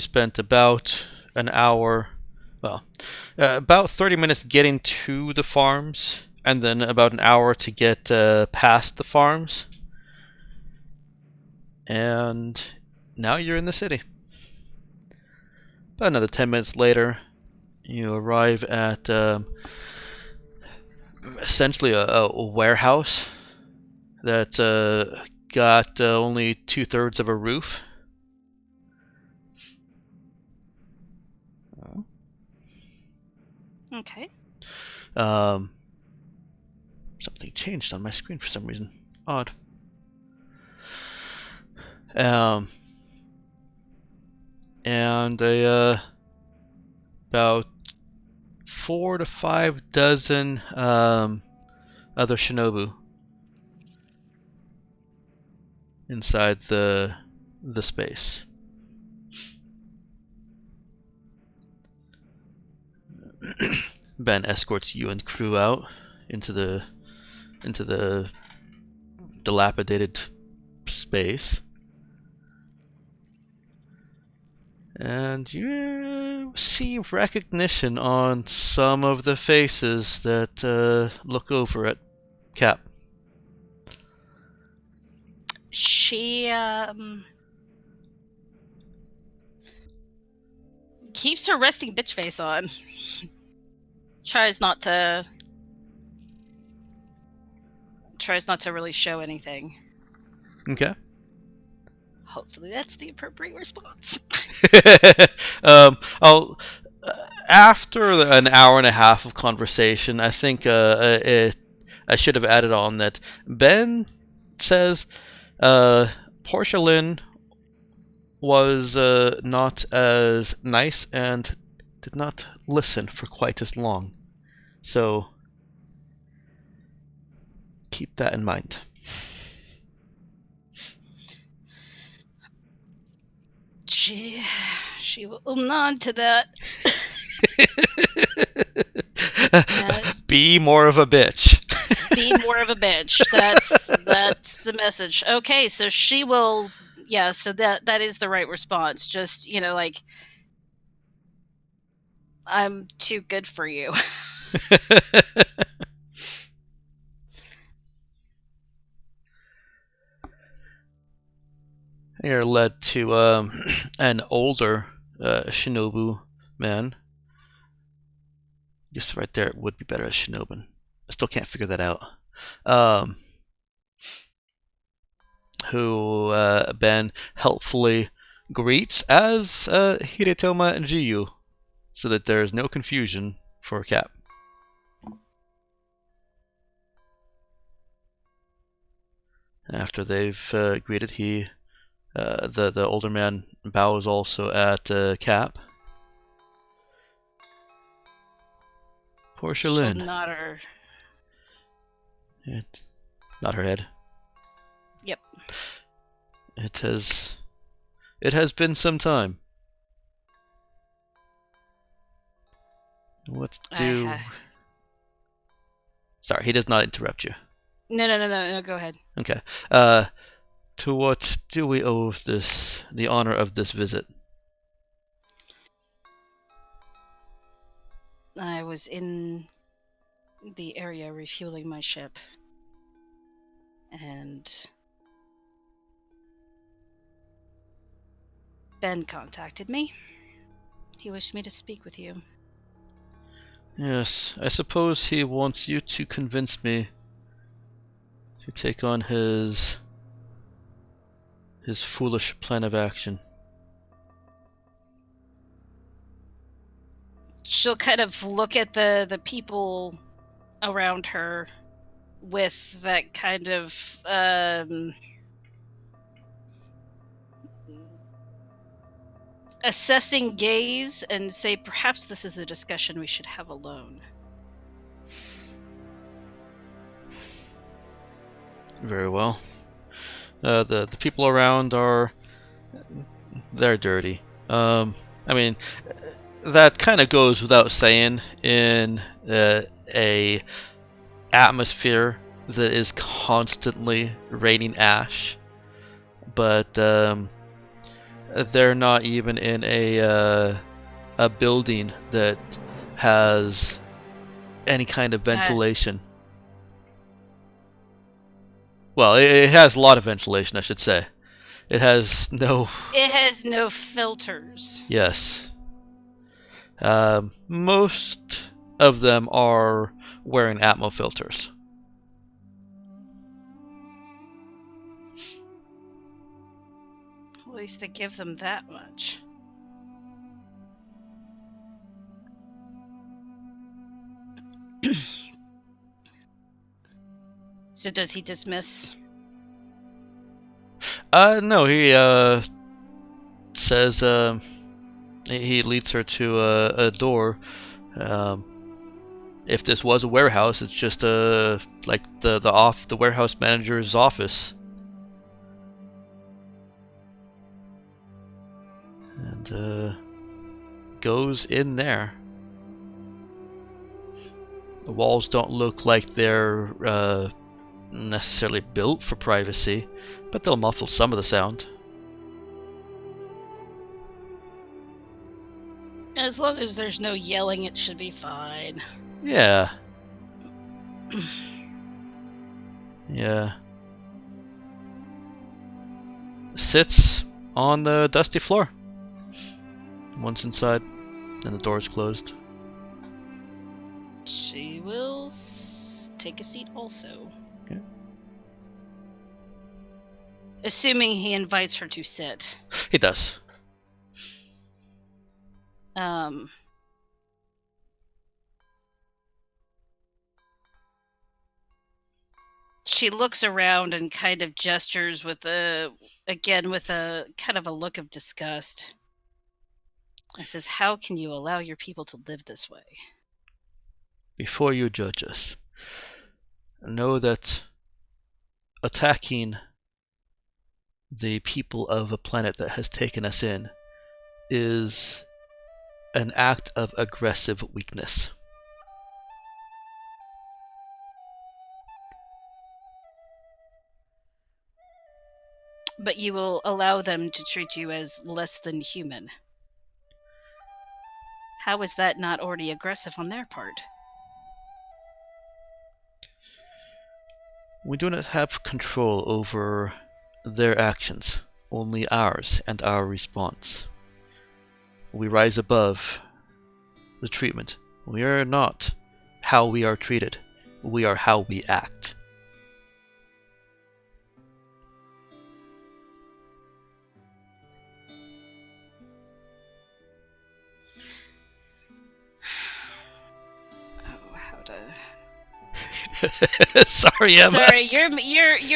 spent about an hour, well, about 30 minutes getting to the farms, and then about an hour to get past the farms. And now you're in the city. About another 10 minutes later, you arrive at essentially a warehouse that got only 2/3 of a roof. Okay. Something changed on my screen for some reason. Odd. And about 4 to 5 dozen other shinobu inside the space. Ben escorts you and crew out into the dilapidated space, and you see recognition on some of the faces that look over at Cap. She keeps her resting bitch face on. Tries not to really show anything. Okay. Hopefully that's the appropriate response. I'll after an hour and a half of conversation, I think I should have added on that Ben says Portia Lynn was not as nice and did not listen for quite as long. So keep that in mind. She will nod to that. Be more of a bitch. Be more of a bitch. That's the message. Okay, so she will. Yeah, so that is the right response. Just, like, I'm too good for you. You're led to an older shinobu man. I guess right there it would be better as shinobu. I still can't figure that out. Who Ben helpfully greets as Hiretoma Jiyu, so that there's no confusion for Cap. After they've greeted, the older man bows also at Cap. Portia Lynn. She'll nod her. Nod her head. Yep. It has been some time. What do... Sorry, he does not interrupt you. No, go ahead. Okay. To what do we owe the honor of this visit? I was in the area refueling my ship, and Ben contacted me. He wished me to speak with you. Yes, I suppose he wants you to convince me to take on his foolish plan of action. She'll kind of look at the people around her with that kind of assessing gaze and say, perhaps this is a discussion we should have alone. Very well. The people around they're dirty. I mean, that kind of goes without saying in a atmosphere that is constantly raining ash, but they're not even in a building that has any kind of ventilation. Well, it has a lot of ventilation, I should say. It has no filters. Yes. Most of them are wearing Atmo filters. At least they give them that much. So does he dismiss? No, he says he leads her to a door. If this was a warehouse, it's just like the warehouse manager's office. And goes in there. The walls don't look like they're necessarily built for privacy, but they'll muffle some of the sound. As long as there's no yelling, it should be fine. Yeah. Yeah. Sits on the dusty floor. Once inside, and the door is closed. She will take a seat also. Okay. Assuming he invites her to sit. He does. She looks around and kind of gestures with a kind of a look of disgust. And says, "How can you allow your people to live this way?" Before you judge us, know that attacking the people of a planet that has taken us in is an act of aggressive weakness. But you will allow them to treat you as less than human. How is that not already aggressive on their part? We do not have control over their actions, only ours and our response. We rise above the treatment. We are not how we are treated. We are how we act. Oh, how to... Sorry, Emma. Sorry, you're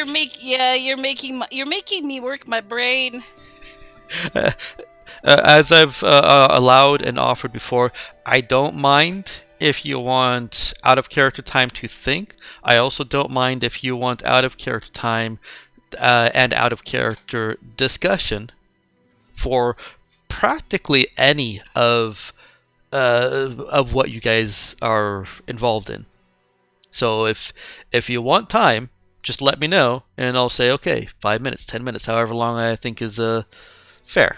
making me work my brain. As I've allowed and offered before, I don't mind if you want out of character time to think. I also don't mind if you want out of character time and out of character discussion for practically any of of what you guys are involved in. So if you want time, just let me know, and I'll say, okay, 5 minutes, 10 minutes, however long I think is fair.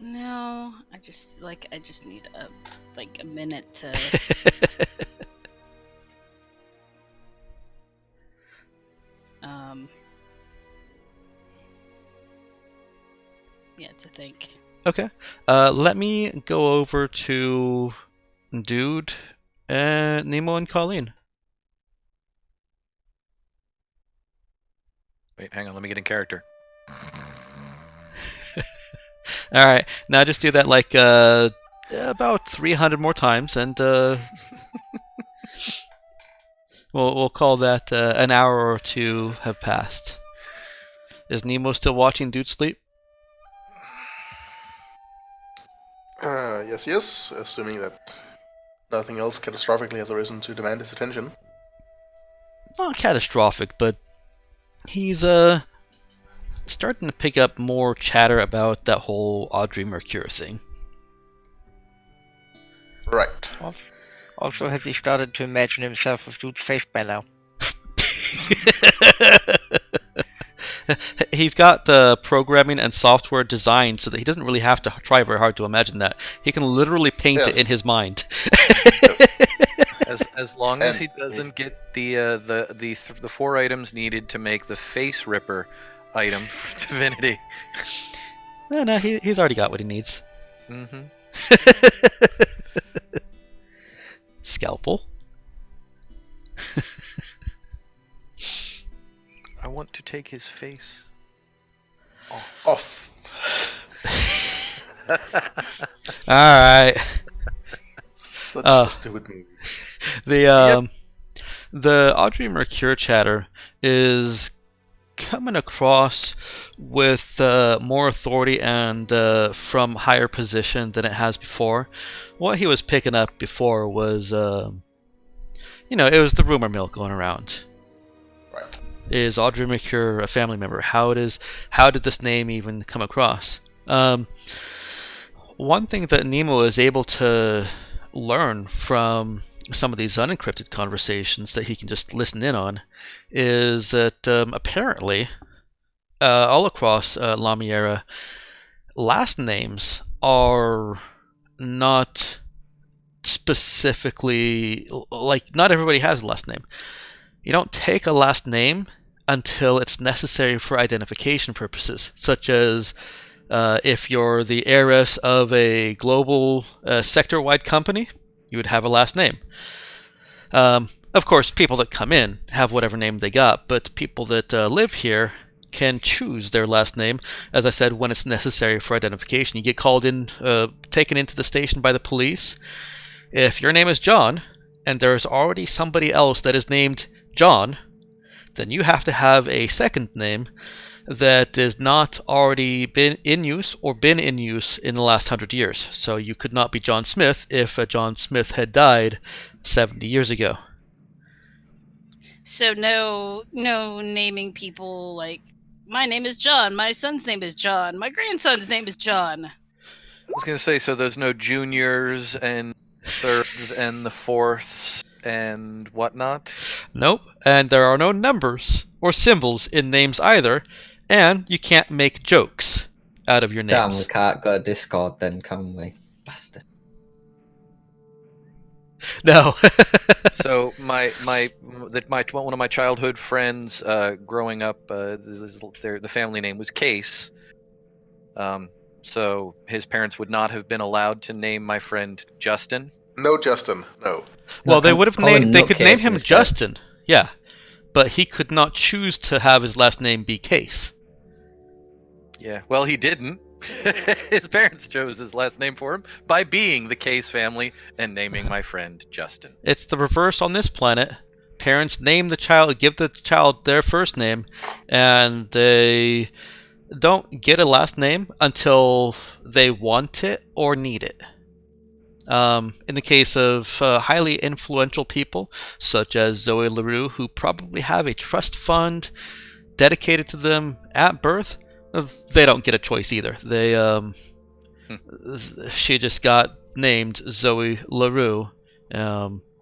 No, I just need a minute to. Yeah, to think. Okay. Let me go over to Dude, Nemo, and Colleen. Wait, hang on. Let me get in character. All right. Now just do that like about 300 more times, and we'll call that an hour or two have passed. Is Nemo still watching Dude sleep? Yes, assuming that nothing else catastrophically has arisen to demand his attention. Not catastrophic, but he's starting to pick up more chatter about that whole Audrey Mercure thing. Right. Also, has he started to imagine himself with Dude's face by now? He's got programming and software designed so that he doesn't really have to try very hard to imagine that. He can literally paint it in his mind. As long as he doesn't get the 4 items needed to make the face ripper item for Divinity. No, he's already got what he needs. Mm-hmm. Scalpel. I want to take his face Off. Alright. Such a stupid movie. The Audrey Mercure chatter is coming across with more authority and from higher position than it has before. What he was picking up before was, it was the rumor mill going around. Right. Is Audrey Mercure a family member? How did this name even come across? One thing that Nemo is able to learn from some of these unencrypted conversations that he can just listen in on is that apparently all across La Miera, last names are not specifically, like, not everybody has a last name. You don't take a last name until it's necessary for identification purposes, such as if you're the heiress of a global sector-wide company, you would have a last name. Of course, people that come in have whatever name they got, but people that live here can choose their last name, as I said, when it's necessary for identification. You get called in, taken into the station by the police. If your name is John, and there's already somebody else that is named John, then you have to have a second name that is not already been in use in the last 100 years. So you could not be John Smith if John Smith had died 70 years ago. So no naming people like, my name is John, my son's name is John, my grandson's name is John. I was going to say, so there's no juniors and thirds and the fourths and whatnot? Nope, and there are no numbers or symbols in names either, and you can't make jokes out of your Damn, names. we can't go Discord then, can we? Bastard. No. So one of my childhood friends growing up, the family name was Case. So his parents would not have been allowed to name my friend Justin. No, Justin, no. Well, they would have named. They could name him instead. Justin. Yeah, but he could not choose to have his last name be Case. Yeah, well, he didn't. His parents chose his last name for him by being the Case family and naming my friend Justin. It's the reverse on this planet. Parents name the child, give the child their first name, and they don't get a last name until they want it or need it. In the case of highly influential people, such as Zoe LaRue, who probably have a trust fund dedicated to them at birth, they don't get a choice either. She just got named Zoe LaRue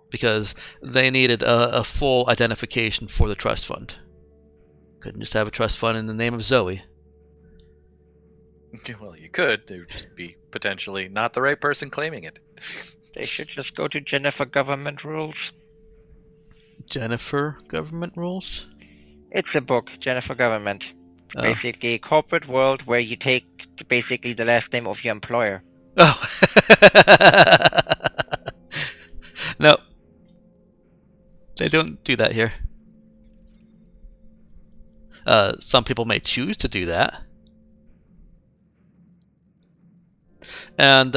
because they needed a full identification for the trust fund. Couldn't just have a trust fund in the name of Zoe. Well, you could. They would just be potentially not the right person claiming it. They should just go to Jennifer Government Rules. Jennifer Government Rules? It's a book, Jennifer Government. Oh. Basically a corporate world where you take basically the last name of your employer. Oh. No. They don't do that here. Some people may choose to do that. And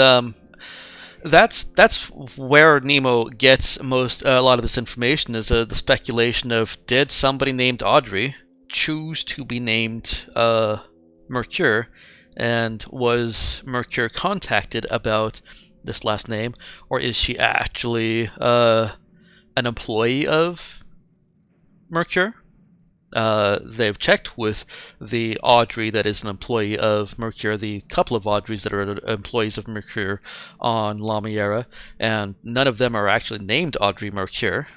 that's where Nemo gets a lot of this information, is the speculation of, did somebody named Audrey choose to be named Mercure, and was Mercure contacted about this last name, or is she actually an employee of Mercure? They've checked with the Audrey that is an employee of Mercure, the couple of Audreys that are employees of Mercure on Lamiera, and none of them are actually named Audrey Mercure,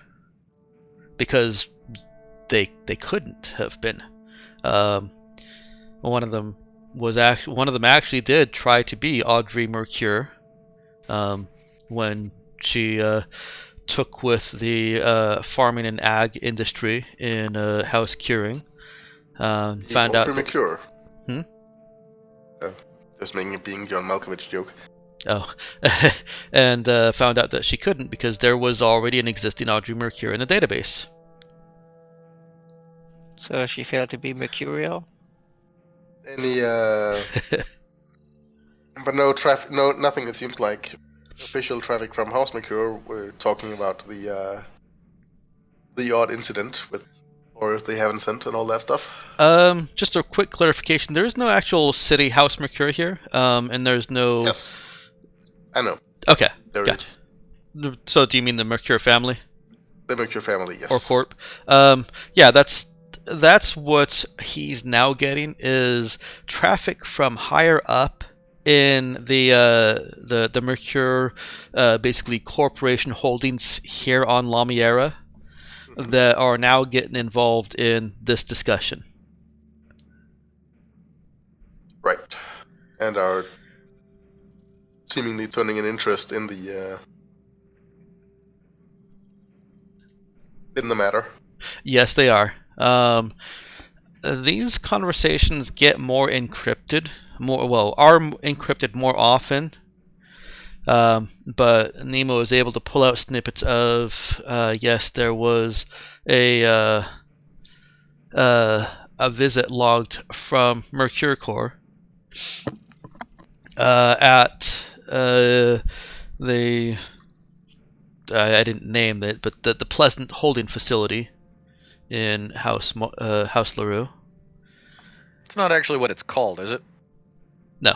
because they couldn't have been. One of them actually did try to be Audrey Mercure when she took with the farming and ag industry in house curing. Found out Mercure. That, Just making it being John Malkovich joke. Oh, and found out that she couldn't because there was already an existing Audrey Mercure in the database. So she failed to be mercurial? Any but no traffic, nothing. It seems like official traffic from House Mercure. We're talking about the odd incident with orders they haven't sent and all that stuff. Just a quick clarification: there is no actual city House Mercure here, and there's no. Yes, I know. Okay, There got is. it. So, do you mean the Mercure family The Mercure family, yes. or corp? Yeah, that's what he's now getting, is traffic from higher up in the Mercure basically corporation holdings here on Lamiera that are now getting involved in this discussion. Right, and are seemingly turning an interest in the matter. Yes, they are. These conversations get more encrypted, are encrypted more often. But Nemo is able to pull out snippets of, yes, there was a visit logged from Mercure Core at the I didn't name it, but the Pleasant Holding Facility in House LaRue. It's not actually what it's called, is it? No.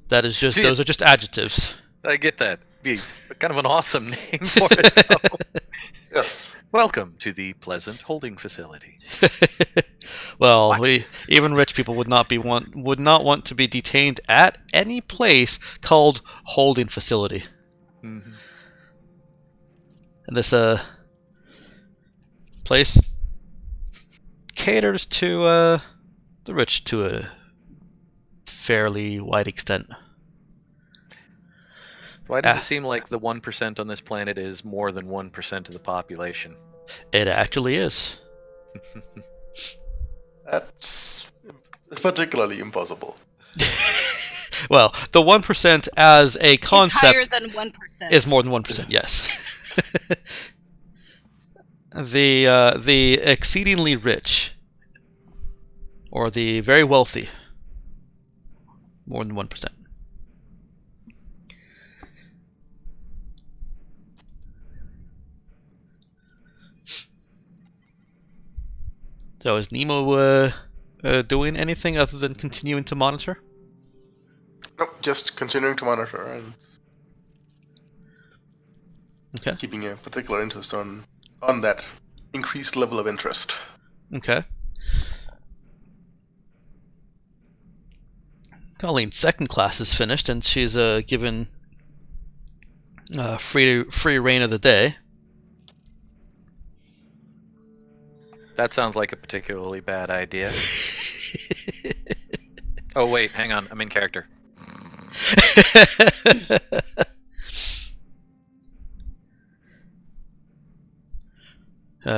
That is just, those are just adjectives. I get that. Be kind of an awesome name for it, though. Yes. Welcome to the Pleasant Holding Facility. Well, What? even rich people would not want to be detained at any place called holding facility. Mm-hmm. And this place caters to the rich to a fairly wide extent. Why does it seem like the 1% on this planet is more than 1% of the population? It actually is. That's particularly impossible. Well, the 1% as a concept It's higher than 1%. is more than 1%, yes. The exceedingly rich, or the very wealthy, more than 1%. So is Nemo doing anything other than continuing to monitor? Nope, just continuing to monitor and Okay. keeping a particular interest on that increased level of interest. Okay. Colleen's second class is finished, and she's given free reign of the day. That sounds like a particularly bad idea. Oh wait, hang on. I'm in character.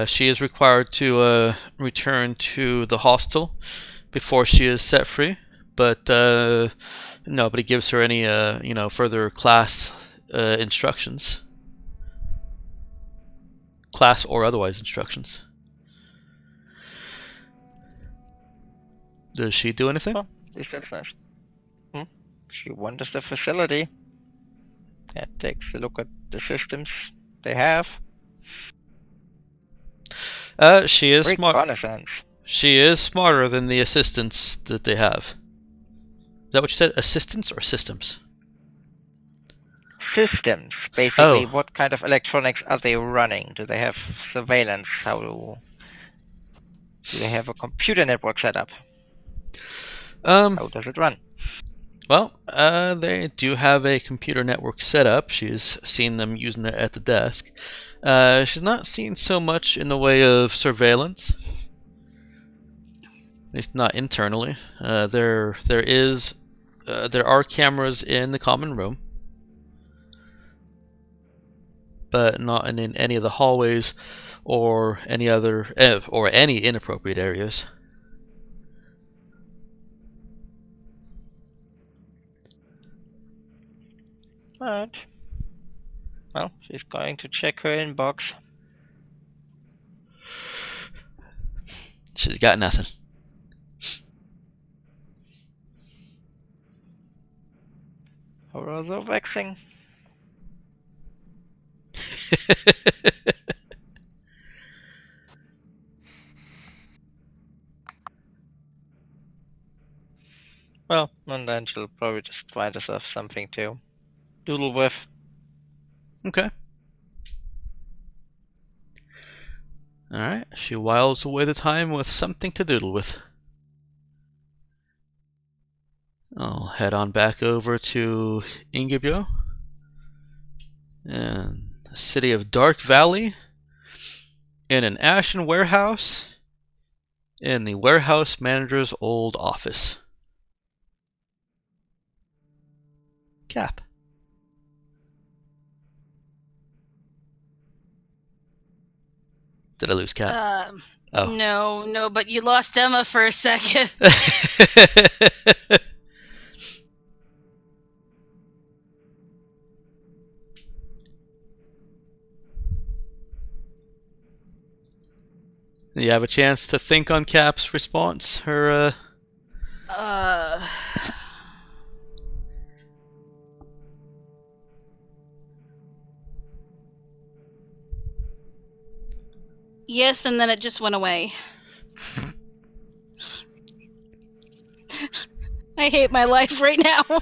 She is required to return to the hostel before she is set free, but nobody gives her any further class instructions, class or otherwise instructions. Does she do anything? Oh, this is nice. She wanders the facility and takes a look at the systems they have. She is smart. Reconnaissance. She is smarter than the assistants that they have. Is that what you said? Assistants or systems? Systems. Basically, Oh. what kind of electronics are they running? Do they have surveillance? Do they have a computer network set up? How does it run? Well, they do have a computer network set up. She's seen them using it at the desk. She's not seen so much in the way of surveillance, at least not internally. There are cameras in the common room, but not in any of the hallways or any inappropriate areas. Alright. Well, she's going to check her inbox. She's got nothing. Raza vexing. Well, and then she'll probably just find herself something to doodle with. Okay. Alright, she whiles away the time with something to doodle with. I'll head on back over to Ingibyo and the city of Dark Valley in an ashen warehouse in the warehouse manager's old office. Cap. Did I lose Cap? Oh. No, but you lost Emma for a second. You have a chance to think on Cap's response. Her, Yes, and then it just went away. I hate my life right now.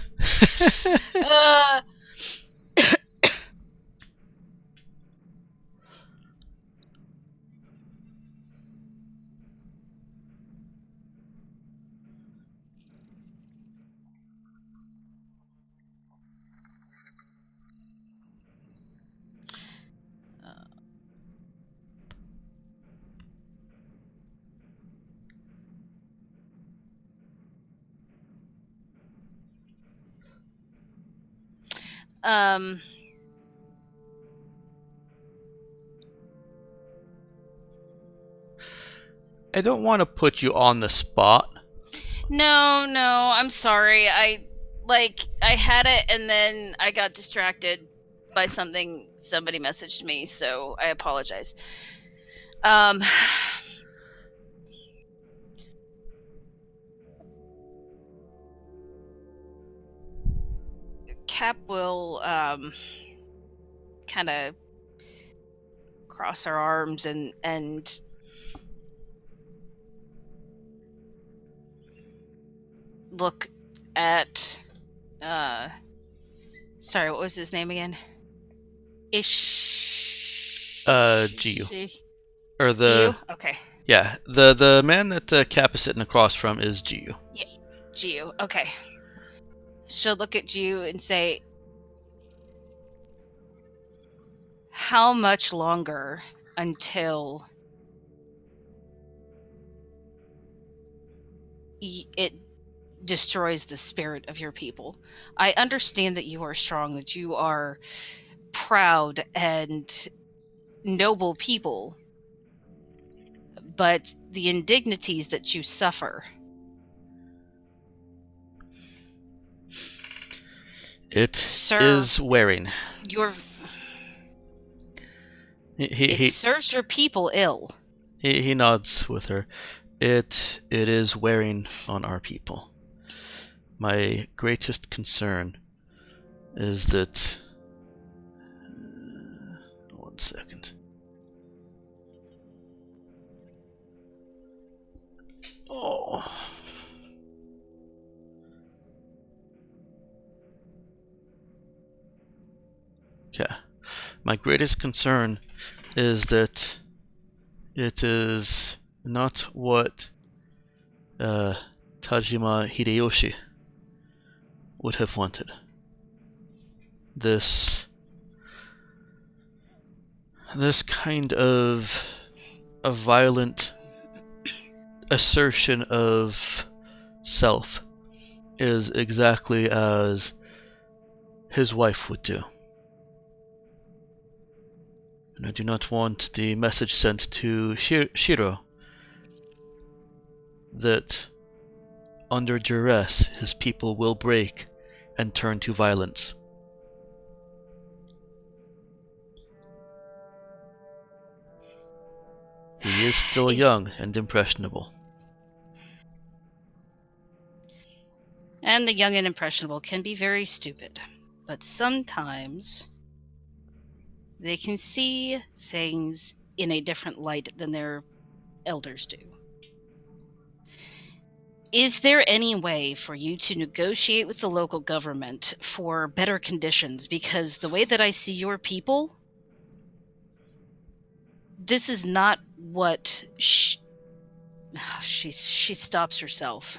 I don't want to put you on the spot. No, I'm sorry. I had it and then I got distracted by something somebody messaged me, so I apologize. Cap will kind of cross her arms and look at sorry, what was his name again? Gio. Or the Gio? Okay. Yeah, the man that Cap is sitting across from is Jiu. Jiu. Okay. She'll look at Jiu and say, how much longer until it destroys the spirit of your people? I understand that you are strong, that you are proud and noble people, but the indignities that you suffer. It Sir, is wearing. It serves your people ill. He nods with her. It is wearing on our people. My greatest concern is that. One second. Oh. Okay. My greatest concern is that it is not what Tajima Hideyoshi would have wanted. This kind of a violent assertion of self is exactly as his wife would do. And I do not want the message sent to Shiro that under duress his people will break and turn to violence. He is still young and impressionable. And the young and impressionable can be very stupid. But sometimes they can see things in a different light than their elders do. Is there any way for you to negotiate with the local government for better conditions? Because the way that I see your people, this is not what she stops herself.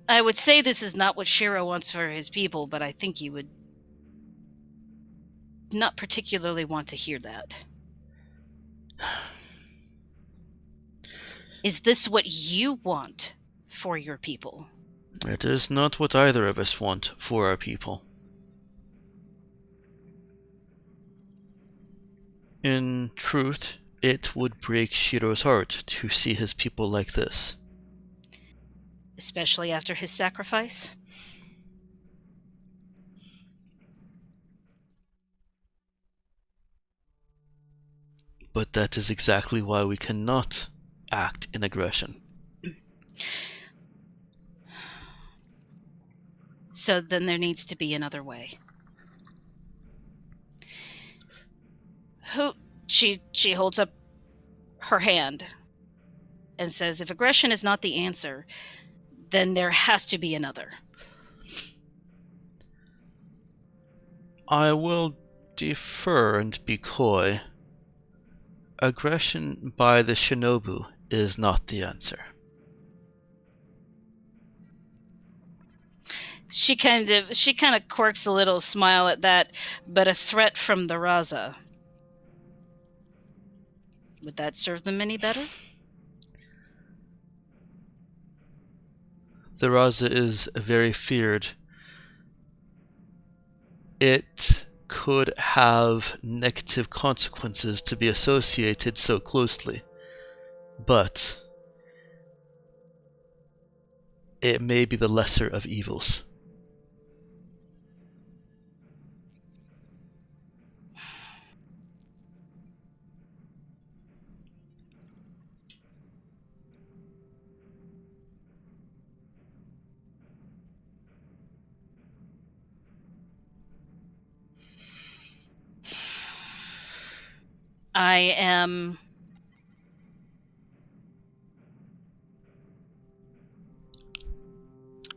I would say this is not what Shiro wants for his people, but I think you would not particularly want to hear that. Is this what you want for your people? It is not what either of us want for our people. In truth, it would break Shiro's heart to see his people like this. Especially after his sacrifice? But that is exactly why we cannot act in aggression. So then there needs to be another way. She holds up her hand and says, if aggression is not the answer, then there has to be another. I will defer and be coy. Aggression by the shinobu is not the answer. She kind of quirks a little smile at that, but a threat from the Raza. Would that serve them any better? The Raza is very feared. It could have negative consequences to be associated so closely, but it may be the lesser of evils. I am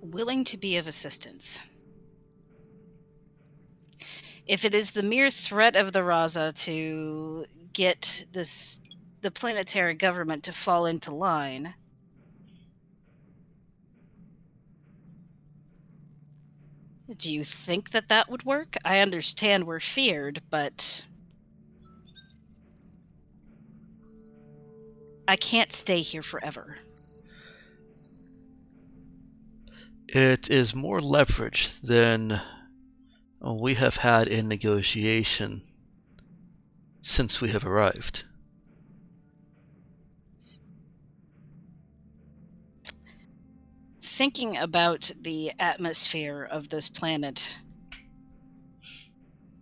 willing to be of assistance. If it is the mere threat of the Raza to get this the planetary government to fall into line. Do you think that would work? I understand we're feared, but I can't stay here forever. It is more leverage than we have had in negotiation since we have arrived. Thinking about the atmosphere of this planet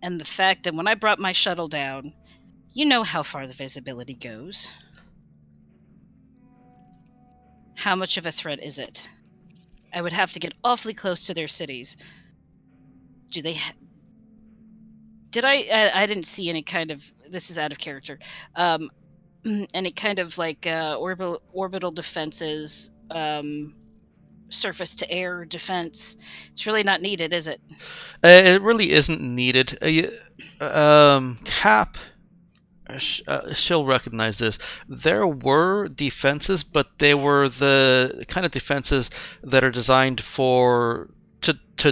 and the fact that when I brought my shuttle down, you know how far the visibility goes. How much of a threat is it? I would have to get awfully close to their cities. Do they did I didn't see any kind of, this is out of character, any kind of like orbital defenses, surface to air defense. It's really not needed, is it? It really isn't needed. Cap, she'll recognize this. There were defenses, but they were the kind of defenses that are designed to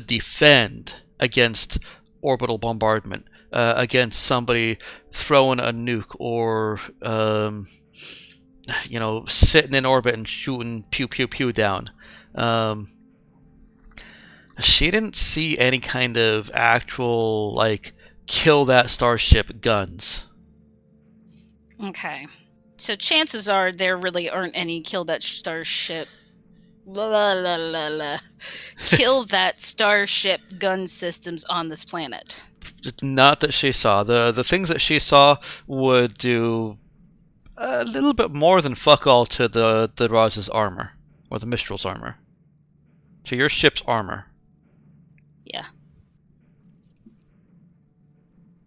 defend against orbital bombardment, against somebody throwing a nuke or sitting in orbit and shooting pew pew pew down. She didn't see any kind of actual like kill that starship guns. Okay. So chances are there really aren't any kill that starship. Kill that starship gun systems on this planet. Not that she saw. The things that she saw would do a little bit more than fuck all to the Raza's armor, or the Mistral's armor. To your ship's armor. Yeah.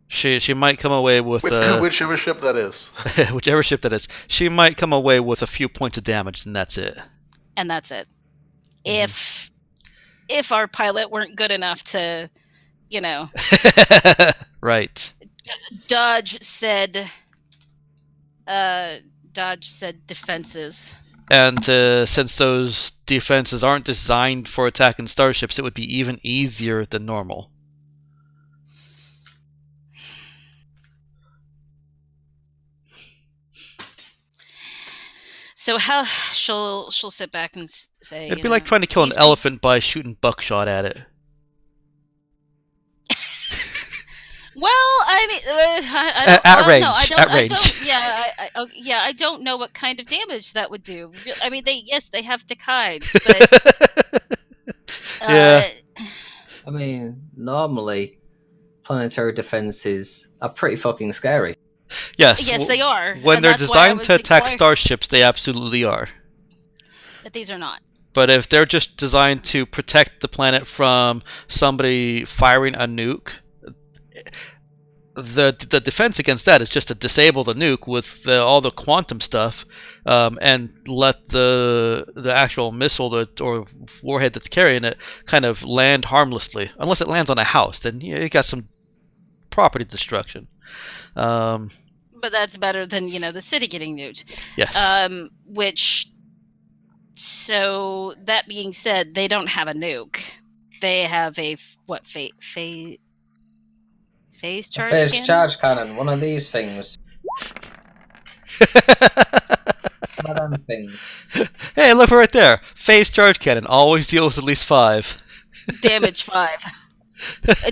She might come away with whichever ship that is. Whichever ship that is. She might come away with a few points of damage, and that's it. And that's it. If our pilot weren't good enough to, right. Dodge said defenses. And since those defenses aren't designed for attacking starships, it would be even easier than normal. So how she'll sit back and say, it'd be like trying to kill an elephant by shooting buckshot at it. Well, I mean, I don't, at range. No, I don't, at range. I don't, I don't know what kind of damage that would do. I mean, they have Decaides, but yeah. I mean, normally planetary defenses are pretty fucking scary. Yes. Yes, they are. When they're designed to attack starships, they absolutely are. But these are not. But if they're just designed to protect the planet from somebody firing a nuke, the defense against that is just to disable the nuke with all the quantum stuff, and let the actual missile or warhead that's carrying it kind of land harmlessly. Unless it lands on a house, then you got some property destruction. But that's better than the city getting nuked. Yes. So that being said, they don't have a nuke. They have a phase charge phase cannon? Charge cannon, one of these things. One of them things. Hey, look right there. Phase charge cannon always deals at least 5. Damage 5.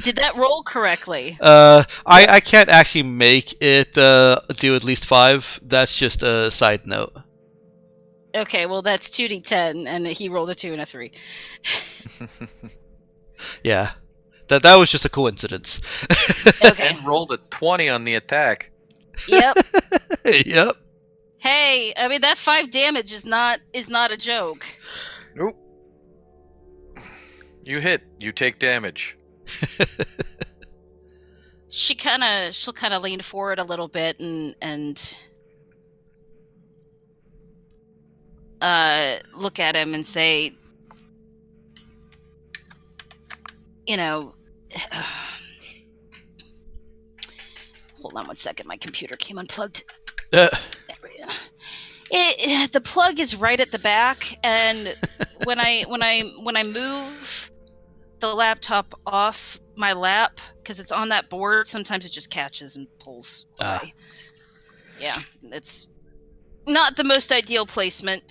Did that roll correctly? I can't actually make it do at least 5. That's just a side note. Okay, well that's 2d10, and he rolled a 2 and a 3. Yeah. That was just a coincidence. Okay. And rolled a 20 on the attack. Yep. Yep. Hey, I mean that 5 damage is not a joke. Nope. You hit, you take damage. She'll kind of lean forward a little bit and look at him and say, hold on one second, my computer came unplugged. There we go. The plug is right at the back, and when I move the laptop off my lap because it's on that board, sometimes it just catches and pulls away. Yeah, it's not the most ideal placement.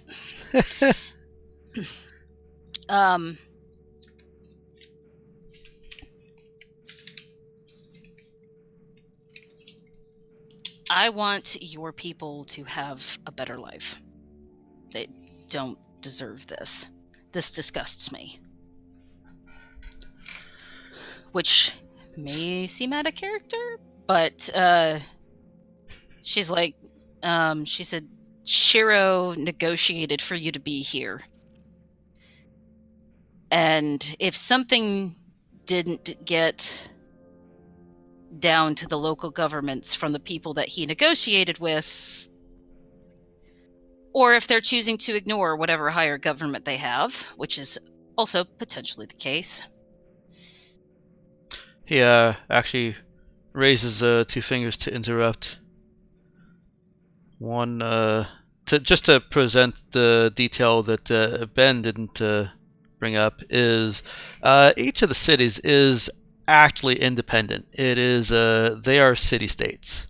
I want your people to have a better life. They don't deserve this. This disgusts me. Which may seem out of character, but she's like, she said, Shiro negotiated for you to be here. And if something didn't get down to the local governments from the people that he negotiated with, or if they're choosing to ignore whatever higher government they have, which is also potentially the case. He actually raises 2 fingers to interrupt. One, just to present the detail that Ben didn't bring up, is each of the cities is actually independent. It is they are city-states.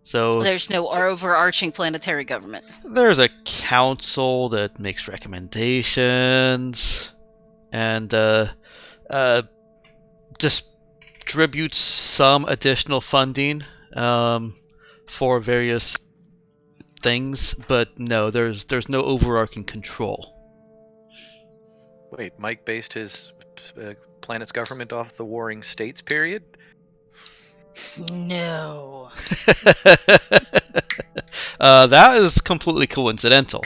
So there's no overarching planetary government. There's a council that makes recommendations and distributes some additional funding for various things, but no, there's no overarching control. Wait, Mike based his planet's government off the Warring States period? No. That is completely coincidental.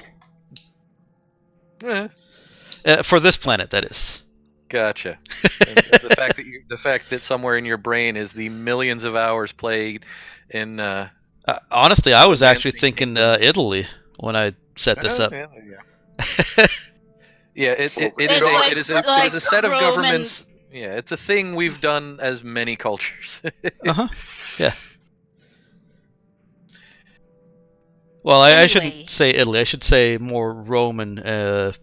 For this planet, that is. Gotcha. And the fact that somewhere in your brain is the millions of hours played in. Honestly, I was actually thinking Italy when I set this up. Yeah, yeah. It is a set of governments. Yeah, it's a thing we've done as many cultures. Yeah. Well, anyway. I shouldn't say Italy. I should say more Roman.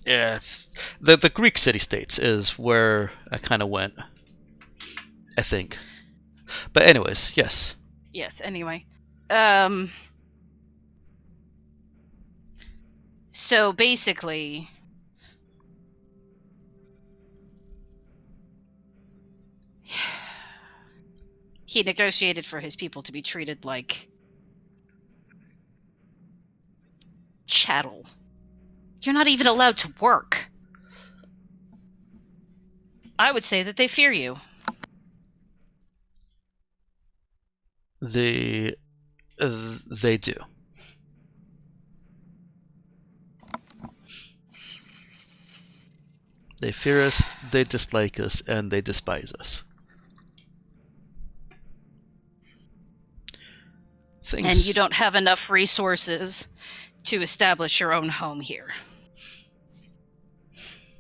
Yeah, the Greek city-states is where I kind of went, I think. But anyways, yes. Yes. Anyway, so basically, he negotiated for his people to be treated like chattel. You're not even allowed to work. I would say that they fear you. They do. They fear us, they dislike us, and they despise us. And you don't have enough resources to establish your own home here.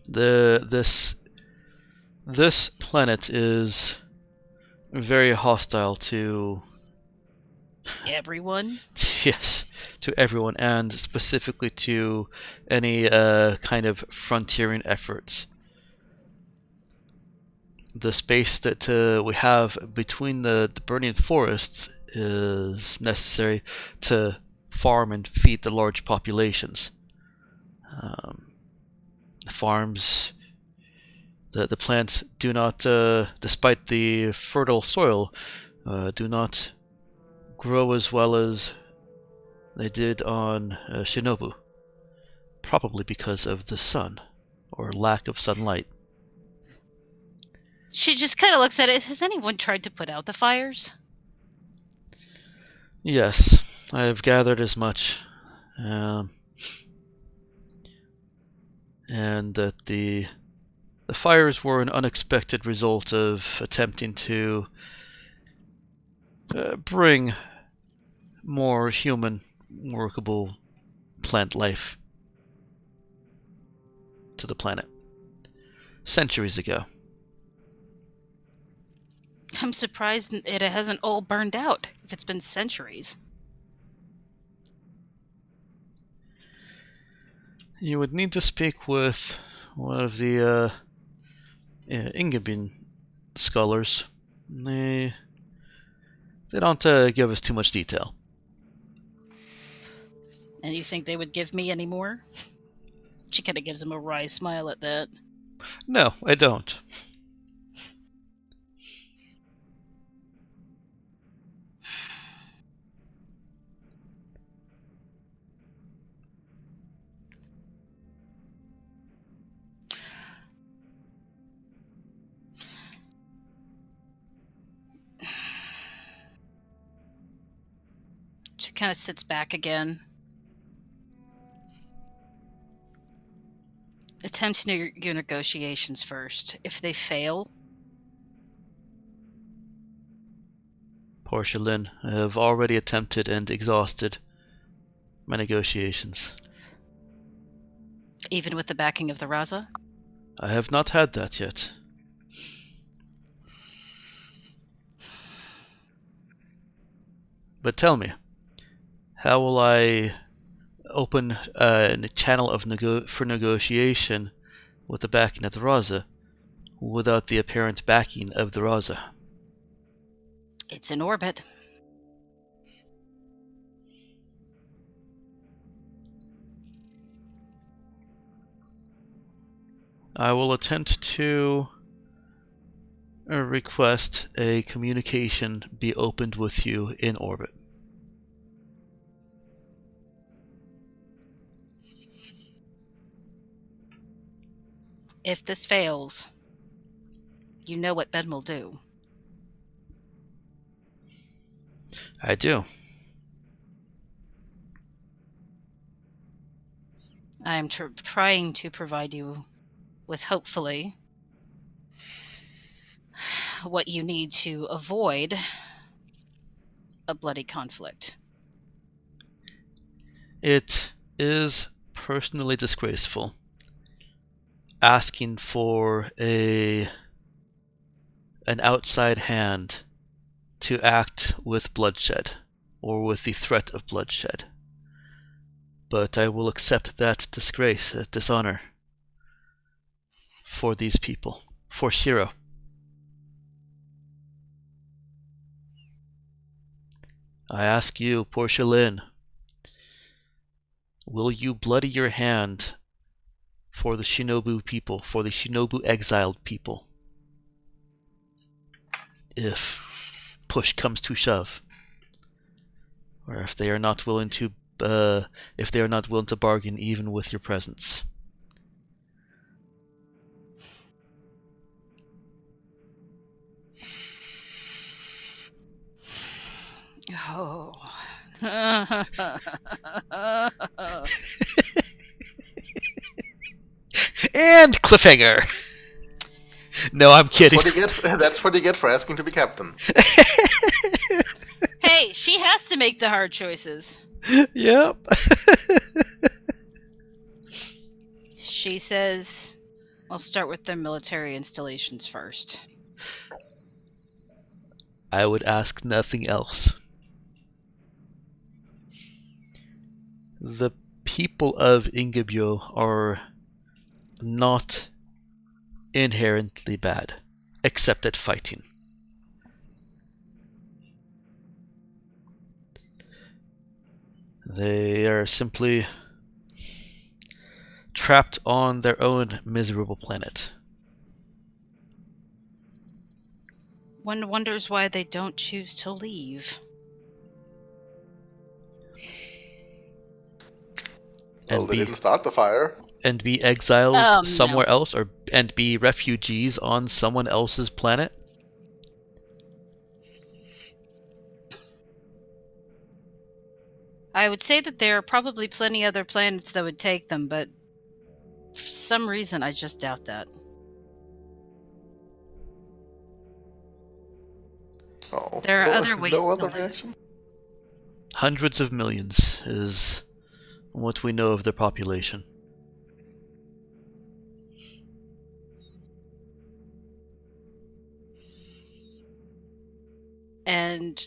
This planet is very hostile to everyone. Yes, to everyone, and specifically to any kind of frontiering efforts. The space that we have between the burning forests is necessary to farm and feed the large populations. The farms, the plants do not, despite the fertile soil, do not grow as well as they did on Shinobu. Probably because of the sun, or lack of sunlight. She just kind of looks at it. Has anyone tried to put out the fires? Yes, I have gathered as much. And that the fires were an unexpected result of attempting to bring more human, workable plant life to the planet centuries ago. I'm surprised it hasn't all burned out if it's been centuries. You would need to speak with one of the Ingabin scholars. They don't give us too much detail. And you think they would give me any more? She kind of gives him a wry smile at that. No, I don't. She kind of sits back again. Attempt your negotiations first. If they fail... Portia Lynn, I have already attempted and exhausted my negotiations. Even with the backing of the Raza? I have not had that yet. But tell me, how will I open a channel of for negotiation with the backing of the Raza without the apparent backing of the Raza? It's in orbit. I will attempt to request a communication be opened with you in orbit. If this fails, you know what Ben will do. I do. I am trying to provide you with, hopefully, what you need to avoid a bloody conflict. It is personally disgraceful asking for an outside hand to act with bloodshed or with the threat of bloodshed. But I will accept that disgrace, that dishonor for these people, for Shiro. I ask you, Portia Lynn, will you bloody your hand for the Shinobu people, for the Shinobu exiled people? If push comes to shove, or if they are not willing to bargain even with your presence. Oh. And cliffhanger. No, I'm kidding. That's what you get for asking to be captain. Hey, she has to make the hard choices. Yep. She says, I'll start with their military installations first. I would ask nothing else. The people of Ingibyo are not inherently bad, except at fighting. They are simply trapped on their own miserable planet. One wonders why they don't choose to leave. Well, they didn't start the fire. And be exiles somewhere else, and be refugees on someone else's planet? I would say that there are probably plenty other planets that would take them, but for some reason I just doubt that. Oh, there are other ways. No other reaction? Hundreds of millions is what we know of their population. And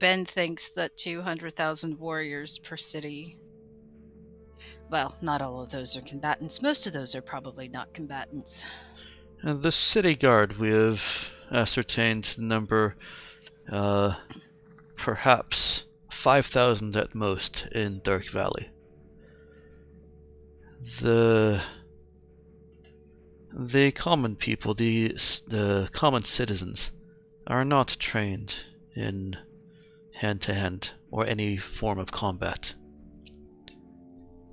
Ben thinks that 200,000 warriors per city Well, not all of those are combatants. Most of those are probably not combatants. The city guard, we have ascertained the number, perhaps 5,000 at most in Dark Valley. The common people, the common citizens, are not trained in hand-to-hand or any form of combat.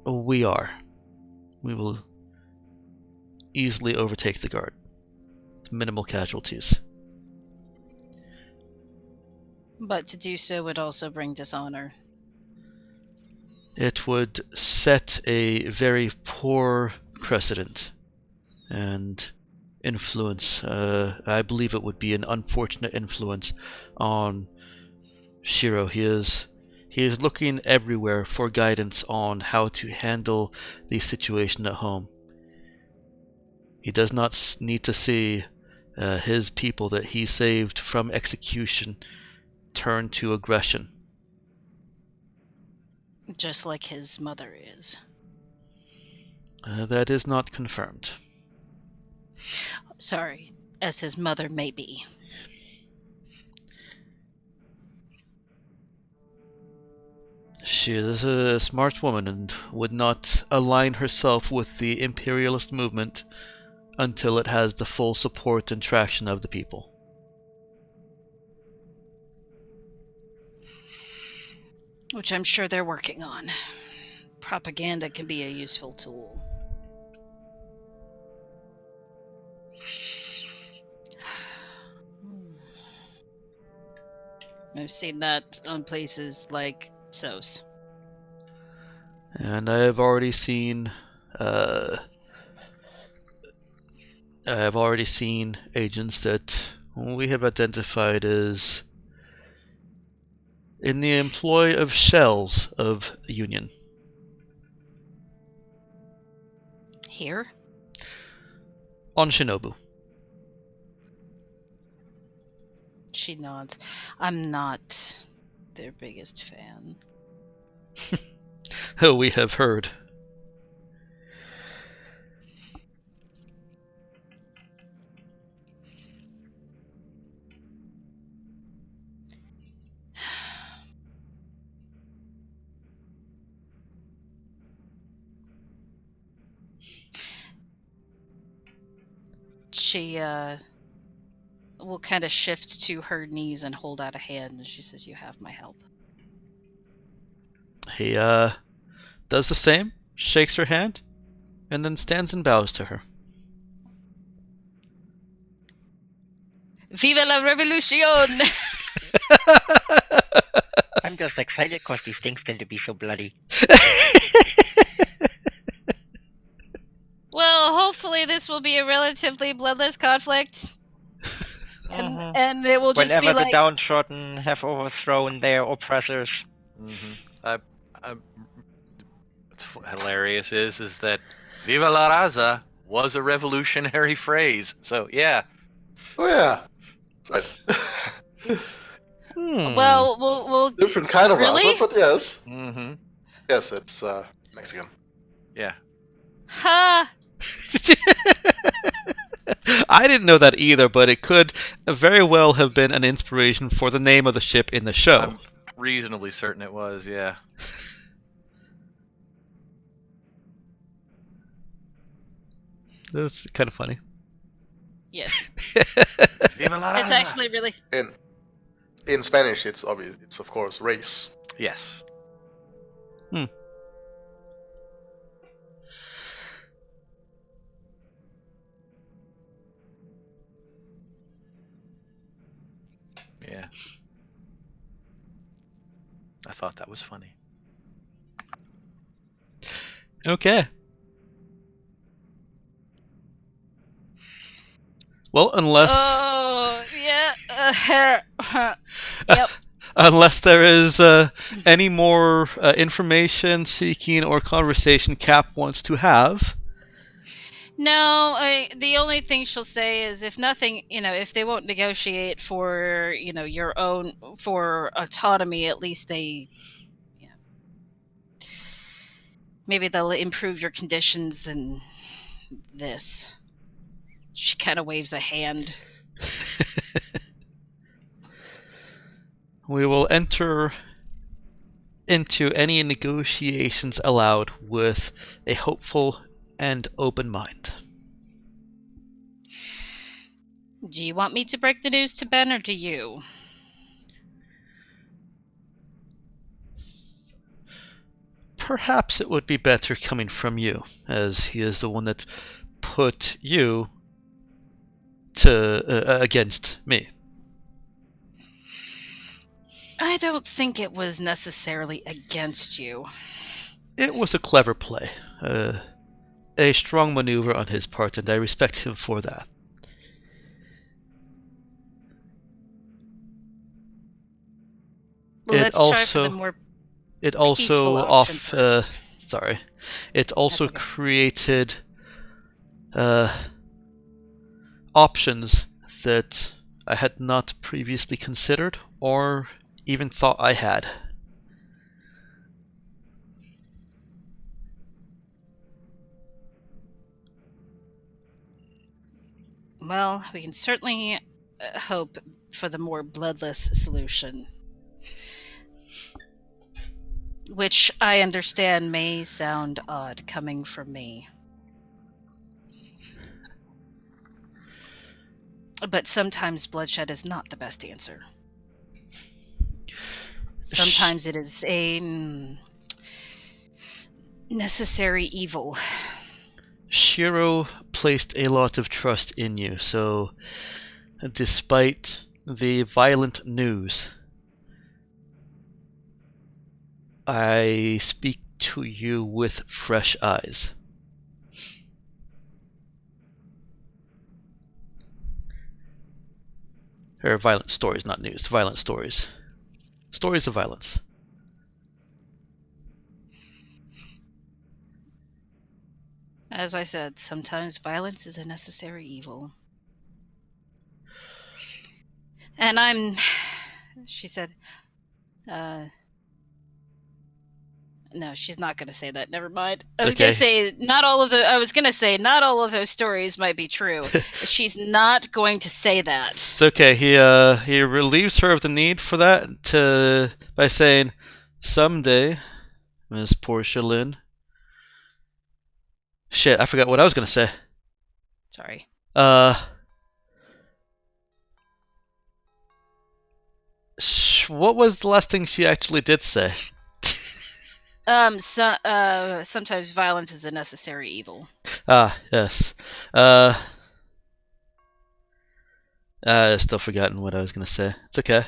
We are. We will easily overtake the guard. Minimal casualties. But to do so would also bring dishonor. It would set a very poor precedent and influence. I believe it would be an unfortunate influence on Shiro. He is looking everywhere for guidance on how to handle the situation at home. He does not need to see his people that he saved from execution turn to aggression. Just like his mother is. That is not confirmed. Sorry, as his mother may be. She is a smart woman and would not align herself with the imperialist movement until it has the full support and traction of the people. Which I'm sure they're working on. Propaganda can be a useful tool. I've seen that on places like SOS. And I have already seen agents that we have identified as in the employ of shells of Union. Here? On Shinobu. She nods. I'm not their biggest fan. Oh, we have heard. She will kind of shift to her knees and hold out a hand, and she says, "You have my help." He does the same, shakes her hand, and then stands and bows to her. Viva la revolution! I'm just excited because these things tend to be so bloody. Well, hopefully this will be a relatively bloodless conflict. And it will just Whenever be like... the downtrodden have overthrown their oppressors. What's hilarious is that "Viva la Raza" was a revolutionary phrase. So yeah. Oh yeah, right. Well, we'll Different kind of really? Raza, but yes. Mm-hmm. Yes, it's Mexican. Yeah. Ha! I didn't know that either, but it could very well have been an inspiration for the name of the ship in the show. I'm reasonably certain it was, yeah. That's kind of funny. Yes. Viva la Raza. It's actually really... In Spanish, it's obvious. It's of course race. Yes. Yeah. I thought that was funny. Okay. Well, unless... Oh, yeah. Yep. Unless there is any more information seeking or conversation Cap wants to have. No, the only thing she'll say is if nothing, if they won't negotiate for, your own, for autonomy, at least they Maybe they'll improve your conditions and this. She kind of waves a hand. We will enter into any negotiations allowed with a hopeful and open mind. Do you want me to break the news to Ben, or do you? Perhaps it would be better coming from you, as he is the one that put you against me. I don't think it was necessarily against you. It was a clever play, a strong maneuver on his part, and I respect him for that. Well, let's try for the more It peaceful also option first. It also That's okay. created options that I had not previously considered or even thought I had. Well, we can certainly hope for the more bloodless solution. Which I understand may sound odd coming from me. But sometimes bloodshed is not the best answer. Sometimes it is a necessary evil. Shiro placed a lot of trust in you, so despite the violent news, I speak to you with fresh eyes. Or violent stories, not news. Violent stories. Stories of violence. As I said, sometimes violence is a necessary evil. And she said, no, she's not going to say that. Never mind. I was going to say not all of those stories might be true. She's not going to say that. It's okay. He relieves her of the need for that by saying, "Someday, Miss Portia Lynn." Shit, I forgot what I was going to say. Sorry. What was the last thing she actually did say? Sometimes violence is a necessary evil. Yes. I've still forgotten what I was going to say. It's okay.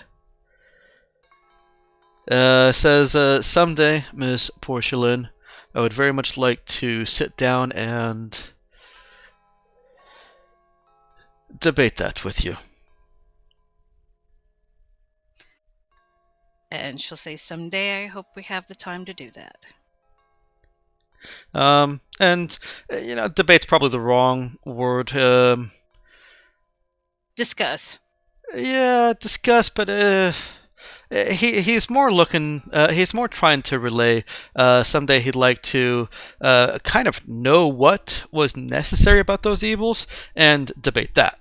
Says, someday, Miss Portia Lynn, I would very much like to sit down and debate that with you. And she'll say, someday I hope we have the time to do that. And, debate's probably the wrong word. Discuss. Yeah, discuss, but he's more looking. He's more trying to relay. Someday he'd like to kind of know what was necessary about those evils and debate that.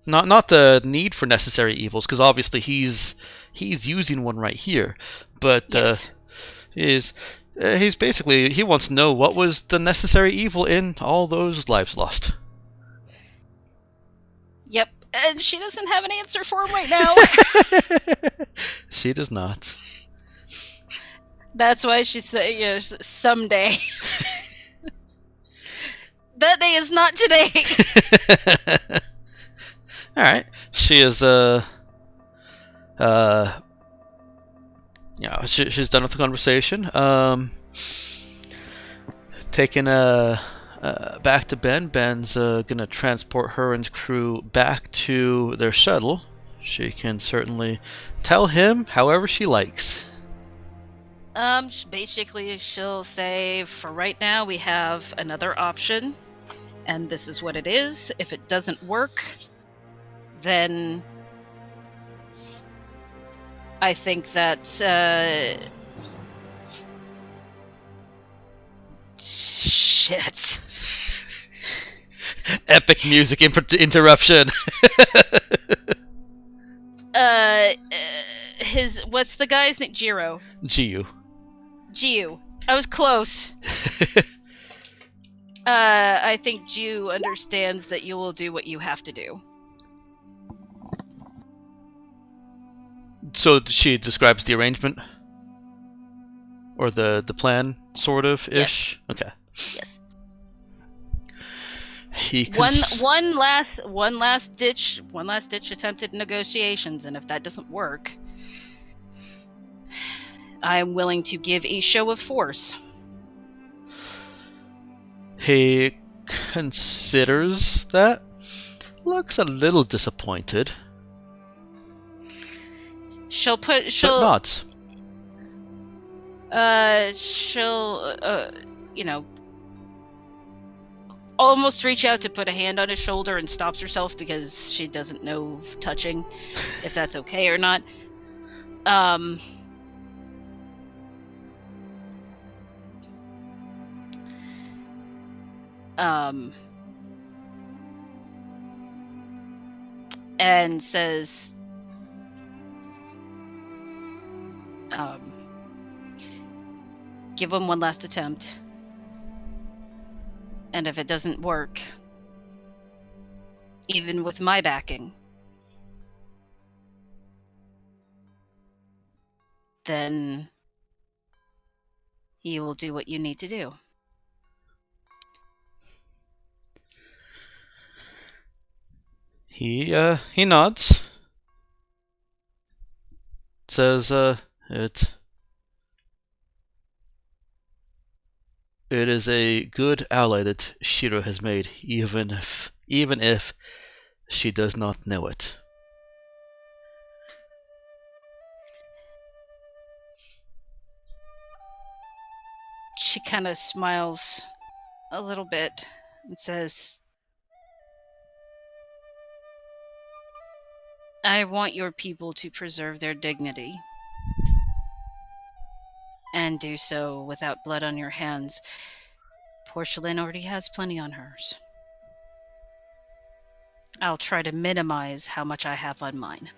Not the need for necessary evils, because obviously he's using one right here, but yes. he's basically, he wants to know what was the necessary evil in all those lives lost. Yep. And she doesn't have an answer for him right now. She does not. That's why she's saying someday. That day is not today. Alright. She is she's done with the conversation. Taking back to Ben. Ben's gonna transport her and crew back to their shuttle. She can certainly tell him however she likes. Basically she'll say, for right now we have another option, and this is what it is. If it doesn't work, then I think that Shit. Epic music interruption. What's the guy's name? Jiro. Jiu. I was close. I think Jiu understands that you will do what you have to do. So she describes the arrangement? Or the plan, sort of, ish? Yes. Okay. Yes. One last ditch attempt at negotiations, and if that doesn't work, I'm willing to give a show of force. He considers that. Looks a little disappointed. But nods. She'll almost reach out to put a hand on his shoulder and stops herself because she doesn't know touching, if that's okay or not. And says, give him one last attempt. And if it doesn't work, even with my backing, then you will do what you need to do. He nods. Says, it is a good ally that Shiro has made, even if she does not know it. She kind of smiles a little bit and says, I want your people to preserve their dignity and do so without blood on your hands. Porcelain already has plenty on hers. I'll try to minimize how much I have on mine.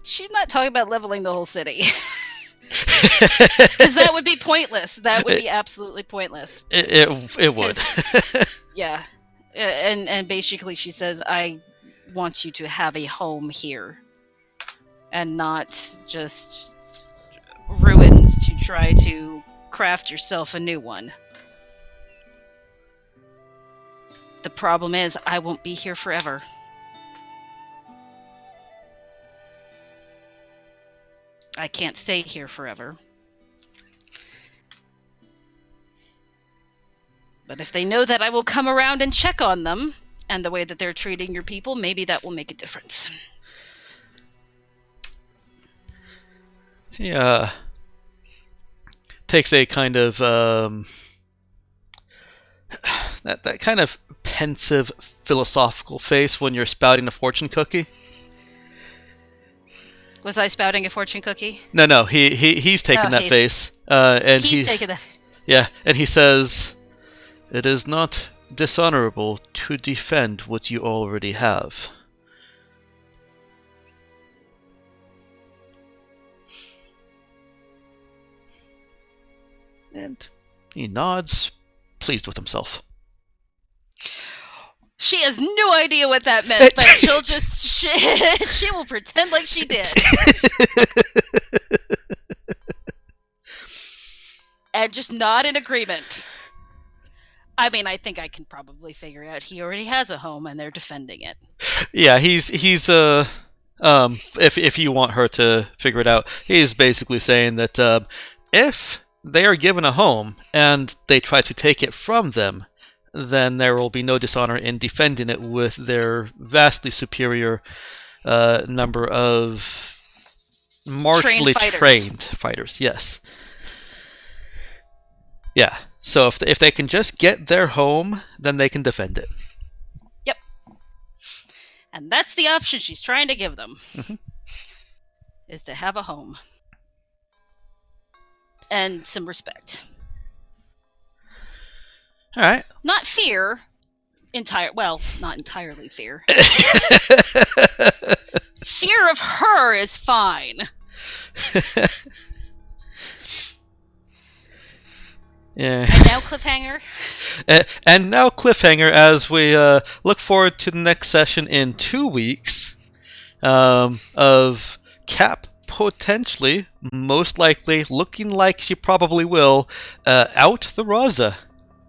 She's not talking about leveling the whole city. Because that would be pointless. That would be absolutely pointless. It would. Yeah. And basically she says, I want you to have a home here. And not just ruins to try to craft yourself a new one. The problem is, I won't be here forever. I can't stay here forever. But if they know that I will come around and check on them, and the way that they're treating your people, maybe that will make a difference. Yeah. Takes a kind of that kind of pensive philosophical face when you're spouting a fortune cookie. Was I spouting a fortune cookie? No, he's taken that face, and he's taken that. Yeah, and he says, "It is not dishonorable to defend what you already have." And he nods, pleased with himself. She has no idea what that meant, but she'll just she will pretend like she did. And just nod in agreement. I mean, I think I can probably figure out he already has a home and they're defending it. Yeah, he's if you want her to figure it out, he's basically saying that if they are given a home and they try to take it from them, then there will be no dishonor in defending it with their vastly superior number of martially trained fighters. Yes. Yeah. So if they can just get their home, then they can defend it. Yep. And that's the option she's trying to give them. Mm-hmm. Is to have a home. and some respect. All right. Not fear. Not entirely fear. Fear of her is fine. Yeah. And now cliffhanger. And now cliffhanger as we look forward to the next session in 2 weeks of Cap potentially, most likely, looking like she probably will, out the Raza.